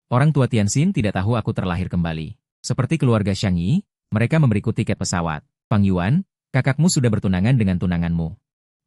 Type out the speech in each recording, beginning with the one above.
Orang tua Tianxin tidak tahu aku terlahir kembali. Seperti keluarga Shang Yi, mereka memberiku tiket pesawat. Fang Yuan, kakakmu sudah bertunangan dengan tunanganmu.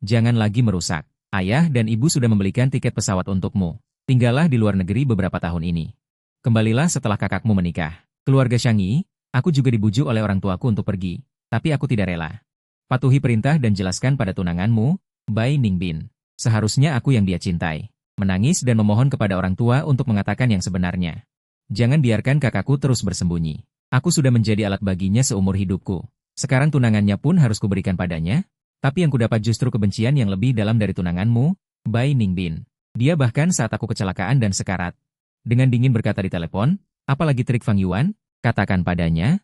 Jangan lagi merusak. Ayah dan ibu sudah membelikan tiket pesawat untukmu. Tinggallah di luar negeri beberapa tahun ini. Kembalilah setelah kakakmu menikah. Keluarga Shang Yi, aku juga dibujuk oleh orang tuaku untuk pergi. Tapi aku tidak rela. Patuhi perintah dan jelaskan pada tunanganmu, Bai Ningbin. Seharusnya aku yang dia cintai. Menangis dan memohon kepada orang tua untuk mengatakan yang sebenarnya. Jangan biarkan kakakku terus bersembunyi. Aku sudah menjadi alat baginya seumur hidupku. Sekarang tunangannya pun harus kuberikan padanya, tapi yang kudapat justru kebencian yang lebih dalam dari tunanganmu, Bai Ningbin. Dia bahkan saat aku kecelakaan dan sekarat. Dengan dingin berkata di telepon, apalagi trik Fang Yuan, katakan padanya.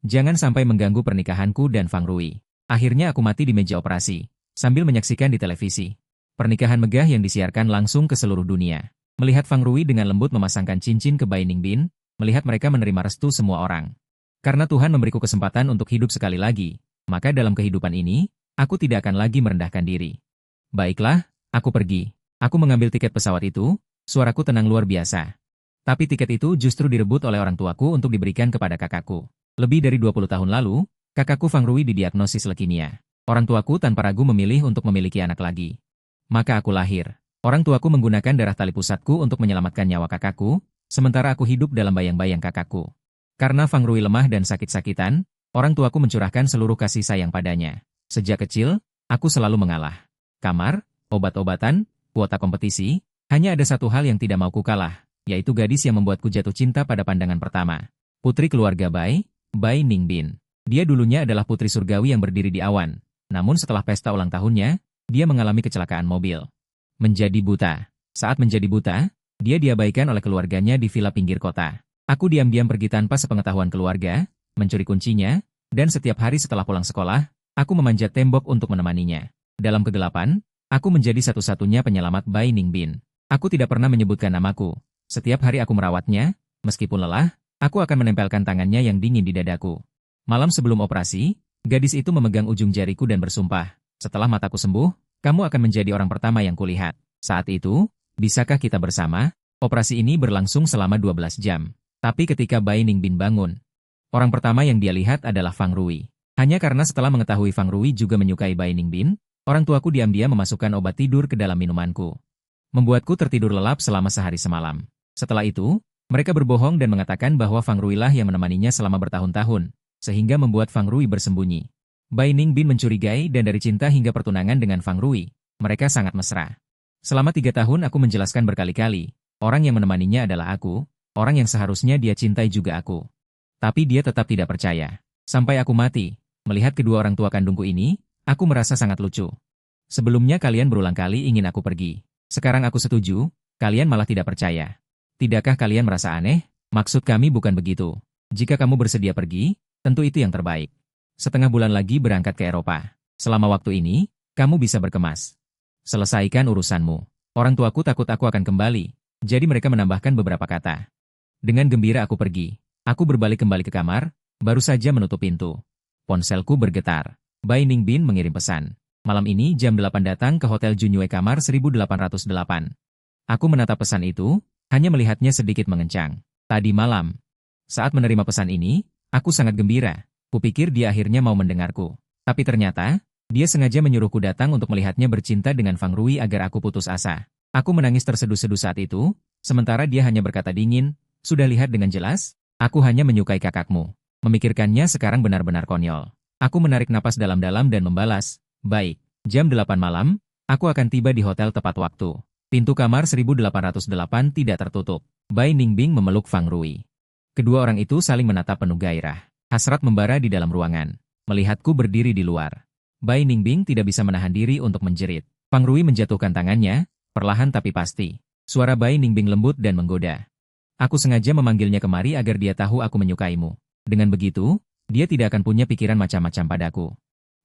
Jangan sampai mengganggu pernikahanku dan Fang Rui. Akhirnya aku mati di meja operasi, sambil menyaksikan di televisi. Pernikahan megah yang disiarkan langsung ke seluruh dunia. Melihat Fang Rui dengan lembut memasangkan cincin ke Bai Ningbin, melihat mereka menerima restu semua orang. Karena Tuhan memberiku kesempatan untuk hidup sekali lagi, maka dalam kehidupan ini, aku tidak akan lagi merendahkan diri. Baiklah, aku pergi. Aku mengambil tiket pesawat itu, suaraku tenang luar biasa. Tapi tiket itu justru direbut oleh orang tuaku untuk diberikan kepada kakakku. Lebih dari 20 tahun lalu, kakakku Fang Rui didiagnosis leukemia. Orang tuaku tanpa ragu memilih untuk memiliki anak lagi. Maka aku lahir. Orang tuaku menggunakan darah tali pusatku untuk menyelamatkan nyawa kakakku, sementara aku hidup dalam bayang-bayang kakakku. Karena Fang Rui lemah dan sakit-sakitan, orang tuaku mencurahkan seluruh kasih sayang padanya. Sejak kecil, aku selalu mengalah. Kamar, obat-obatan, kuota kompetisi, hanya ada satu hal yang tidak mau ku kalah, yaitu gadis yang membuatku jatuh cinta pada pandangan pertama. Putri keluarga Bai Ningbin. Dia dulunya adalah putri surgawi yang berdiri di awan. Namun setelah pesta ulang tahunnya, dia mengalami kecelakaan mobil. Menjadi buta. Saat menjadi buta, dia diabaikan oleh keluarganya di villa pinggir kota. Aku diam-diam pergi tanpa sepengetahuan keluarga, mencuri kuncinya, dan setiap hari setelah pulang sekolah, aku memanjat tembok untuk menemaninya. Dalam kegelapan, aku menjadi satu-satunya penyelamat Bai Ningbin. Aku tidak pernah menyebutkan namaku. Setiap hari aku merawatnya, meskipun lelah, aku akan menempelkan tangannya yang dingin di dadaku. Malam sebelum operasi, gadis itu memegang ujung jariku dan bersumpah, setelah mataku sembuh, kamu akan menjadi orang pertama yang kulihat. Saat itu, bisakah kita bersama? Operasi ini berlangsung selama 12 jam. Tapi ketika Bai Ningbin bangun, orang pertama yang dia lihat adalah Fang Rui. Hanya karena setelah mengetahui Fang Rui juga menyukai Bai Ningbin, orang tuaku diam-diam memasukkan obat tidur ke dalam minumanku. Membuatku tertidur lelap selama sehari semalam. Setelah itu, mereka berbohong dan mengatakan bahwa Fang Rui lah yang menemaninya selama bertahun-tahun, sehingga membuat Fang Rui bersembunyi. Bai Ningbin mencurigai dan dari cinta hingga pertunangan dengan Fang Rui, mereka sangat mesra. Selama 3 tahun aku menjelaskan berkali-kali, orang yang menemaninya adalah aku, orang yang seharusnya dia cintai juga aku. Tapi dia tetap tidak percaya. Sampai aku mati, melihat kedua orang tua kandungku ini, aku merasa sangat lucu. Sebelumnya kalian berulang kali ingin aku pergi. Sekarang aku setuju, kalian malah tidak percaya. Tidakkah kalian merasa aneh? Maksud kami bukan begitu. Jika kamu bersedia pergi, tentu itu yang terbaik. Setengah bulan lagi berangkat ke Eropa. Selama waktu ini, kamu bisa berkemas. Selesaikan urusanmu. Orang tuaku takut aku akan kembali, jadi mereka menambahkan beberapa kata. Dengan gembira aku pergi. Aku berbalik kembali ke kamar, baru saja menutup pintu. Ponselku bergetar. Bai Ningbin mengirim pesan. Malam ini jam 8 datang ke Hotel Junyue kamar 1808. Aku menatap pesan itu, hanya melihatnya sedikit mengencang. Tadi malam. Saat menerima pesan ini, aku sangat gembira. Kupikir dia akhirnya mau mendengarku. Tapi ternyata, dia sengaja menyuruhku datang untuk melihatnya bercinta dengan Fang Rui agar aku putus asa. Aku menangis terseduh-seduh saat itu, sementara dia hanya berkata dingin, sudah lihat dengan jelas, aku hanya menyukai kakakmu. Memikirkannya sekarang benar-benar konyol. Aku menarik napas dalam-dalam dan membalas, baik, jam 8 malam, aku akan tiba di hotel tepat waktu. Pintu kamar 1808 tidak tertutup. Bai Ningbin memeluk Fang Rui. Kedua orang itu saling menatap penuh gairah. Hasrat membara di dalam ruangan. Melihatku berdiri di luar. Bai Ningbin tidak bisa menahan diri untuk menjerit. Fang Rui menjatuhkan tangannya, perlahan tapi pasti. Suara Bai Ningbin lembut dan menggoda. Aku sengaja memanggilnya kemari agar dia tahu aku menyukaimu. Dengan begitu, dia tidak akan punya pikiran macam-macam padaku.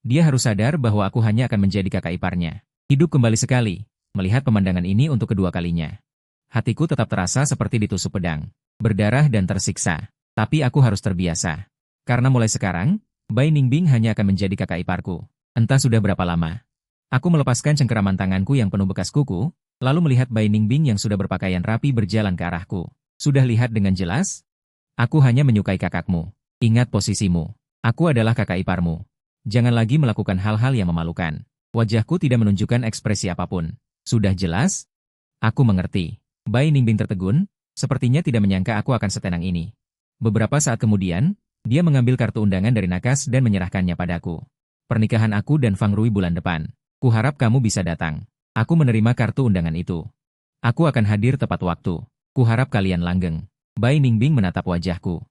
Dia harus sadar bahwa aku hanya akan menjadi kakak iparnya. Hidup kembali sekali, melihat pemandangan ini untuk kedua kalinya. Hatiku tetap terasa seperti ditusuk pedang, berdarah dan tersiksa. Tapi aku harus terbiasa. Karena mulai sekarang, Bai Ningbin hanya akan menjadi kakak iparku. Entah sudah berapa lama. Aku melepaskan cengkeraman tanganku yang penuh bekas kuku, lalu melihat Bai Ningbin yang sudah berpakaian rapi berjalan ke arahku. Sudah lihat dengan jelas? Aku hanya menyukai kakakmu. Ingat posisimu. Aku adalah kakak iparmu. Jangan lagi melakukan hal-hal yang memalukan. Wajahku tidak menunjukkan ekspresi apapun. Sudah jelas? Aku mengerti. Bai Ningbing tertegun, sepertinya tidak menyangka aku akan setenang ini. Beberapa saat kemudian, dia mengambil kartu undangan dari Nakas dan menyerahkannya padaku. Pernikahan aku dan Fang Rui bulan depan. Kuharap kamu bisa datang. Aku menerima kartu undangan itu. Aku akan hadir tepat waktu. Kuharap kalian langgeng. Bai Ningbing menatap wajahku.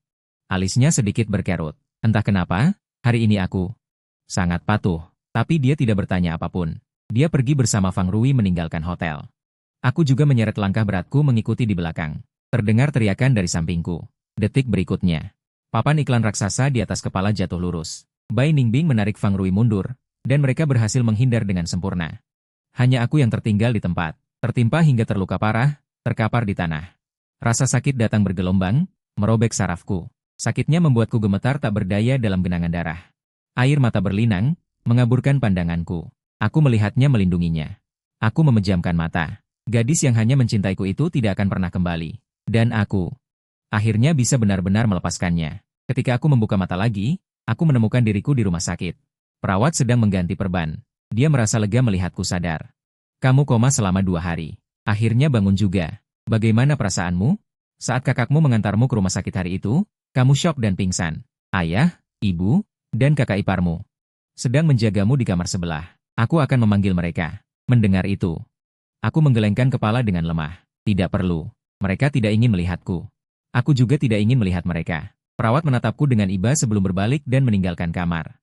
Alisnya sedikit berkerut. Entah kenapa, hari ini aku sangat patuh. Tapi dia tidak bertanya apapun. Dia pergi bersama Fang Rui meninggalkan hotel. Aku juga menyeret langkah beratku mengikuti di belakang. Terdengar teriakan dari sampingku. Detik berikutnya, papan iklan raksasa di atas kepala jatuh lurus. Bai Ningbing menarik Fang Rui mundur, dan mereka berhasil menghindar dengan sempurna. Hanya aku yang tertinggal di tempat, tertimpa hingga terluka parah, terkapar di tanah. Rasa sakit datang bergelombang, merobek sarafku. Sakitnya membuatku gemetar tak berdaya dalam genangan darah. Air mata berlinang, mengaburkan pandanganku. Aku melihatnya melindunginya. Aku memejamkan mata. Gadis yang hanya mencintaiku itu tidak akan pernah kembali. Dan aku akhirnya bisa benar-benar melepaskannya. Ketika aku membuka mata lagi, aku menemukan diriku di rumah sakit. Perawat sedang mengganti perban. Dia merasa lega melihatku sadar. Kamu koma selama 2 hari. Akhirnya bangun juga. Bagaimana perasaanmu? Saat kakakmu mengantarmu ke rumah sakit hari itu, kamu syok dan pingsan. Ayah, ibu, dan kakak iparmu sedang menjagamu di kamar sebelah. Aku akan memanggil mereka. Mendengar itu, aku menggelengkan kepala dengan lemah. Tidak perlu. Mereka tidak ingin melihatku. Aku juga tidak ingin melihat mereka. Perawat menatapku dengan iba sebelum berbalik dan meninggalkan kamar.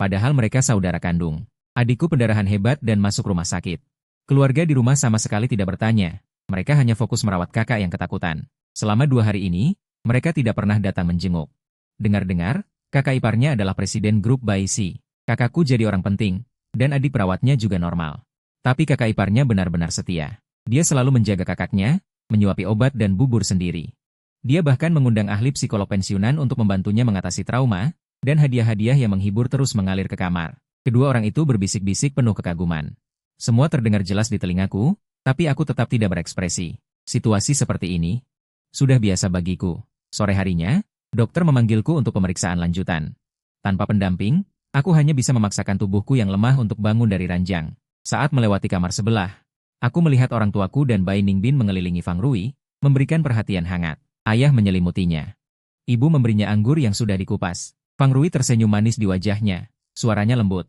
Padahal mereka saudara kandung. Adikku pendarahan hebat dan masuk rumah sakit. Keluarga di rumah sama sekali tidak bertanya. Mereka hanya fokus merawat kakak yang ketakutan. Selama 2 hari ini, mereka tidak pernah datang menjenguk. Dengar-dengar, kakak iparnya adalah presiden grup Baisi. Kakakku jadi orang penting, dan adik perawatnya juga normal. Tapi kakak iparnya benar-benar setia. Dia selalu menjaga kakaknya, menyuapi obat dan bubur sendiri. Dia bahkan mengundang ahli psikolog pensiunan untuk membantunya mengatasi trauma, dan hadiah-hadiah yang menghibur terus mengalir ke kamar. Kedua orang itu berbisik-bisik penuh kekaguman. Semua terdengar jelas di telingaku, tapi aku tetap tidak berekspresi. Situasi seperti ini sudah biasa bagiku. Sore harinya, dokter memanggilku untuk pemeriksaan lanjutan. Tanpa pendamping, aku hanya bisa memaksakan tubuhku yang lemah untuk bangun dari ranjang. Saat melewati kamar sebelah, aku melihat orang tuaku dan Bai Ningbing mengelilingi Fang Rui, memberikan perhatian hangat. Ayah menyelimutinya. Ibu memberinya anggur yang sudah dikupas. Fang Rui tersenyum manis di wajahnya. Suaranya lembut.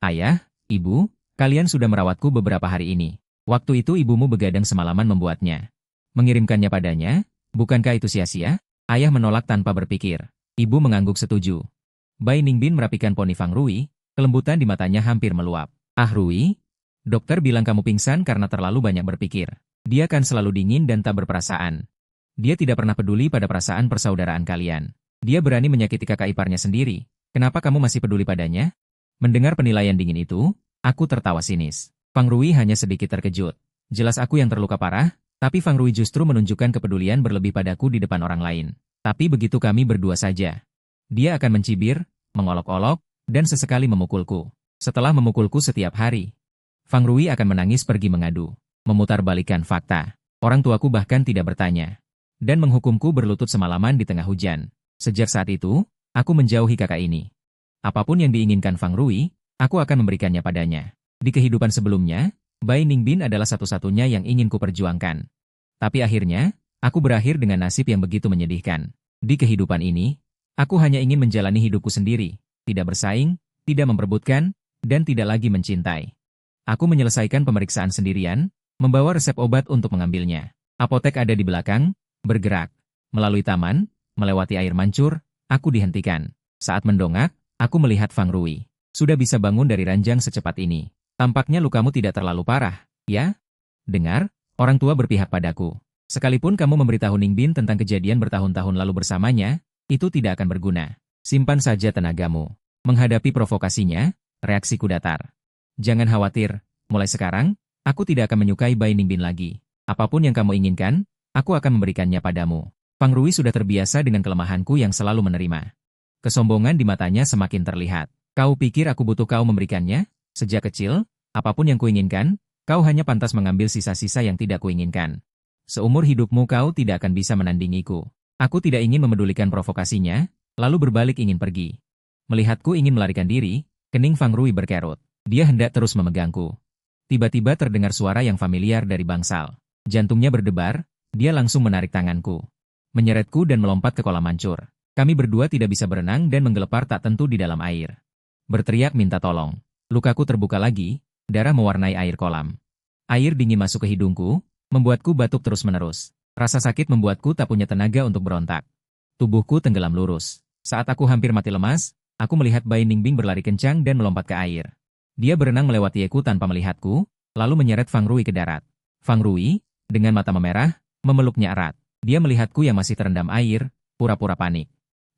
Ayah, ibu, kalian sudah merawatku beberapa hari ini. Waktu itu ibumu begadang semalaman membuatnya. Mengirimkannya padanya, bukankah itu sia-sia? Ayah menolak tanpa berpikir. Ibu mengangguk setuju. Bai Ningbing merapikan poni Fang Rui, kelembutan di matanya hampir meluap. Rui, dokter bilang kamu pingsan karena terlalu banyak berpikir. Dia kan selalu dingin dan tak berperasaan. Dia tidak pernah peduli pada perasaan persaudaraan kalian. Dia berani menyakiti kakak iparnya sendiri. Kenapa kamu masih peduli padanya? Mendengar penilaian dingin itu, aku tertawa sinis. Fang Rui hanya sedikit terkejut. Jelas aku yang terluka parah, tapi Fang Rui justru menunjukkan kepedulian berlebih padaku di depan orang lain. Tapi begitu kami berdua saja. Dia akan mencibir, mengolok-olok, dan sesekali memukulku. Setelah memukulku setiap hari, Fang Rui akan menangis pergi mengadu, memutarbalikkan fakta. Orang tuaku bahkan tidak bertanya. Dan menghukumku berlutut semalaman di tengah hujan. Sejak saat itu, aku menjauhi kakak ini. Apapun yang diinginkan Fang Rui, aku akan memberikannya padanya. Di kehidupan sebelumnya, Bai Ningbing adalah satu-satunya yang ingin kuperjuangkan. Tapi akhirnya, aku berakhir dengan nasib yang begitu menyedihkan. Di kehidupan ini, aku hanya ingin menjalani hidupku sendiri, tidak bersaing, tidak memperebutkan, dan tidak lagi mencintai. Aku menyelesaikan pemeriksaan sendirian, membawa resep obat untuk mengambilnya. Apotek ada di belakang, bergerak. Melalui taman, melewati air mancur, aku dihentikan. Saat mendongak, aku melihat Fang Rui. Sudah bisa bangun dari ranjang secepat ini. Tampaknya lukamu tidak terlalu parah, ya? Dengar, orang tua berpihak padaku. Sekalipun kamu memberitahu Ningbing tentang kejadian bertahun-tahun lalu bersamanya, itu tidak akan berguna. Simpan saja tenagamu. Menghadapi provokasinya, reaksiku datar. Jangan khawatir, mulai sekarang, aku tidak akan menyukai Bai Ningbing lagi. Apapun yang kamu inginkan, aku akan memberikannya padamu. Fang Rui sudah terbiasa dengan kelemahanku yang selalu menerima. Kesombongan di matanya semakin terlihat. Kau pikir aku butuh kau memberikannya? Sejak kecil, apapun yang kuinginkan, kau hanya pantas mengambil sisa-sisa yang tidak kuinginkan. Seumur hidupmu kau tidak akan bisa menandingiku. Aku tidak ingin memedulikan provokasinya, lalu berbalik ingin pergi. Melihatku ingin melarikan diri, kening Fang Rui berkerut. Dia hendak terus memegangku. Tiba-tiba terdengar suara yang familiar dari bangsal. Jantungnya berdebar, dia langsung menarik tanganku. Menyeretku dan melompat ke kolam mancur. Kami berdua tidak bisa berenang dan menggelepar tak tentu di dalam air. Berteriak minta tolong. Lukaku terbuka lagi, darah mewarnai air kolam. Air dingin masuk ke hidungku, membuatku batuk terus-menerus. Rasa sakit membuatku tak punya tenaga untuk berontak. Tubuhku tenggelam lurus. Saat aku hampir mati lemas, aku melihat Bai Ningbing berlari kencang dan melompat ke air. Dia berenang melewatiku tanpa melihatku, lalu menyeret Fang Rui ke darat. Fang Rui, dengan mata memerah, memeluknya erat. Dia melihatku yang masih terendam air, pura-pura panik.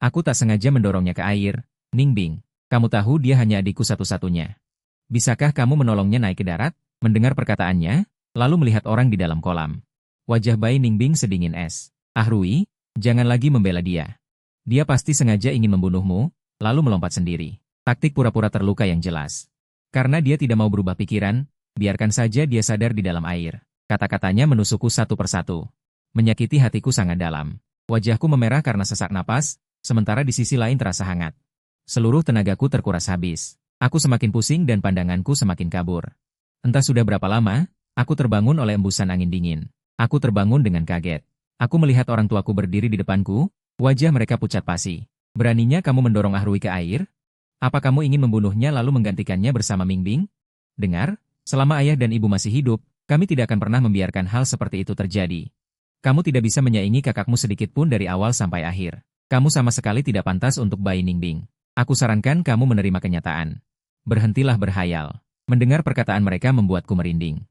Aku tak sengaja mendorongnya ke air. Ningbing, kamu tahu dia hanya adikku satu-satunya. Bisakah kamu menolongnya naik ke darat? Mendengar perkataannya, lalu melihat orang di dalam kolam. Wajah Bai Ningbing sedingin es. Ah Rui, jangan lagi membela dia. Dia pasti sengaja ingin membunuhmu, lalu melompat sendiri. Taktik pura-pura terluka yang jelas. Karena dia tidak mau berubah pikiran, biarkan saja dia sadar di dalam air. Kata-katanya menusukku satu persatu. Menyakiti hatiku sangat dalam. Wajahku memerah karena sesak napas, sementara di sisi lain terasa hangat. Seluruh tenagaku terkuras habis. Aku semakin pusing dan pandanganku semakin kabur. Entah sudah berapa lama, aku terbangun oleh embusan angin dingin. Aku terbangun dengan kaget. Aku melihat orang tuaku berdiri di depanku, wajah mereka pucat pasi. Beraninya kamu mendorong Ah Rui ke air? Apa kamu ingin membunuhnya lalu menggantikannya bersama Mingbing? Dengar, selama ayah dan ibu masih hidup, kami tidak akan pernah membiarkan hal seperti itu terjadi. Kamu tidak bisa menyaingi kakakmu sedikit pun dari awal sampai akhir. Kamu sama sekali tidak pantas untuk Bai Ningbing. Aku sarankan kamu menerima kenyataan. Berhentilah berhayal. Mendengar perkataan mereka membuatku merinding.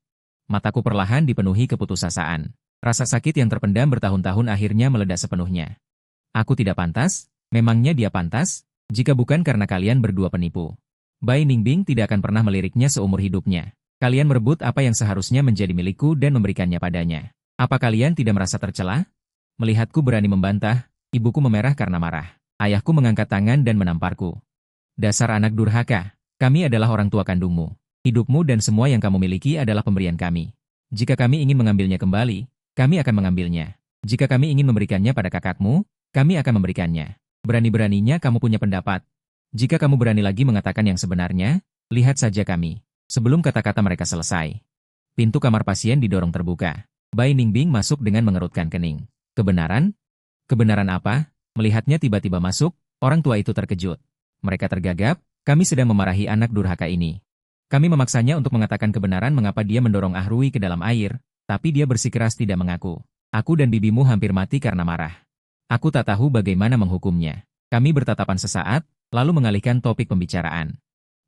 Mataku perlahan dipenuhi keputusasaan. Rasa sakit yang terpendam bertahun-tahun akhirnya meledak sepenuhnya. Aku tidak pantas? Memangnya dia pantas? Jika bukan karena kalian berdua penipu. Bai Ningbing tidak akan pernah meliriknya seumur hidupnya. Kalian merebut apa yang seharusnya menjadi milikku dan memberikannya padanya. Apa kalian tidak merasa tercela? Melihatku berani membantah, ibuku memerah karena marah. Ayahku mengangkat tangan dan menamparku. Dasar anak durhaka, kami adalah orang tua kandungmu. Hidupmu dan semua yang kamu miliki adalah pemberian kami. Jika kami ingin mengambilnya kembali, kami akan mengambilnya. Jika kami ingin memberikannya pada kakakmu, kami akan memberikannya. Berani-beraninya kamu punya pendapat. Jika kamu berani lagi mengatakan yang sebenarnya, lihat saja kami. Sebelum kata-kata mereka selesai, pintu kamar pasien didorong terbuka. Bai Ningbing masuk dengan mengerutkan kening. Kebenaran? Kebenaran apa? Melihatnya tiba-tiba masuk, orang tua itu terkejut. Mereka tergagap, kami sedang memarahi anak durhaka ini. Kami memaksanya untuk mengatakan kebenaran mengapa dia mendorong Ah Rui ke dalam air, tapi dia bersikeras tidak mengaku. Aku dan bibimu hampir mati karena marah. Aku tak tahu bagaimana menghukumnya. Kami bertatapan sesaat, lalu mengalihkan topik pembicaraan.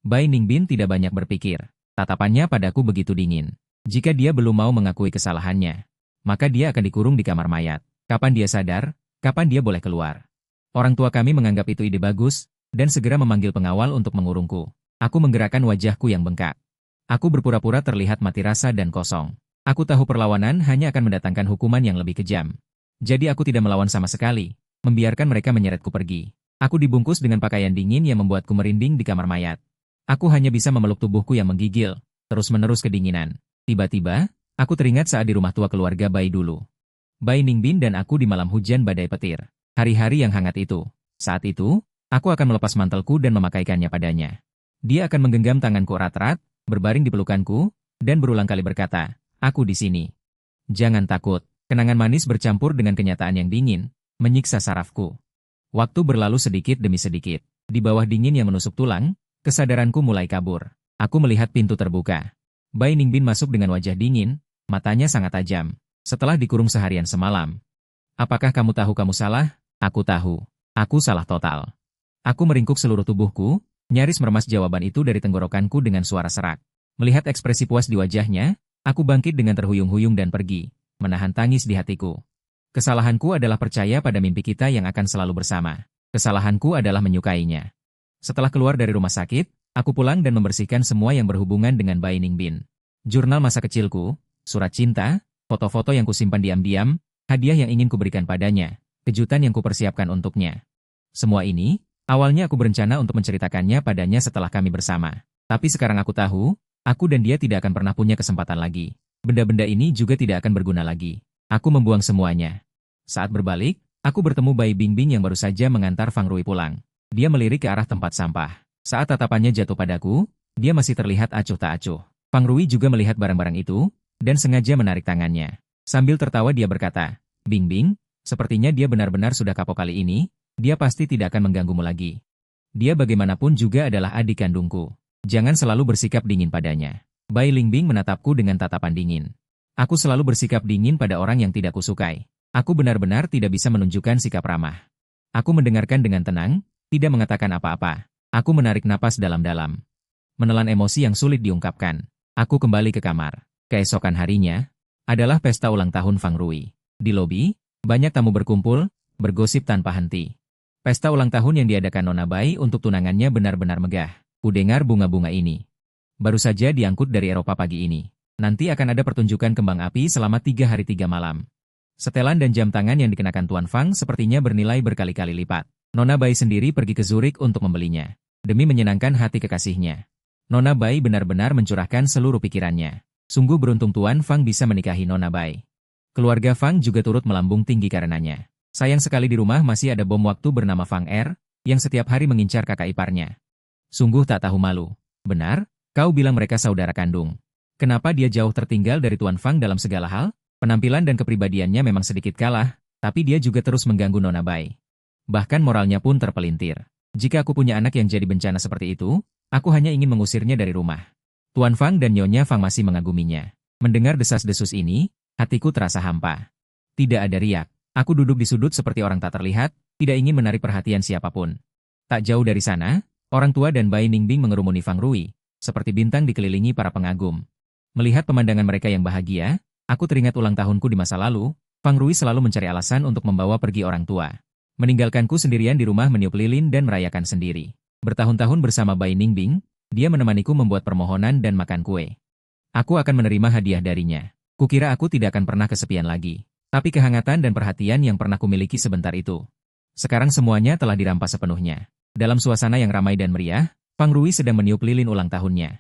Bai Ningbing tidak banyak berpikir. Tatapannya padaku begitu dingin. Jika dia belum mau mengakui kesalahannya, maka dia akan dikurung di kamar mayat. Kapan dia sadar? Kapan dia boleh keluar? Orang tua kami menganggap itu ide bagus, dan segera memanggil pengawal untuk mengurungku. Aku menggerakkan wajahku yang bengkak. Aku berpura-pura terlihat mati rasa dan kosong. Aku tahu perlawanan hanya akan mendatangkan hukuman yang lebih kejam. Jadi aku tidak melawan sama sekali, membiarkan mereka menyeretku pergi. Aku dibungkus dengan pakaian dingin yang membuatku merinding di kamar mayat. Aku hanya bisa memeluk tubuhku yang menggigil, terus-menerus kedinginan. Tiba-tiba, aku teringat saat di rumah tua keluarga Bai dulu. Bai Ningbing dan aku di malam hujan badai petir. Hari-hari yang hangat itu. Saat itu, aku akan melepas mantelku dan memakaikannya padanya. Dia akan menggenggam tanganku erat-erat, berbaring di pelukanku, dan berulang kali berkata, "Aku di sini." Jangan takut. Kenangan manis bercampur dengan kenyataan yang dingin, menyiksa sarafku. Waktu berlalu sedikit demi sedikit. Di bawah dingin yang menusuk tulang, kesadaranku mulai kabur. Aku melihat pintu terbuka. Bai Ningbing masuk dengan wajah dingin, matanya sangat tajam. Setelah dikurung seharian semalam. Apakah kamu tahu kamu salah? Aku tahu. Aku salah total. Aku meringkuk seluruh tubuhku, nyaris meremas jawaban itu dari tenggorokanku dengan suara serak. Melihat ekspresi puas di wajahnya, aku bangkit dengan terhuyung-huyung dan pergi, menahan tangis di hatiku. Kesalahanku adalah percaya pada mimpi kita yang akan selalu bersama. Kesalahanku adalah menyukainya. Setelah keluar dari rumah sakit, aku pulang dan membersihkan semua yang berhubungan dengan Bai Ningbing. Jurnal masa kecilku, surat cinta, foto-foto yang kusimpan diam-diam, hadiah yang ingin kuberikan padanya, kejutan yang kupersiapkan untuknya. Semua ini, awalnya aku berencana untuk menceritakannya padanya setelah kami bersama. Tapi sekarang aku tahu, aku dan dia tidak akan pernah punya kesempatan lagi. Benda-benda ini juga tidak akan berguna lagi. Aku membuang semuanya. Saat berbalik, aku bertemu Bai Bingbing yang baru saja mengantar Fang Rui pulang. Dia melirik ke arah tempat sampah. Saat tatapannya jatuh padaku, dia masih terlihat acuh tak acuh. Fang Rui juga melihat barang-barang itu, dan sengaja menarik tangannya. Sambil tertawa dia berkata, Bingbing, sepertinya dia benar-benar sudah kapok kali ini, dia pasti tidak akan mengganggumu lagi. Dia bagaimanapun juga adalah adik kandungku. Jangan selalu bersikap dingin padanya. Bai Lingbing menatapku dengan tatapan dingin. Aku selalu bersikap dingin pada orang yang tidak kusukai. Aku benar-benar tidak bisa menunjukkan sikap ramah. Aku mendengarkan dengan tenang, tidak mengatakan apa-apa. Aku menarik napas dalam-dalam. Menelan emosi yang sulit diungkapkan. Aku kembali ke kamar. Keesokan harinya, adalah pesta ulang tahun Fang Rui. Di lobi, banyak tamu berkumpul, bergosip tanpa henti. Pesta ulang tahun yang diadakan Nona Bai untuk tunangannya benar-benar megah. Kudengar bunga-bunga ini. Baru saja diangkut dari Eropa pagi ini. Nanti akan ada pertunjukan kembang api selama 3 hari 3 malam. Setelan dan jam tangan yang dikenakan Tuan Fang sepertinya bernilai berkali-kali lipat. Nona Bai sendiri pergi ke Zurich untuk membelinya, demi menyenangkan hati kekasihnya. Nona Bai benar-benar mencurahkan seluruh pikirannya. Sungguh beruntung Tuan Fang bisa menikahi Nona Bai. Keluarga Fang juga turut melambung tinggi karenanya. Sayang sekali di rumah masih ada bom waktu bernama Fang Er, yang setiap hari mengincar kakak iparnya. Sungguh tak tahu malu. Benar, kau bilang mereka saudara kandung. Kenapa dia jauh tertinggal dari Tuan Fang dalam segala hal? Penampilan dan kepribadiannya memang sedikit kalah, tapi dia juga terus mengganggu Nona Bai. Bahkan moralnya pun terpelintir. Jika aku punya anak yang jadi bencana seperti itu, aku hanya ingin mengusirnya dari rumah. Tuan Fang dan Nyonya Fang masih mengaguminya. Mendengar desas-desus ini, hatiku terasa hampa. Tidak ada riak. Aku duduk di sudut seperti orang tak terlihat, tidak ingin menarik perhatian siapapun. Tak jauh dari sana, orang tua dan Bai Ningbing mengerumuni Fang Rui, seperti bintang dikelilingi para pengagum. Melihat pemandangan mereka yang bahagia, aku teringat ulang tahunku di masa lalu. Fang Rui selalu mencari alasan untuk membawa pergi orang tua. Meninggalkanku sendirian di rumah meniup lilin dan merayakan sendiri. Bertahun-tahun bersama Bai Ningbing, dia menemaniku membuat permohonan dan makan kue. Aku akan menerima hadiah darinya. Kukira aku tidak akan pernah kesepian lagi. Tapi kehangatan dan perhatian yang pernah kumiliki sebentar itu. Sekarang semuanya telah dirampas sepenuhnya. Dalam suasana yang ramai dan meriah, Fang Rui sedang meniup lilin ulang tahunnya.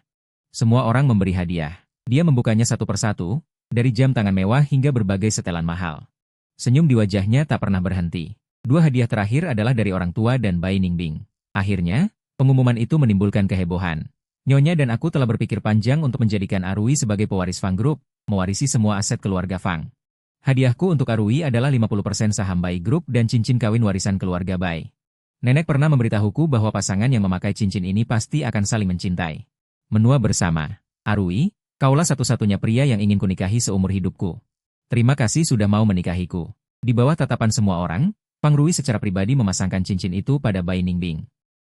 Semua orang memberi hadiah. Dia membukanya satu persatu, dari jam tangan mewah hingga berbagai setelan mahal. Senyum di wajahnya tak pernah berhenti. 2 hadiah terakhir adalah dari orang tua dan Bai Ningbing. Akhirnya, pengumuman itu menimbulkan kehebohan. Nyonya dan aku telah berpikir panjang untuk menjadikan Arui sebagai pewaris Fang Group, mewarisi semua aset keluarga Fang. Hadiahku untuk Arui adalah 50% saham Bai Group dan cincin kawin warisan keluarga Bai. Nenek pernah memberitahuku bahwa pasangan yang memakai cincin ini pasti akan saling mencintai. Menua bersama. Arui, kaulah satu-satunya pria yang ingin kunikahi seumur hidupku. Terima kasih sudah mau menikahiku. Di bawah tatapan semua orang, Fang Rui secara pribadi memasangkan cincin itu pada Bai Ningbing.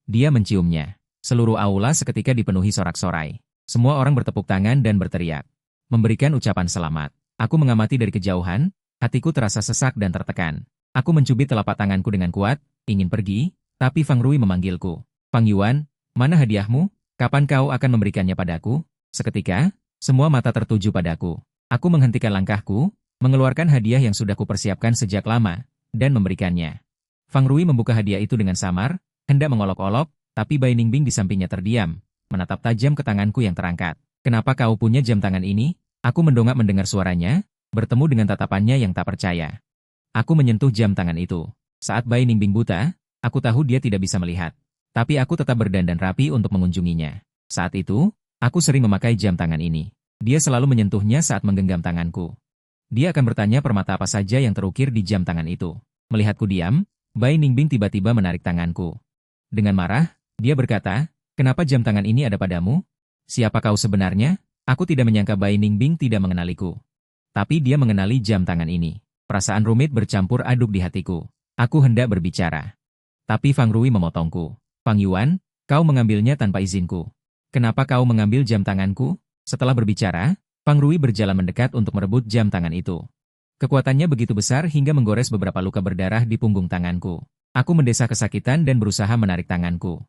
Dia menciumnya. Seluruh aula seketika dipenuhi sorak-sorai. Semua orang bertepuk tangan dan berteriak. Memberikan ucapan selamat. Aku mengamati dari kejauhan, hatiku terasa sesak dan tertekan. Aku mencubit telapak tanganku dengan kuat, ingin pergi, tapi Fang Rui memanggilku. Fang Yuan, mana hadiahmu? Kapan kau akan memberikannya padaku? Seketika, semua mata tertuju padaku. Aku menghentikan langkahku, mengeluarkan hadiah yang sudah kupersiapkan sejak lama, dan memberikannya. Fang Rui membuka hadiah itu dengan samar, hendak mengolok-olok, tapi Bai Ningbing di sampingnya terdiam, menatap tajam ke tanganku yang terangkat. Kenapa kau punya jam tangan ini? Aku mendongak mendengar suaranya, bertemu dengan tatapannya yang tak percaya. Aku menyentuh jam tangan itu. Saat Bai Ningbing buta, aku tahu dia tidak bisa melihat. Tapi aku tetap berdandan rapi untuk mengunjunginya. Saat itu, aku sering memakai jam tangan ini. Dia selalu menyentuhnya saat menggenggam tanganku. Dia akan bertanya permata apa saja yang terukir di jam tangan itu. Melihatku diam, Bai Ningbing tiba-tiba menarik tanganku. Dengan marah, dia berkata, "Kenapa jam tangan ini ada padamu? Siapa kau sebenarnya?" Aku tidak menyangka Bai Ningbing tidak mengenaliku. Tapi dia mengenali jam tangan ini. Perasaan rumit bercampur aduk di hatiku. Aku hendak berbicara. Tapi Fang Rui memotongku. Fang Yuan, kau mengambilnya tanpa izinku. Kenapa kau mengambil jam tanganku? Setelah berbicara, Fang Rui berjalan mendekat untuk merebut jam tangan itu. Kekuatannya begitu besar hingga menggores beberapa luka berdarah di punggung tanganku. Aku mendesah kesakitan dan berusaha menarik tanganku.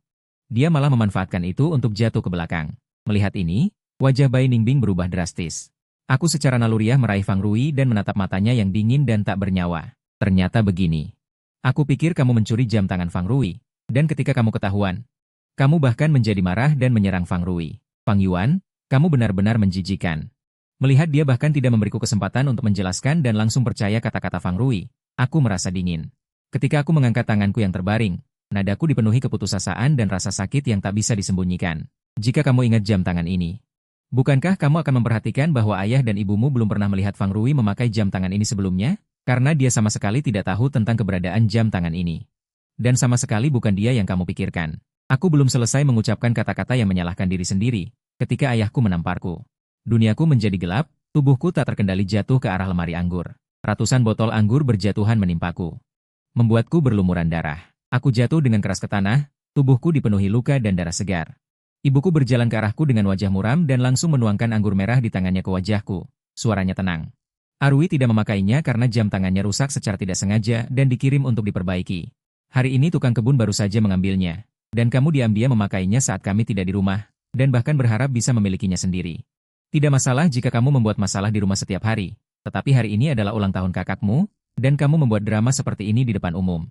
Dia malah memanfaatkan itu untuk jatuh ke belakang. Melihat ini, wajah Bai Ningbing berubah drastis. Aku secara naluriah meraih Fang Rui dan menatap matanya yang dingin dan tak bernyawa. Ternyata begini. Aku pikir kamu mencuri jam tangan Fang Rui. Dan ketika kamu ketahuan, kamu bahkan menjadi marah dan menyerang Fang Rui. Fang Yuan, kamu benar-benar menjijikan. Melihat dia bahkan tidak memberiku kesempatan untuk menjelaskan dan langsung percaya kata-kata Fang Rui, aku merasa dingin. Ketika aku mengangkat tanganku yang terbaring, nadaku dipenuhi keputusasaan dan rasa sakit yang tak bisa disembunyikan. Jika kamu ingat jam tangan ini, bukankah kamu akan memperhatikan bahwa ayah dan ibumu belum pernah melihat Fang Rui memakai jam tangan ini sebelumnya? Karena dia sama sekali tidak tahu tentang keberadaan jam tangan ini. Dan sama sekali bukan dia yang kamu pikirkan. Aku belum selesai mengucapkan kata-kata yang menyalahkan diri sendiri, ketika ayahku menamparku. Duniaku menjadi gelap, tubuhku tak terkendali jatuh ke arah lemari anggur. Ratusan botol anggur berjatuhan menimpaku. Membuatku berlumuran darah. Aku jatuh dengan keras ke tanah, tubuhku dipenuhi luka dan darah segar. Ibuku berjalan ke arahku dengan wajah muram dan langsung menuangkan anggur merah di tangannya ke wajahku. Suaranya tenang. Arui tidak memakainya karena jam tangannya rusak secara tidak sengaja dan dikirim untuk diperbaiki. Hari ini tukang kebun baru saja mengambilnya. Dan kamu diam-diam memakainya saat kami tidak di rumah, dan bahkan berharap bisa memilikinya sendiri. Tidak masalah jika kamu membuat masalah di rumah setiap hari, tetapi hari ini adalah ulang tahun kakakmu, dan kamu membuat drama seperti ini di depan umum.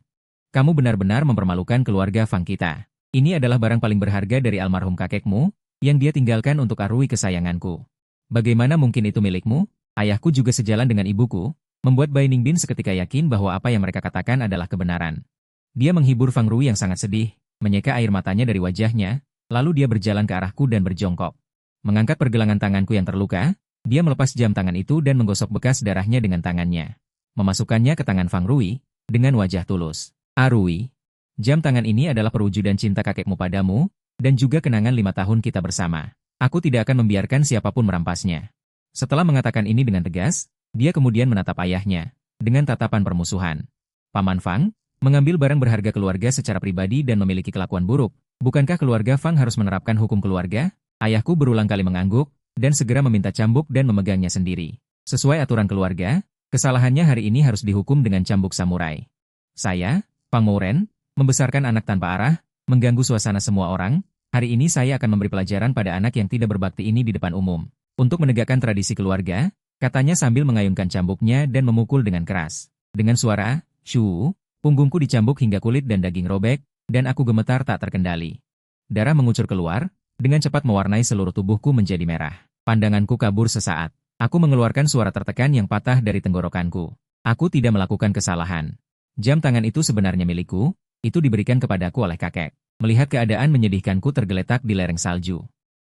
Kamu benar-benar mempermalukan keluarga Fang kita. Ini adalah barang paling berharga dari almarhum kakekmu, yang dia tinggalkan untuk Arui kesayanganku. Bagaimana mungkin itu milikmu? Ayahku juga sejalan dengan ibuku, membuat Bai Ningbin seketika yakin bahwa apa yang mereka katakan adalah kebenaran. Dia menghibur Fang Rui yang sangat sedih, menyeka air matanya dari wajahnya, lalu dia berjalan ke arahku dan berjongkok. Mengangkat pergelangan tanganku yang terluka, dia melepas jam tangan itu dan menggosok bekas darahnya dengan tangannya. Memasukkannya ke tangan Fang Rui, dengan wajah tulus. Arui, jam tangan ini adalah perwujudan cinta kakekmu padamu, dan juga kenangan 5 tahun kita bersama. Aku tidak akan membiarkan siapapun merampasnya. Setelah mengatakan ini dengan tegas, dia kemudian menatap ayahnya, dengan tatapan permusuhan. Paman Fang, mengambil barang berharga keluarga secara pribadi dan memiliki kelakuan buruk. Bukankah keluarga Fang harus menerapkan hukum keluarga? Ayahku berulang kali mengangguk, dan segera meminta cambuk dan memegangnya sendiri. Sesuai aturan keluarga, kesalahannya hari ini harus dihukum dengan cambuk samurai. Saya, Fang Mouren, membesarkan anak tanpa arah, mengganggu suasana semua orang, hari ini saya akan memberi pelajaran pada anak yang tidak berbakti ini di depan umum. Untuk menegakkan tradisi keluarga, katanya sambil mengayunkan cambuknya dan memukul dengan keras. Dengan suara, shuu, punggungku dicambuk hingga kulit dan daging robek, dan aku gemetar tak terkendali. Darah mengucur keluar, dengan cepat mewarnai seluruh tubuhku menjadi merah. Pandanganku kabur sesaat. Aku mengeluarkan suara tertekan yang patah dari tenggorokanku. Aku tidak melakukan kesalahan. Jam tangan itu sebenarnya milikku, itu diberikan kepadaku oleh kakek. Melihat keadaan menyedihkanku tergeletak di lereng salju.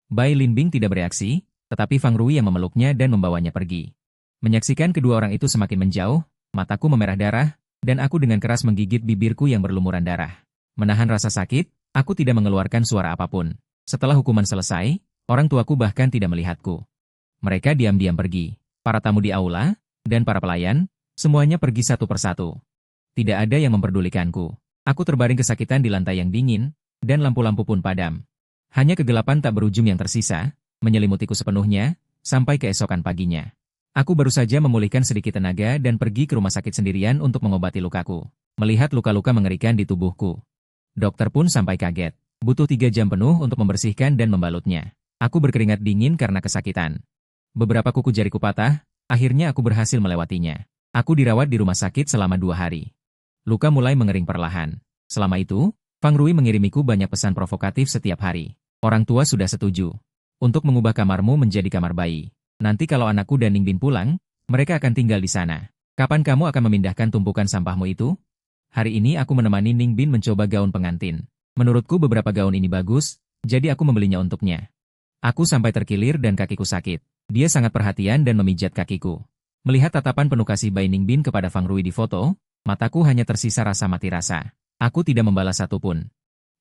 Bai Linbing tidak bereaksi, tetapi Fang Rui yang memeluknya dan membawanya pergi. Menyaksikan kedua orang itu semakin menjauh, mataku memerah darah, dan aku dengan keras menggigit bibirku yang berlumuran darah. Menahan rasa sakit, aku tidak mengeluarkan suara apapun. Setelah hukuman selesai, orang tuaku bahkan tidak melihatku. Mereka diam-diam pergi. Para tamu di aula, dan para pelayan, semuanya pergi satu persatu. Tidak ada yang memperdulikanku. Aku terbaring kesakitan di lantai yang dingin, dan lampu-lampu pun padam. Hanya kegelapan tak berujung yang tersisa, menyelimutiku sepenuhnya, sampai keesokan paginya. Aku baru saja memulihkan sedikit tenaga dan pergi ke rumah sakit sendirian untuk mengobati lukaku. Melihat luka-luka mengerikan di tubuhku. Dokter pun sampai kaget. Butuh 3 jam penuh untuk membersihkan dan membalutnya. Aku berkeringat dingin karena kesakitan. Beberapa kuku jariku patah, akhirnya aku berhasil melewatinya. Aku dirawat di rumah sakit selama 2 hari. Luka mulai mengering perlahan. Selama itu, Fang Rui mengirimiku banyak pesan provokatif setiap hari. Orang tua sudah setuju untuk mengubah kamarmu menjadi kamar bayi. Nanti kalau anakku dan Ningbin pulang, mereka akan tinggal di sana. Kapan kamu akan memindahkan tumpukan sampahmu itu? Hari ini aku menemani Ningbin mencoba gaun pengantin. Menurutku beberapa gaun ini bagus, jadi aku membelinya untuknya. Aku sampai terkilir dan kakiku sakit. Dia sangat perhatian dan memijat kakiku. Melihat tatapan penuh kasih Bai Ningbin kepada Fang Rui di foto, mataku hanya tersisa rasa mati rasa. Aku tidak membalas satupun.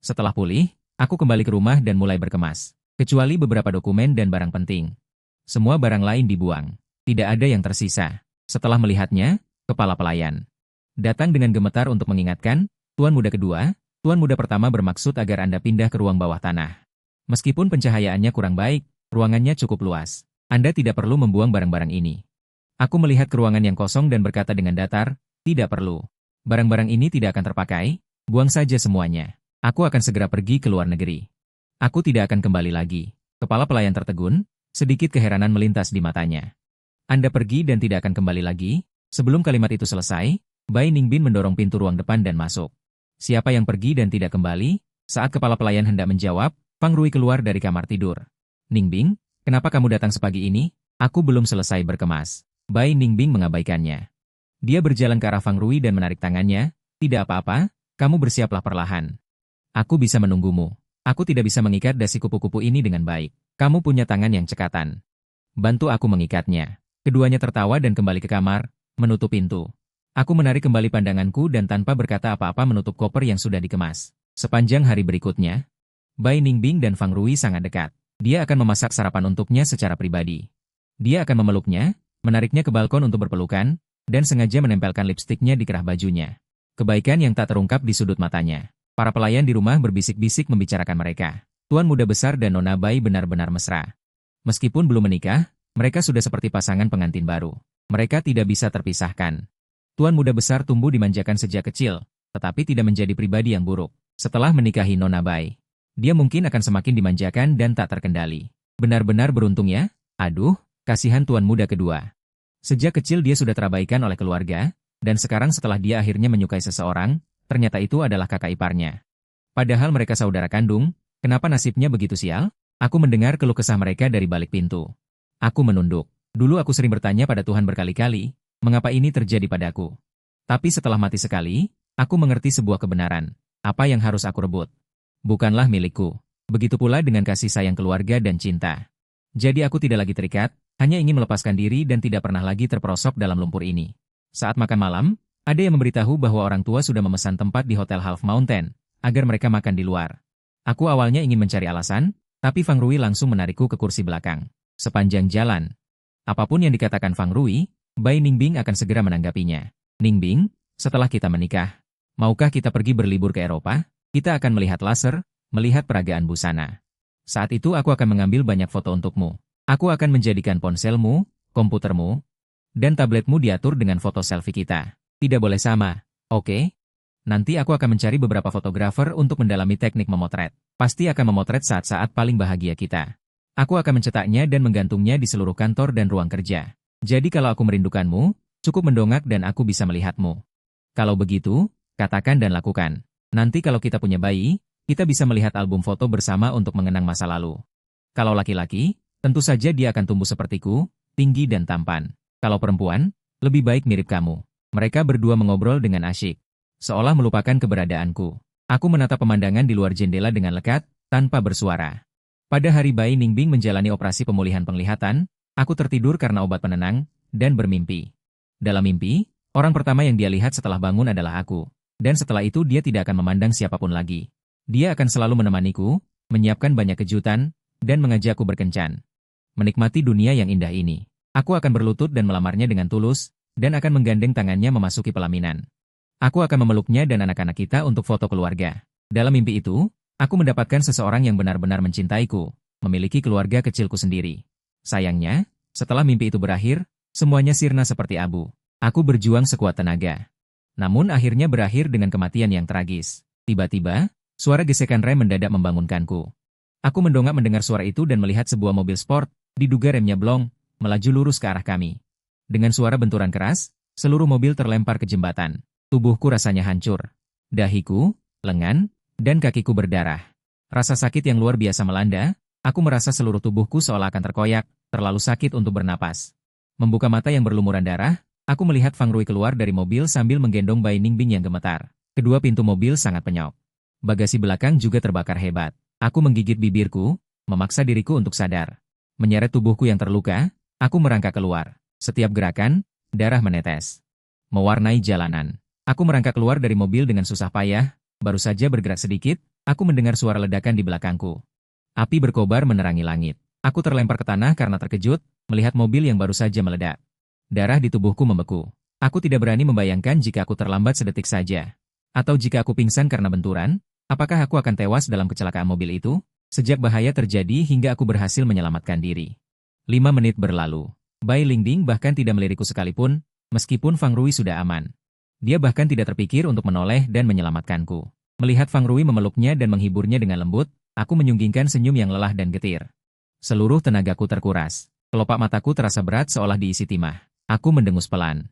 Setelah pulih, aku kembali ke rumah dan mulai berkemas. Kecuali beberapa dokumen dan barang penting. Semua barang lain dibuang. Tidak ada yang tersisa. Setelah melihatnya, kepala pelayan datang dengan gemetar untuk mengingatkan, Tuan Muda kedua, Tuan Muda pertama bermaksud agar Anda pindah ke ruang bawah tanah. Meskipun pencahayaannya kurang baik, ruangannya cukup luas. Anda tidak perlu membuang barang-barang ini. Aku melihat ke ruangan yang kosong dan berkata dengan datar, tidak perlu. Barang-barang ini tidak akan terpakai, buang saja semuanya. Aku akan segera pergi ke luar negeri. Aku tidak akan kembali lagi. Kepala pelayan tertegun, sedikit keheranan melintas di matanya. Anda pergi dan tidak akan kembali lagi? Sebelum kalimat itu selesai, Bai Ningbin mendorong pintu ruang depan dan masuk. Siapa yang pergi dan tidak kembali? Saat kepala pelayan hendak menjawab, Fang Rui keluar dari kamar tidur. Ningbing, kenapa kamu datang sepagi ini? Aku belum selesai berkemas. Bai Ningbing mengabaikannya. Dia berjalan ke arah Fang Rui dan menarik tangannya. Tidak apa-apa, kamu bersiaplah perlahan. Aku bisa menunggumu. Aku tidak bisa mengikat dasi kupu-kupu ini dengan baik. Kamu punya tangan yang cekatan. Bantu aku mengikatnya. Keduanya tertawa dan kembali ke kamar, menutup pintu. Aku menarik kembali pandanganku dan tanpa berkata apa-apa menutup koper yang sudah dikemas. Sepanjang hari berikutnya, Bai Ningbing dan Fang Rui sangat dekat. Dia akan memasak sarapan untuknya secara pribadi. Dia akan memeluknya, menariknya ke balkon untuk berpelukan, dan sengaja menempelkan lipstiknya di kerah bajunya. Kebaikan yang tak terungkap di sudut matanya. Para pelayan di rumah berbisik-bisik membicarakan mereka. Tuan muda besar dan Nona Bai benar-benar mesra. Meskipun belum menikah, mereka sudah seperti pasangan pengantin baru. Mereka tidak bisa terpisahkan. Tuan muda besar tumbuh dimanjakan sejak kecil, tetapi tidak menjadi pribadi yang buruk. Setelah menikahi Nona Bai, dia mungkin akan semakin dimanjakan dan tak terkendali. Benar-benar beruntung ya? Aduh, kasihan tuan muda kedua. Sejak kecil dia sudah terabaikan oleh keluarga, dan sekarang setelah dia akhirnya menyukai seseorang, ternyata itu adalah kakak iparnya. Padahal mereka saudara kandung, kenapa nasibnya begitu sial? Aku mendengar keluh kesah mereka dari balik pintu. Aku menunduk. Dulu aku sering bertanya pada Tuhan berkali-kali, mengapa ini terjadi padaku? Tapi setelah mati sekali, aku mengerti sebuah kebenaran. Apa yang harus aku rebut? Bukanlah milikku. Begitu pula dengan kasih sayang keluarga dan cinta. Jadi aku tidak lagi terikat, hanya ingin melepaskan diri dan tidak pernah lagi terperosok dalam lumpur ini. Saat makan malam, ada yang memberitahu bahwa orang tua sudah memesan tempat di Hotel Half Mountain, agar mereka makan di luar. Aku awalnya ingin mencari alasan, tapi Fang Rui langsung menarikku ke kursi belakang. Sepanjang jalan, apapun yang dikatakan Fang Rui, Bai Ningbing akan segera menanggapinya. Ningbing, setelah kita menikah, maukah kita pergi berlibur ke Eropa? Kita akan melihat laser, melihat peragaan busana. Saat itu aku akan mengambil banyak foto untukmu. Aku akan menjadikan ponselmu, komputermu, dan tabletmu diatur dengan foto selfie kita. Tidak boleh sama, oke? Nanti aku akan mencari beberapa fotografer untuk mendalami teknik memotret. Pasti akan memotret saat-saat paling bahagia kita. Aku akan mencetaknya dan menggantungnya di seluruh kantor dan ruang kerja. Jadi kalau aku merindukanmu, cukup mendongak dan aku bisa melihatmu. Kalau begitu, katakan dan lakukan. Nanti kalau kita punya bayi, kita bisa melihat album foto bersama untuk mengenang masa lalu. Kalau laki-laki, tentu saja dia akan tumbuh sepertiku, tinggi dan tampan. Kalau perempuan, lebih baik mirip kamu. Mereka berdua mengobrol dengan asyik, seolah melupakan keberadaanku. Aku menatap pemandangan di luar jendela dengan lekat, tanpa bersuara. Pada hari Bai Ningbing menjalani operasi pemulihan penglihatan, aku tertidur karena obat penenang, dan bermimpi. Dalam mimpi, orang pertama yang dia lihat setelah bangun adalah aku. Dan setelah itu dia tidak akan memandang siapapun lagi. Dia akan selalu menemaniku, menyiapkan banyak kejutan, dan mengajakku berkencan. Menikmati dunia yang indah ini. Aku akan berlutut dan melamarnya dengan tulus, dan akan menggandeng tangannya memasuki pelaminan. Aku akan memeluknya dan anak-anak kita untuk foto keluarga. Dalam mimpi itu, aku mendapatkan seseorang yang benar-benar mencintaiku, memiliki keluarga kecilku sendiri. Sayangnya, setelah mimpi itu berakhir, semuanya sirna seperti abu. Aku berjuang sekuat tenaga. Namun akhirnya berakhir dengan kematian yang tragis. Tiba-tiba, suara gesekan rem mendadak membangunkanku. Aku mendongak mendengar suara itu dan melihat sebuah mobil sport, diduga remnya blong, melaju lurus ke arah kami. Dengan suara benturan keras, seluruh mobil terlempar ke jembatan. Tubuhku rasanya hancur. Dahiku, lengan, dan kakiku berdarah. Rasa sakit yang luar biasa melanda, aku merasa seluruh tubuhku seolah akan terkoyak, terlalu sakit untuk bernapas. Membuka mata yang berlumuran darah, aku melihat Fang Rui keluar dari mobil sambil menggendong Bai Ningbing yang gemetar. Kedua pintu mobil sangat penyok. Bagasi belakang juga terbakar hebat. Aku menggigit bibirku, memaksa diriku untuk sadar. Menyeret tubuhku yang terluka, aku merangkak keluar. Setiap gerakan, darah menetes. Mewarnai jalanan. Aku merangkak keluar dari mobil dengan susah payah, baru saja bergerak sedikit, aku mendengar suara ledakan di belakangku. Api berkobar menerangi langit. Aku terlempar ke tanah karena terkejut, melihat mobil yang baru saja meledak. Darah di tubuhku membeku. Aku tidak berani membayangkan jika aku terlambat sedetik saja. Atau jika aku pingsan karena benturan, apakah aku akan tewas dalam kecelakaan mobil itu? Sejak bahaya terjadi hingga aku berhasil menyelamatkan diri. 5 menit berlalu. Bai Ningbing bahkan tidak melirikku sekalipun, meskipun Fang Rui sudah aman. Dia bahkan tidak terpikir untuk menoleh dan menyelamatkanku. Melihat Fang Rui memeluknya dan menghiburnya dengan lembut, aku menyunggingkan senyum yang lelah dan getir. Seluruh tenagaku terkuras. Kelopak mataku terasa berat seolah diisi timah. Aku mendengus pelan.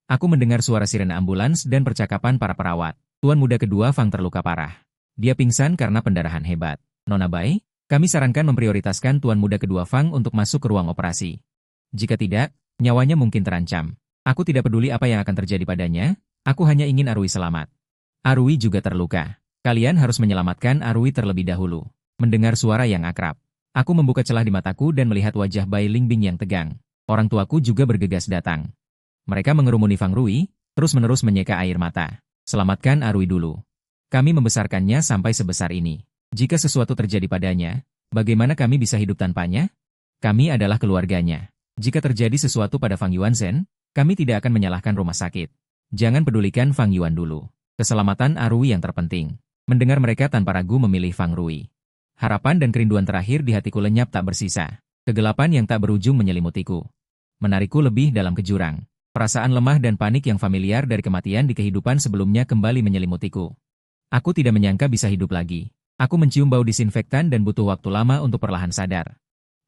Aku mendengar suara sirena ambulans dan percakapan para perawat. Tuan muda kedua Fang terluka parah. Dia pingsan karena pendarahan hebat. Nona Bai, kami sarankan memprioritaskan tuan muda kedua Fang untuk masuk ke ruang operasi. Jika tidak, nyawanya mungkin terancam. Aku tidak peduli apa yang akan terjadi padanya, aku hanya ingin Arui selamat. Arui juga terluka. Kalian harus menyelamatkan Arui terlebih dahulu. Mendengar suara yang akrab. Aku membuka celah di mataku dan melihat wajah Bai Lingbing yang tegang. Orang tuaku juga bergegas datang. Mereka mengerumuni Fang Rui, terus-menerus menyeka air mata. Selamatkan Arui dulu. Kami membesarkannya sampai sebesar ini. Jika sesuatu terjadi padanya, bagaimana kami bisa hidup tanpanya? Kami adalah keluarganya. Jika terjadi sesuatu pada Fang Yuanzhen, kami tidak akan menyalahkan rumah sakit. Jangan pedulikan Fang Yuan dulu. Keselamatan Arui yang terpenting. Mendengar mereka tanpa ragu memilih Fang Rui. Harapan dan kerinduan terakhir di hatiku lenyap tak bersisa. Kegelapan yang tak berujung menyelimutiku. Menarikku lebih dalam ke jurang. Perasaan lemah dan panik yang familiar dari kematian di kehidupan sebelumnya kembali menyelimutiku. Aku tidak menyangka bisa hidup lagi. Aku mencium bau disinfektan dan butuh waktu lama untuk perlahan sadar.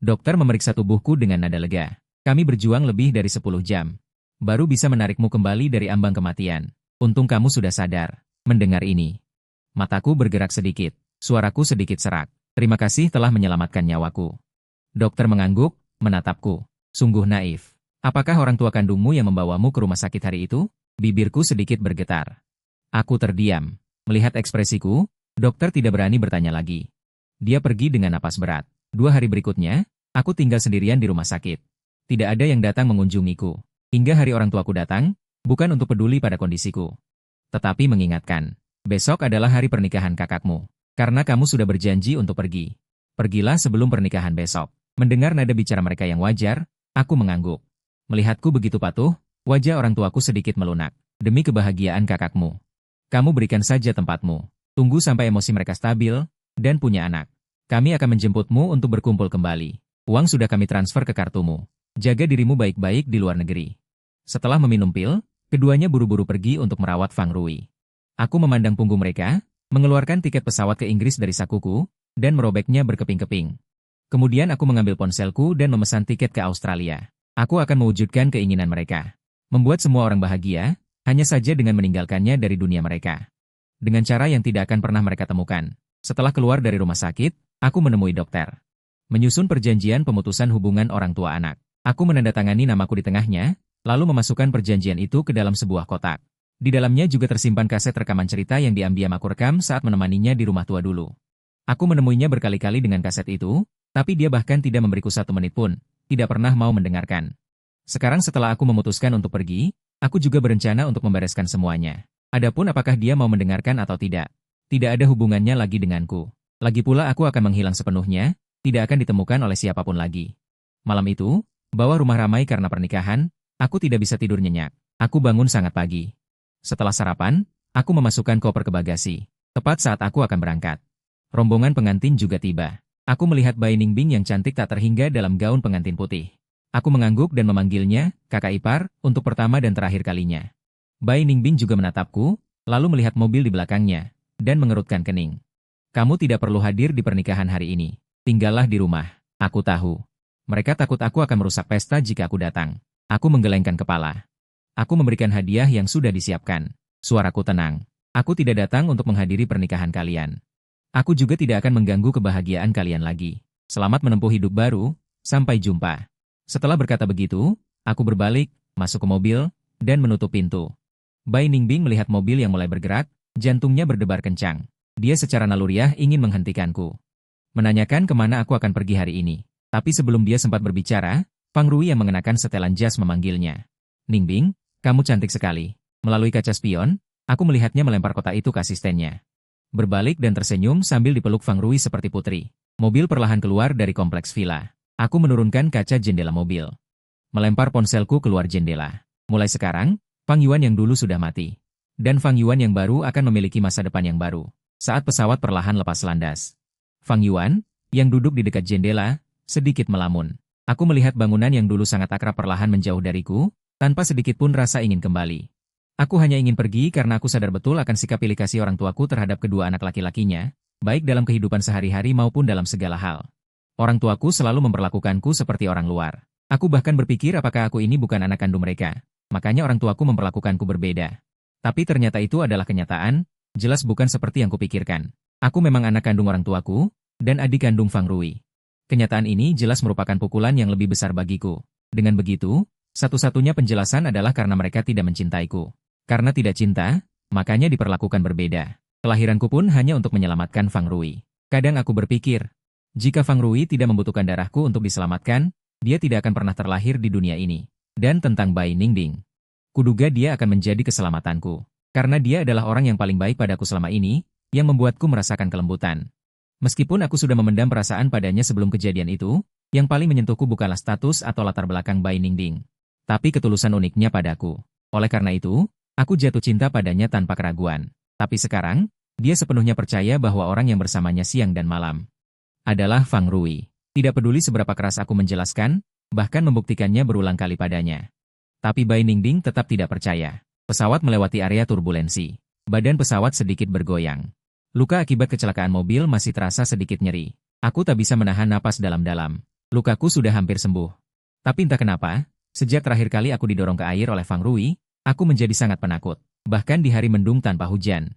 Dokter memeriksa tubuhku dengan nada lega. Kami berjuang lebih dari 10 jam. Baru bisa menarikmu kembali dari ambang kematian. Untung kamu sudah sadar. Mendengar ini. Mataku bergerak sedikit. Suaraku sedikit serak. Terima kasih telah menyelamatkan nyawaku. Dokter mengangguk, menatapku. Sungguh naif. Apakah orang tua kandungmu yang membawamu ke rumah sakit hari itu? Bibirku sedikit bergetar. Aku terdiam. Melihat ekspresiku, dokter tidak berani bertanya lagi. Dia pergi dengan napas berat. 2 hari berikutnya, aku tinggal sendirian di rumah sakit. Tidak ada yang datang mengunjungiku. Hingga hari orang tuaku datang, bukan untuk peduli pada kondisiku. Tetapi mengingatkan, besok adalah hari pernikahan kakakmu. Karena kamu sudah berjanji untuk pergi. Pergilah sebelum pernikahan besok. Mendengar nada bicara mereka yang wajar, aku mengangguk. Melihatku begitu patuh, wajah orang tuaku sedikit melunak. Demi kebahagiaan kakakmu. Kamu berikan saja tempatmu. Tunggu sampai emosi mereka stabil, dan punya anak. Kami akan menjemputmu untuk berkumpul kembali. Uang sudah kami transfer ke kartumu. Jaga dirimu baik-baik di luar negeri. Setelah meminum pil, keduanya buru-buru pergi untuk merawat Fang Rui. Aku memandang punggung mereka, mengeluarkan tiket pesawat ke Inggris dari sakuku, dan merobeknya berkeping-keping. Kemudian aku mengambil ponselku dan memesan tiket ke Australia. Aku akan mewujudkan keinginan mereka. Membuat semua orang bahagia, hanya saja dengan meninggalkannya dari dunia mereka. Dengan cara yang tidak akan pernah mereka temukan. Setelah keluar dari rumah sakit, aku menemui dokter. Menyusun perjanjian pemutusan hubungan orang tua anak. Aku menandatangani namaku di tengahnya, lalu memasukkan perjanjian itu ke dalam sebuah kotak. Di dalamnya juga tersimpan kaset rekaman cerita yang diam-diam aku rekam saat menemaninya di rumah tua dulu. Aku menemuinya berkali-kali dengan kaset itu, tapi dia bahkan tidak memberiku 1 menit pun, tidak pernah mau mendengarkan. Sekarang setelah aku memutuskan untuk pergi, aku juga berencana untuk membereskan semuanya. Adapun apakah dia mau mendengarkan atau tidak, tidak ada hubungannya lagi denganku. Lagi pula aku akan menghilang sepenuhnya, tidak akan ditemukan oleh siapapun lagi. Malam itu, bawah rumah ramai karena pernikahan, aku tidak bisa tidur nyenyak. Aku bangun sangat pagi. Setelah sarapan, aku memasukkan koper ke bagasi. Tepat saat aku akan berangkat. Rombongan pengantin juga tiba. Aku melihat Bai Ningbing yang cantik tak terhingga dalam gaun pengantin putih. Aku mengangguk dan memanggilnya, kakak ipar, untuk pertama dan terakhir kalinya. Bai Ningbing juga menatapku, lalu melihat mobil di belakangnya, dan mengerutkan kening. Kamu tidak perlu hadir di pernikahan hari ini. Tinggallah di rumah. Aku tahu. Mereka takut aku akan merusak pesta jika aku datang. Aku menggelengkan kepala. Aku memberikan hadiah yang sudah disiapkan. Suaraku tenang. Aku tidak datang untuk menghadiri pernikahan kalian. Aku juga tidak akan mengganggu kebahagiaan kalian lagi. Selamat menempuh hidup baru, sampai jumpa. Setelah berkata begitu, aku berbalik, masuk ke mobil, dan menutup pintu. Bai Ningbing melihat mobil yang mulai bergerak, jantungnya berdebar kencang. Dia secara naluriah ingin menghentikanku. Menanyakan kemana aku akan pergi hari ini. Tapi sebelum dia sempat berbicara, Fang Rui yang mengenakan setelan jas memanggilnya. Ningbing, kamu cantik sekali. Melalui kaca spion, aku melihatnya melempar kotak itu ke asistennya. Berbalik dan tersenyum sambil dipeluk Fang Rui seperti putri. Mobil perlahan keluar dari kompleks villa. Aku menurunkan kaca jendela mobil. Melempar ponselku keluar jendela. Mulai sekarang, Fang Yuan yang dulu sudah mati. Dan Fang Yuan yang baru akan memiliki masa depan yang baru. Saat pesawat perlahan lepas landas. Fang Yuan, yang duduk di dekat jendela, sedikit melamun. Aku melihat bangunan yang dulu sangat akrab perlahan menjauh dariku, tanpa sedikit pun rasa ingin kembali. Aku hanya ingin pergi karena aku sadar betul akan sikap pilih kasih orang tuaku terhadap kedua anak laki-lakinya, baik dalam kehidupan sehari-hari maupun dalam segala hal. Orang tuaku selalu memperlakukanku seperti orang luar. Aku bahkan berpikir apakah aku ini bukan anak kandung mereka. Makanya orang tuaku memperlakukanku berbeda. Tapi ternyata itu adalah kenyataan, jelas bukan seperti yang kupikirkan. Aku memang anak kandung orang tuaku, dan adik kandung Fang Rui. Kenyataan ini jelas merupakan pukulan yang lebih besar bagiku. Dengan begitu, satu-satunya penjelasan adalah karena mereka tidak mencintaiku. Karena tidak cinta, makanya diperlakukan berbeda. Kelahiranku pun hanya untuk menyelamatkan Fang Rui. Kadang aku berpikir, jika Fang Rui tidak membutuhkan darahku untuk diselamatkan, dia tidak akan pernah terlahir di dunia ini. Dan tentang Bai Ningding, kuduga dia akan menjadi keselamatanku. Karena dia adalah orang yang paling baik padaku selama ini, yang membuatku merasakan kelembutan. Meskipun aku sudah memendam perasaan padanya sebelum kejadian itu, yang paling menyentuhku bukanlah status atau latar belakang Bai Ningding, tapi ketulusan uniknya padaku. Oleh karena itu, aku jatuh cinta padanya tanpa keraguan. Tapi sekarang, dia sepenuhnya percaya bahwa orang yang bersamanya siang dan malam adalah Fang Rui. Tidak peduli seberapa keras aku menjelaskan, bahkan membuktikannya berulang kali padanya. Tapi Bai Ningding tetap tidak percaya. Pesawat melewati area turbulensi. Badan pesawat sedikit bergoyang. Luka akibat kecelakaan mobil masih terasa sedikit nyeri. Aku tak bisa menahan napas dalam-dalam. Lukaku sudah hampir sembuh. Tapi entah kenapa, sejak terakhir kali aku didorong ke air oleh Fang Rui, aku menjadi sangat penakut. Bahkan di hari mendung tanpa hujan,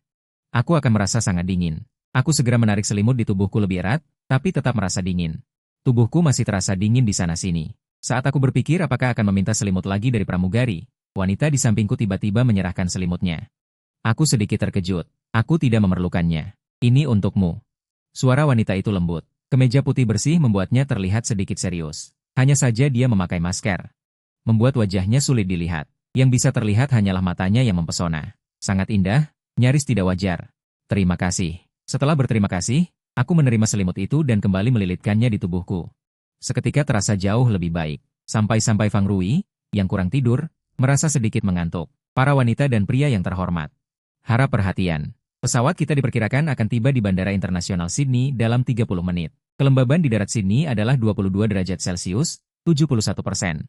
aku akan merasa sangat dingin. Aku segera menarik selimut di tubuhku lebih erat, tapi tetap merasa dingin. Tubuhku masih terasa dingin di sana-sini. Saat aku berpikir apakah akan meminta selimut lagi dari pramugari, wanita di sampingku tiba-tiba menyerahkan selimutnya. Aku sedikit terkejut. Aku tidak memerlukannya. Ini untukmu. Suara wanita itu lembut. Kemeja putih bersih membuatnya terlihat sedikit serius. Hanya saja dia memakai masker, membuat wajahnya sulit dilihat. Yang bisa terlihat hanyalah matanya yang mempesona. Sangat indah, nyaris tidak wajar. Terima kasih. Setelah berterima kasih, aku menerima selimut itu dan kembali melilitkannya di tubuhku. Seketika terasa jauh lebih baik. Sampai-sampai Fang Rui, yang kurang tidur, merasa sedikit mengantuk. Para wanita dan pria yang terhormat, harap perhatian. Pesawat kita diperkirakan akan tiba di Bandara Internasional Sydney dalam 30 menit. Kelembaban di darat Sydney adalah 22 derajat Celcius, 71%.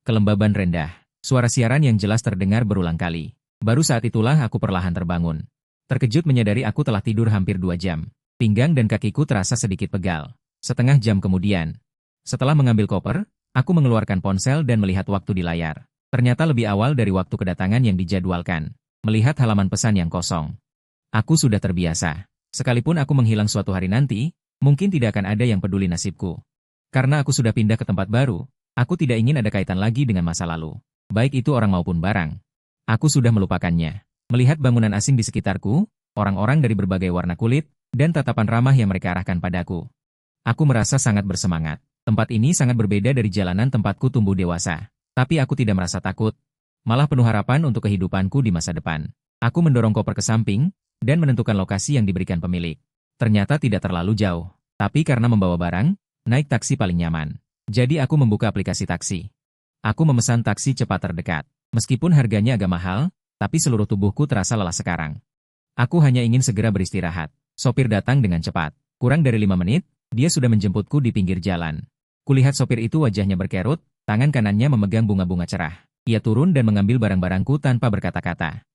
Kelembaban rendah. Suara siaran yang jelas terdengar berulang kali. Baru saat itulah aku perlahan terbangun. Terkejut menyadari aku telah tidur hampir 2 jam. Pinggang dan kakiku terasa sedikit pegal. Setengah jam kemudian, setelah mengambil koper, aku mengeluarkan ponsel dan melihat waktu di layar. Ternyata lebih awal dari waktu kedatangan yang dijadwalkan. Melihat halaman pesan yang kosong, aku sudah terbiasa. Sekalipun aku menghilang suatu hari nanti, mungkin tidak akan ada yang peduli nasibku. Karena aku sudah pindah ke tempat baru, aku tidak ingin ada kaitan lagi dengan masa lalu. Baik itu orang maupun barang. Aku sudah melupakannya. Melihat bangunan asing di sekitarku, orang-orang dari berbagai warna kulit, dan tatapan ramah yang mereka arahkan padaku, aku merasa sangat bersemangat. Tempat ini sangat berbeda dari jalanan tempatku tumbuh dewasa. Tapi aku tidak merasa takut, malah penuh harapan untuk kehidupanku di masa depan. Aku mendorong koper ke samping, dan menentukan lokasi yang diberikan pemilik. Ternyata tidak terlalu jauh. Tapi karena membawa barang, naik taksi paling nyaman. Jadi aku membuka aplikasi taksi. Aku memesan taksi cepat terdekat. Meskipun harganya agak mahal, tapi seluruh tubuhku terasa lelah sekarang. Aku hanya ingin segera beristirahat. Sopir datang dengan cepat. Kurang dari 5 menit, dia sudah menjemputku di pinggir jalan. Kulihat sopir itu wajahnya berkerut, tangan kanannya memegang bunga-bunga cerah. Ia turun dan mengambil barang-barangku tanpa berkata-kata.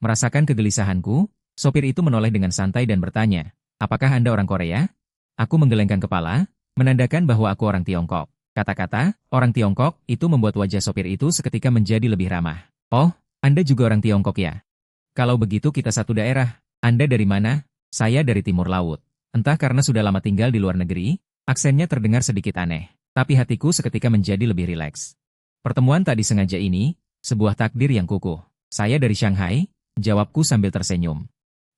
Merasakan kegelisahanku, sopir itu menoleh dengan santai dan bertanya, "Apakah Anda orang Korea?" Aku menggelengkan kepala, menandakan bahwa aku orang Tiongkok. Kata-kata, orang Tiongkok, itu membuat wajah sopir itu seketika menjadi lebih ramah. "Oh, Anda juga orang Tiongkok ya? Kalau begitu kita satu daerah. Anda dari mana?" "Saya dari Timur Laut." Entah karena sudah lama tinggal di luar negeri, aksennya terdengar sedikit aneh. Tapi hatiku seketika menjadi lebih rileks. Pertemuan tak disengaja ini, sebuah takdir yang kukuh. "Saya dari Shanghai," jawabku sambil tersenyum.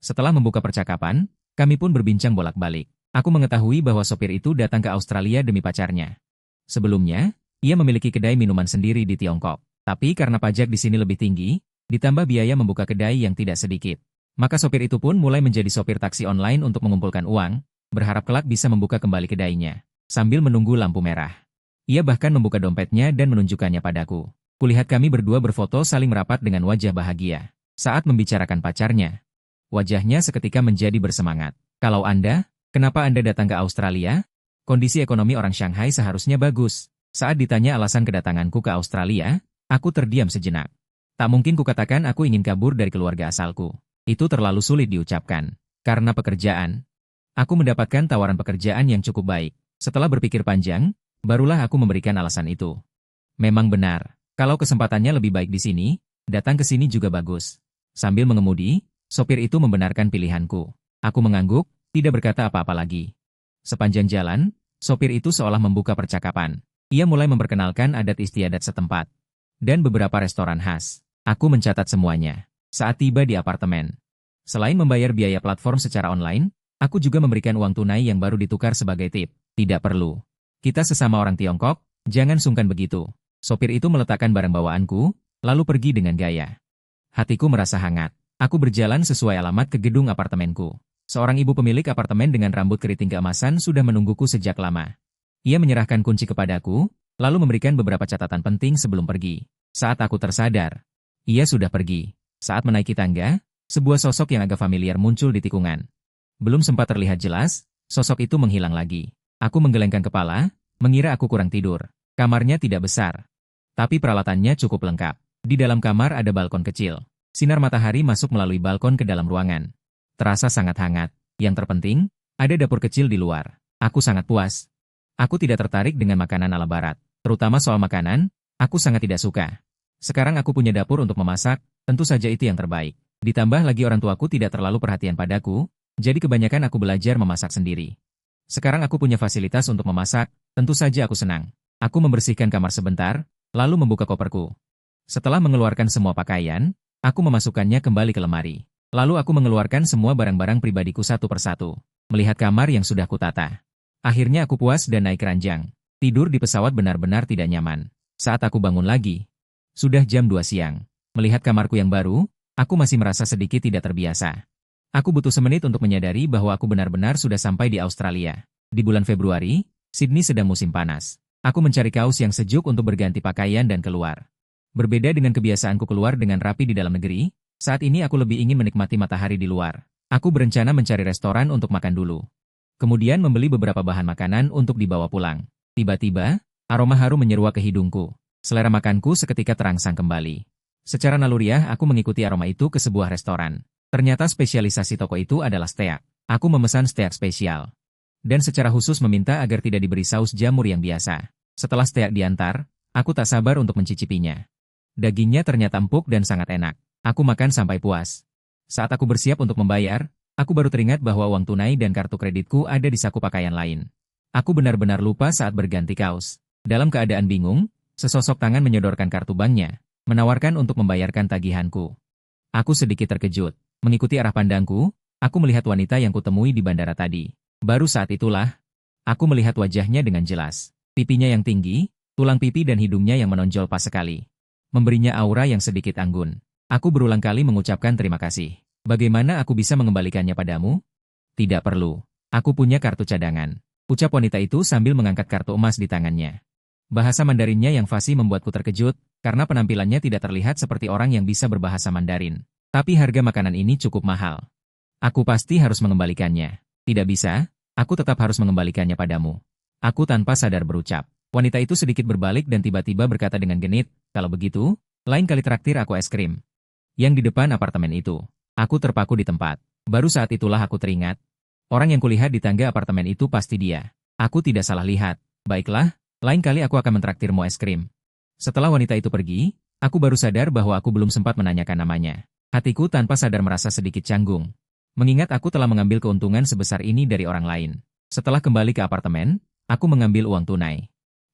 Setelah membuka percakapan, kami pun berbincang bolak-balik. Aku mengetahui bahwa sopir itu datang ke Australia demi pacarnya. Sebelumnya, ia memiliki kedai minuman sendiri di Tiongkok. Tapi karena pajak di sini lebih tinggi, ditambah biaya membuka kedai yang tidak sedikit, maka sopir itu pun mulai menjadi sopir taksi online untuk mengumpulkan uang, berharap kelak bisa membuka kembali kedainya. Sambil menunggu lampu merah, ia bahkan membuka dompetnya dan menunjukkannya padaku. Kulihat kami berdua berfoto saling merapat dengan wajah bahagia. Saat membicarakan pacarnya, wajahnya seketika menjadi bersemangat. "Kalau Anda, kenapa Anda datang ke Australia? Kondisi ekonomi orang Shanghai seharusnya bagus." Saat ditanya alasan kedatanganku ke Australia, aku terdiam sejenak. Tak mungkin kukatakan aku ingin kabur dari keluarga asalku. Itu terlalu sulit diucapkan. Karena pekerjaan. Aku mendapatkan tawaran pekerjaan yang cukup baik. Setelah berpikir panjang, barulah aku memberikan alasan itu. Memang benar, kalau kesempatannya lebih baik di sini, datang ke sini juga bagus. Sambil mengemudi, sopir itu membenarkan pilihanku. Aku mengangguk, tidak berkata apa-apa lagi. Sepanjang jalan, sopir itu seolah membuka percakapan. Ia mulai memperkenalkan adat istiadat setempat dan beberapa restoran khas. Aku mencatat semuanya. Saat tiba di apartemen, selain membayar biaya platform secara online, aku juga memberikan uang tunai yang baru ditukar sebagai tip. Tidak perlu. Kita sesama orang Tiongkok, jangan sungkan begitu. Sopir itu meletakkan barang bawaanku, lalu pergi dengan gaya. Hatiku merasa hangat. Aku berjalan sesuai alamat ke gedung apartemenku. Seorang ibu pemilik apartemen dengan rambut keriting keemasan sudah menungguku sejak lama. Ia menyerahkan kunci kepadaku, lalu memberikan beberapa catatan penting sebelum pergi. Saat aku tersadar, ia sudah pergi. Saat menaiki tangga, sebuah sosok yang agak familiar muncul di tikungan. Belum sempat terlihat jelas, sosok itu menghilang lagi. Aku menggelengkan kepala, mengira aku kurang tidur. Kamarnya tidak besar, tapi peralatannya cukup lengkap. Di dalam kamar ada balkon kecil. Sinar matahari masuk melalui balkon ke dalam ruangan. Terasa sangat hangat. Yang terpenting, ada dapur kecil di luar. Aku sangat puas. Aku tidak tertarik dengan makanan ala barat. Terutama soal makanan, aku sangat tidak suka. Sekarang aku punya dapur untuk memasak, tentu saja itu yang terbaik. Ditambah lagi orang tuaku tidak terlalu perhatian padaku, jadi kebanyakan aku belajar memasak sendiri. Sekarang aku punya fasilitas untuk memasak, tentu saja aku senang. Aku membersihkan kamar sebentar, lalu membuka koperku. Setelah mengeluarkan semua pakaian, aku memasukkannya kembali ke lemari. Lalu aku mengeluarkan semua barang-barang pribadiku satu persatu. Melihat kamar yang sudah kutata. Akhirnya aku puas dan naik ranjang. Tidur di pesawat benar-benar tidak nyaman. Saat aku bangun lagi, sudah jam 2 siang. Melihat kamarku yang baru, aku masih merasa sedikit tidak terbiasa. Aku butuh semenit untuk menyadari bahwa aku benar-benar sudah sampai di Australia. Di bulan Februari, Sydney sedang musim panas. Aku mencari kaos yang sejuk untuk berganti pakaian dan keluar. Berbeda dengan kebiasaanku keluar dengan rapi di dalam negeri, saat ini aku lebih ingin menikmati matahari di luar. Aku berencana mencari restoran untuk makan dulu. Kemudian membeli beberapa bahan makanan untuk dibawa pulang. Tiba-tiba, aroma harum menyeruak ke hidungku. Selera makanku seketika terangsang kembali. Secara naluriah aku mengikuti aroma itu ke sebuah restoran. Ternyata spesialisasi toko itu adalah steak. Aku memesan steak spesial. Dan secara khusus meminta agar tidak diberi saus jamur yang biasa. Setelah steak diantar, aku tak sabar untuk mencicipinya. Dagingnya ternyata empuk dan sangat enak. Aku makan sampai puas. Saat aku bersiap untuk membayar, aku baru teringat bahwa uang tunai dan kartu kreditku ada di saku pakaian lain. Aku benar-benar lupa saat berganti kaos. Dalam keadaan bingung, sesosok tangan menyodorkan kartu banknya, menawarkan untuk membayarkan tagihanku. Aku sedikit terkejut. Mengikuti arah pandangku, aku melihat wanita yang kutemui di bandara tadi. Baru saat itulah, aku melihat wajahnya dengan jelas. Pipinya yang tinggi, tulang pipi dan hidungnya yang menonjol pas sekali. Memberinya aura yang sedikit anggun. Aku berulang kali mengucapkan terima kasih. Bagaimana aku bisa mengembalikannya padamu? Tidak perlu. Aku punya kartu cadangan. Ucap wanita itu sambil mengangkat kartu emas di tangannya. Bahasa Mandarinnya yang fasih membuatku terkejut, karena penampilannya tidak terlihat seperti orang yang bisa berbahasa Mandarin. Tapi harga makanan ini cukup mahal. Aku pasti harus mengembalikannya. Tidak bisa, aku tetap harus mengembalikannya padamu. Aku tanpa sadar berucap. Wanita itu sedikit berbalik dan tiba-tiba berkata dengan genit, kalau begitu, lain kali traktir aku es krim. Yang di depan apartemen itu. Aku terpaku di tempat. Baru saat itulah aku teringat. Orang yang kulihat di tangga apartemen itu pasti dia. Aku tidak salah lihat. Baiklah, lain kali aku akan mentraktirmu es krim. Setelah wanita itu pergi, aku baru sadar bahwa aku belum sempat menanyakan namanya. Hatiku tanpa sadar merasa sedikit canggung. Mengingat aku telah mengambil keuntungan sebesar ini dari orang lain. Setelah kembali ke apartemen, aku mengambil uang tunai.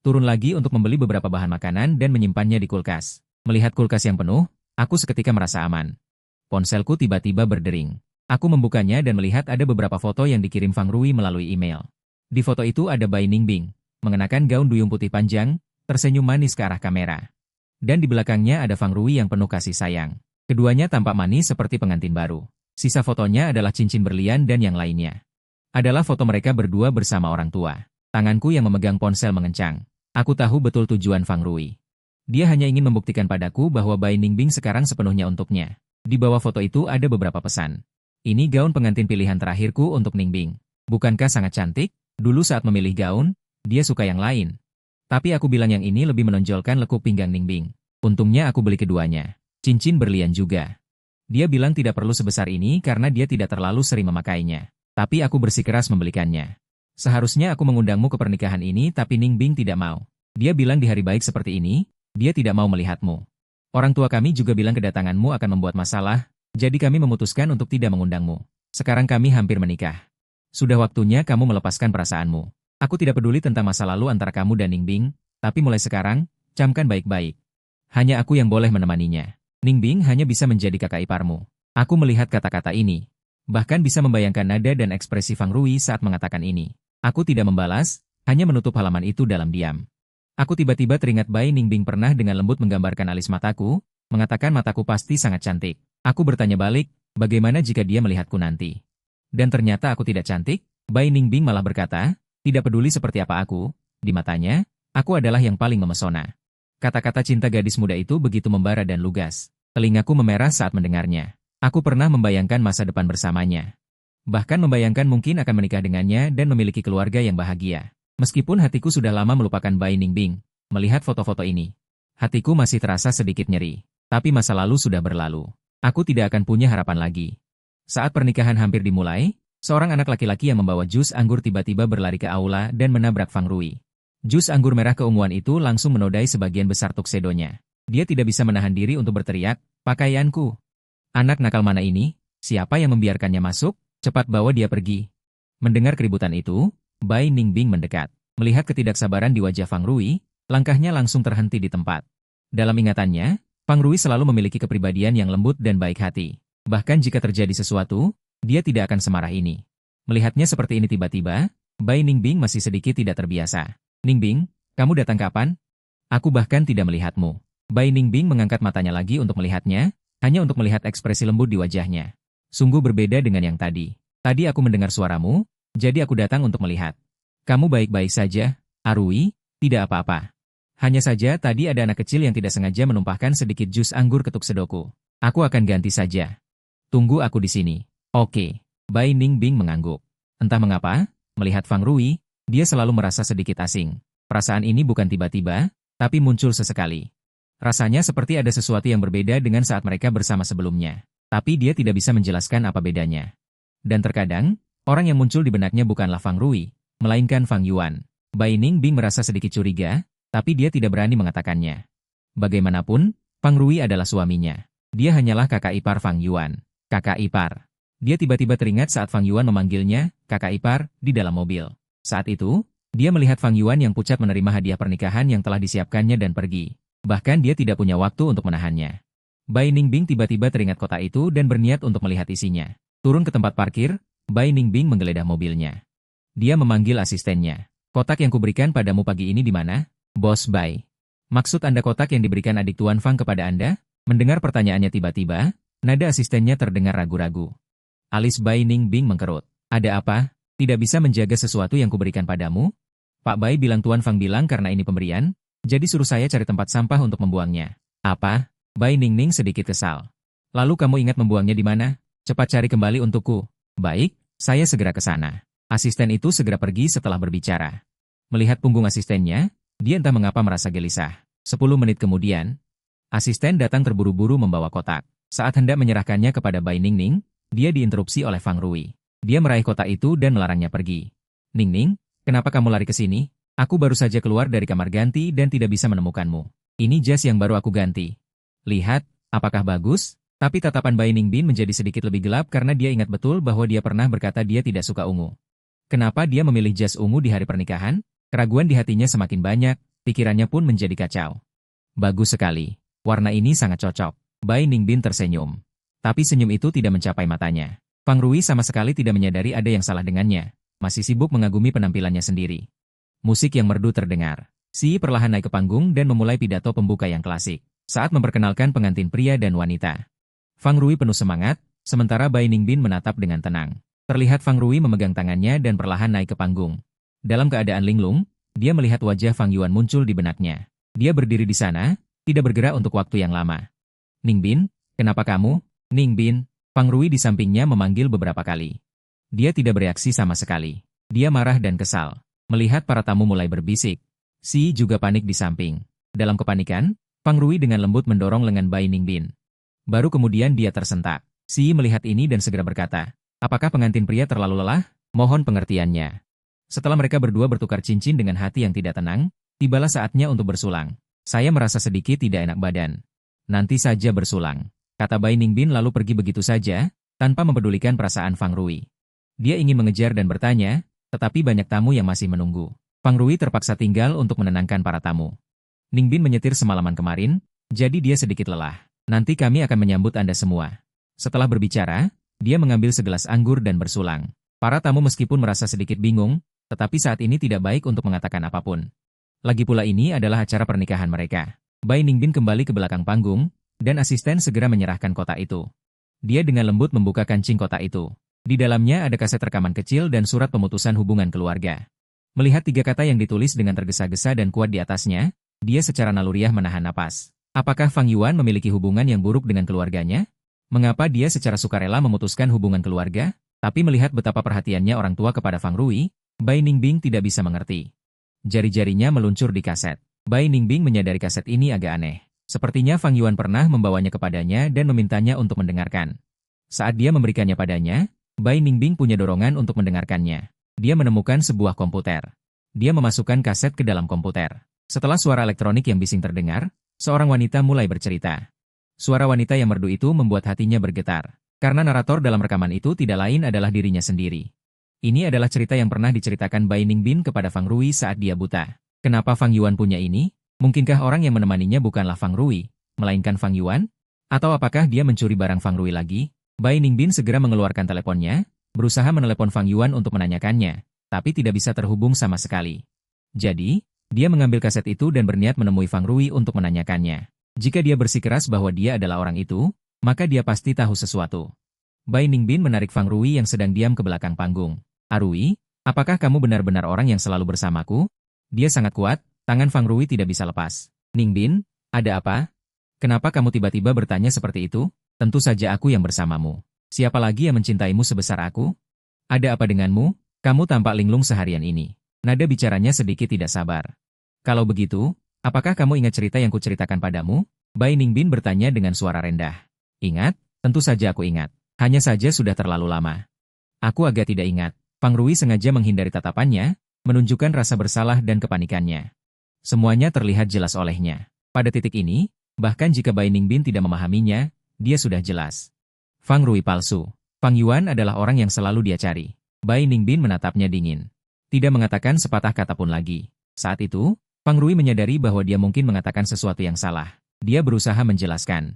Turun lagi untuk membeli beberapa bahan makanan dan menyimpannya di kulkas. Melihat kulkas yang penuh, aku seketika merasa aman. Ponselku tiba-tiba berdering. Aku membukanya dan melihat ada beberapa foto yang dikirim Fang Rui melalui email. Di foto itu ada Bai Ningbing, mengenakan gaun duyung putih panjang, tersenyum manis ke arah kamera. Dan di belakangnya ada Fang Rui yang penuh kasih sayang. Keduanya tampak manis seperti pengantin baru. Sisa fotonya adalah cincin berlian dan yang lainnya. Adalah foto mereka berdua bersama orang tua. Tanganku yang memegang ponsel mengencang. Aku tahu betul tujuan Fang Rui. Dia hanya ingin membuktikan padaku bahwa Bai Ningbing sekarang sepenuhnya untuknya. Di bawah foto itu ada beberapa pesan. Ini gaun pengantin pilihan terakhirku untuk Ningbing. Bukankah sangat cantik? Dulu saat memilih gaun, dia suka yang lain. Tapi aku bilang yang ini lebih menonjolkan lekuk pinggang Ningbing. Untungnya aku beli keduanya. Cincin berlian juga. Dia bilang tidak perlu sebesar ini karena dia tidak terlalu sering memakainya. Tapi aku bersikeras membelikannya. Seharusnya aku mengundangmu ke pernikahan ini tapi Ningbing tidak mau. Dia bilang di hari baik seperti ini, dia tidak mau melihatmu. Orang tua kami juga bilang kedatanganmu akan membuat masalah, jadi kami memutuskan untuk tidak mengundangmu. Sekarang kami hampir menikah. Sudah waktunya kamu melepaskan perasaanmu. Aku tidak peduli tentang masa lalu antara kamu dan Ningbing, Tapi mulai sekarang, camkan baik-baik. Hanya aku yang boleh menemaninya. Ningbing hanya bisa menjadi kakak iparmu. Aku melihat kata-kata ini. Bahkan bisa membayangkan nada dan ekspresi Fang Rui saat mengatakan ini. Aku tidak membalas, hanya menutup halaman itu dalam diam. Aku tiba-tiba teringat Bai Ningbing pernah dengan lembut menggambarkan alis mataku, mengatakan mataku pasti sangat cantik. Aku bertanya balik, bagaimana jika dia melihatku nanti? Dan ternyata aku tidak cantik? Bai Ningbing malah berkata, tidak peduli seperti apa aku, di matanya, aku adalah yang paling memesona. Kata-kata cinta gadis muda itu begitu membara dan lugas. Telingaku memerah saat mendengarnya. Aku pernah membayangkan masa depan bersamanya. Bahkan membayangkan mungkin akan menikah dengannya dan memiliki keluarga yang bahagia. Meskipun hatiku sudah lama melupakan Bai Ningbing, melihat foto-foto ini, hatiku masih terasa sedikit nyeri. Tapi masa lalu sudah berlalu. Aku tidak akan punya harapan lagi. Saat pernikahan hampir dimulai, seorang anak laki-laki yang membawa jus anggur tiba-tiba berlari ke aula dan menabrak Fang Rui. Jus anggur merah keunguan itu langsung menodai sebagian besar tuksedonya. Dia tidak bisa menahan diri untuk berteriak, pakaianku. Anak nakal mana ini? Siapa yang membiarkannya masuk? Cepat bawa dia pergi. Mendengar keributan itu, Bai Ningbing mendekat. Melihat ketidaksabaran di wajah Fang Rui, langkahnya langsung terhenti di tempat. Dalam ingatannya, Fang Rui selalu memiliki kepribadian yang lembut dan baik hati. Bahkan jika terjadi sesuatu, dia tidak akan semarah ini. Melihatnya seperti ini tiba-tiba, Bai Ningbing masih sedikit tidak terbiasa. Ningbing, kamu datang kapan? Aku bahkan tidak melihatmu. Bai Ningbing mengangkat matanya lagi untuk melihatnya, hanya untuk melihat ekspresi lembut di wajahnya. Sungguh berbeda dengan yang tadi. Tadi aku mendengar suaramu, jadi aku datang untuk melihat. Kamu baik-baik saja, Arui? Tidak apa-apa. Hanya saja tadi ada anak kecil yang tidak sengaja menumpahkan sedikit jus anggur ke tuksedoku. Aku akan ganti saja. Tunggu aku di sini. Oke. Bai Ningbing mengangguk. Entah mengapa, melihat Fang Rui, dia selalu merasa sedikit asing. Perasaan ini bukan tiba-tiba, tapi muncul sesekali. Rasanya seperti ada sesuatu yang berbeda dengan saat mereka bersama sebelumnya. Tapi dia tidak bisa menjelaskan apa bedanya. Dan terkadang, orang yang muncul di benaknya bukanlah Fang Rui, melainkan Fang Yuan. Bai Ningbing merasa sedikit curiga, tapi dia tidak berani mengatakannya. Bagaimanapun, Fang Rui adalah suaminya. Dia hanyalah kakak ipar Fang Yuan. Kakak ipar. Dia tiba-tiba teringat saat Fang Yuan memanggilnya, kakak ipar, di dalam mobil. Saat itu, dia melihat Fang Yuan yang pucat menerima hadiah pernikahan yang telah disiapkannya dan pergi. Bahkan dia tidak punya waktu untuk menahannya. Bai Ningbing tiba-tiba teringat kota itu dan berniat untuk melihat isinya. Turun ke tempat parkir, Bai Ningbing menggeledah mobilnya. Dia memanggil asistennya. Kotak yang kuberikan padamu pagi ini di mana? Bos Bai. Maksud Anda kotak yang diberikan adik Tuan Fang kepada Anda? Mendengar pertanyaannya tiba-tiba, nada asistennya terdengar ragu-ragu. Alis Bai Ningbing mengkerut. Ada apa? Tidak bisa menjaga sesuatu yang kuberikan padamu? Pak Bai bilang Tuan Fang bilang karena ini pemberian, jadi suruh saya cari tempat sampah untuk membuangnya. Apa? Bai Ningning sedikit kesal. Lalu kamu ingat membuangnya di mana? Cepat cari kembali untukku. Baik, saya segera ke sana. Asisten itu segera pergi setelah berbicara. Melihat punggung asistennya, dia entah mengapa merasa gelisah. 10 menit kemudian, asisten datang terburu-buru membawa kotak. Saat hendak menyerahkannya kepada Bai Ningning, dia diinterupsi oleh Fang Rui. Dia meraih kotak itu dan melarangnya pergi. Ningning, kenapa kamu lari ke sini? Aku baru saja keluar dari kamar ganti dan tidak bisa menemukanmu. Ini jas yang baru aku ganti. Lihat, apakah bagus? Tapi tatapan Bai Ningbing menjadi sedikit lebih gelap karena dia ingat betul bahwa dia pernah berkata dia tidak suka ungu. Kenapa dia memilih jas ungu di hari pernikahan? Keraguan di hatinya semakin banyak, pikirannya pun menjadi kacau. Bagus sekali. Warna ini sangat cocok. Bai Ningbing tersenyum. Tapi senyum itu tidak mencapai matanya. Fang Rui sama sekali tidak menyadari ada yang salah dengannya. Masih sibuk mengagumi penampilannya sendiri. Musik yang merdu terdengar. Si perlahan naik ke panggung dan memulai pidato pembuka yang klasik. Saat memperkenalkan pengantin pria dan wanita. Fang Rui penuh semangat, sementara Bai Ningbing menatap dengan tenang. Terlihat Fang Rui memegang tangannya dan perlahan naik ke panggung. Dalam keadaan linglung, dia melihat wajah Fang Yuan muncul di benaknya. Dia berdiri di sana, tidak bergerak untuk waktu yang lama. Ningbing, kenapa kamu? Ningbing, Fang Rui di sampingnya memanggil beberapa kali. Dia tidak bereaksi sama sekali. Dia marah dan kesal. Melihat para tamu mulai berbisik. Si juga panik di samping. Dalam kepanikan, Fang Rui dengan lembut mendorong lengan Bai Ningbing. Baru kemudian dia tersentak. Si melihat ini dan segera berkata, apakah pengantin pria terlalu lelah? Mohon pengertiannya. Setelah mereka berdua bertukar cincin dengan hati yang tidak tenang, tibalah saatnya untuk bersulang. Saya merasa sedikit tidak enak badan. Nanti saja bersulang. Kata Bai Ningbing lalu pergi begitu saja, tanpa mempedulikan perasaan Fang Rui. Dia ingin mengejar dan bertanya, tetapi banyak tamu yang masih menunggu. Fang Rui terpaksa tinggal untuk menenangkan para tamu. Ningbin menyetir semalaman kemarin, jadi dia sedikit lelah. Nanti kami akan menyambut Anda semua. Setelah berbicara, dia mengambil segelas anggur dan bersulang. Para tamu meskipun merasa sedikit bingung, tetapi saat ini tidak baik untuk mengatakan apapun. Lagi pula ini adalah acara pernikahan mereka. Bai Ningbin kembali ke belakang panggung, dan asisten segera menyerahkan kotak itu. Dia dengan lembut membuka kancing kotak itu. Di dalamnya ada kaset rekaman kecil dan surat pemutusan hubungan keluarga. Melihat 3 kata yang ditulis dengan tergesa-gesa dan kuat di atasnya, dia secara naluriah menahan napas. Apakah Fang Yuan memiliki hubungan yang buruk dengan keluarganya? Mengapa dia secara sukarela memutuskan hubungan keluarga? Tapi melihat betapa perhatiannya orang tua kepada Fang Rui, Bai Ningbing tidak bisa mengerti. Jari-jarinya meluncur di kaset. Bai Ningbing menyadari kaset ini agak aneh. Sepertinya Fang Yuan pernah membawanya kepadanya dan memintanya untuk mendengarkan. Saat dia memberikannya padanya, Bai Ningbing punya dorongan untuk mendengarkannya. Dia menemukan sebuah komputer. Dia memasukkan kaset ke dalam komputer. Setelah suara elektronik yang bising terdengar, seorang wanita mulai bercerita. Suara wanita yang merdu itu membuat hatinya bergetar. Karena narator dalam rekaman itu tidak lain adalah dirinya sendiri. Ini adalah cerita yang pernah diceritakan Bai Ningbin kepada Fang Rui saat dia buta. Kenapa Fang Yuan punya ini? Mungkinkah orang yang menemaninya bukanlah Fang Rui, melainkan Fang Yuan? Atau apakah dia mencuri barang Fang Rui lagi? Bai Ningbin segera mengeluarkan teleponnya, berusaha menelepon Fang Yuan untuk menanyakannya, tapi tidak bisa terhubung sama sekali. Jadi, dia mengambil kaset itu dan berniat menemui Fang Rui untuk menanyakannya. Jika dia bersikeras bahwa dia adalah orang itu, maka dia pasti tahu sesuatu. Bai Ningbin menarik Fang Rui yang sedang diam ke belakang panggung. Rui, apakah kamu benar-benar orang yang selalu bersamaku? Dia sangat kuat, tangan Fang Rui tidak bisa lepas. Ningbin, ada apa? Kenapa kamu tiba-tiba bertanya seperti itu? Tentu saja aku yang bersamamu. Siapa lagi yang mencintaimu sebesar aku? Ada apa denganmu? Kamu tampak linglung seharian ini. Nada bicaranya sedikit tidak sabar. Kalau begitu, apakah kamu ingat cerita yang kuceritakan padamu? Bai Ningbin bertanya dengan suara rendah. Ingat? Tentu saja aku ingat. Hanya saja sudah terlalu lama. Aku agak tidak ingat. Fang Rui sengaja menghindari tatapannya, menunjukkan rasa bersalah dan kepanikannya. Semuanya terlihat jelas olehnya. Pada titik ini, bahkan jika Bai Ningbin tidak memahaminya, dia sudah jelas. Fang Rui palsu. Fang Yuan adalah orang yang selalu dia cari. Bai Ningbin menatapnya dingin. Tidak mengatakan sepatah kata pun lagi. Saat itu, Fang Rui menyadari bahwa dia mungkin mengatakan sesuatu yang salah. Dia berusaha menjelaskan.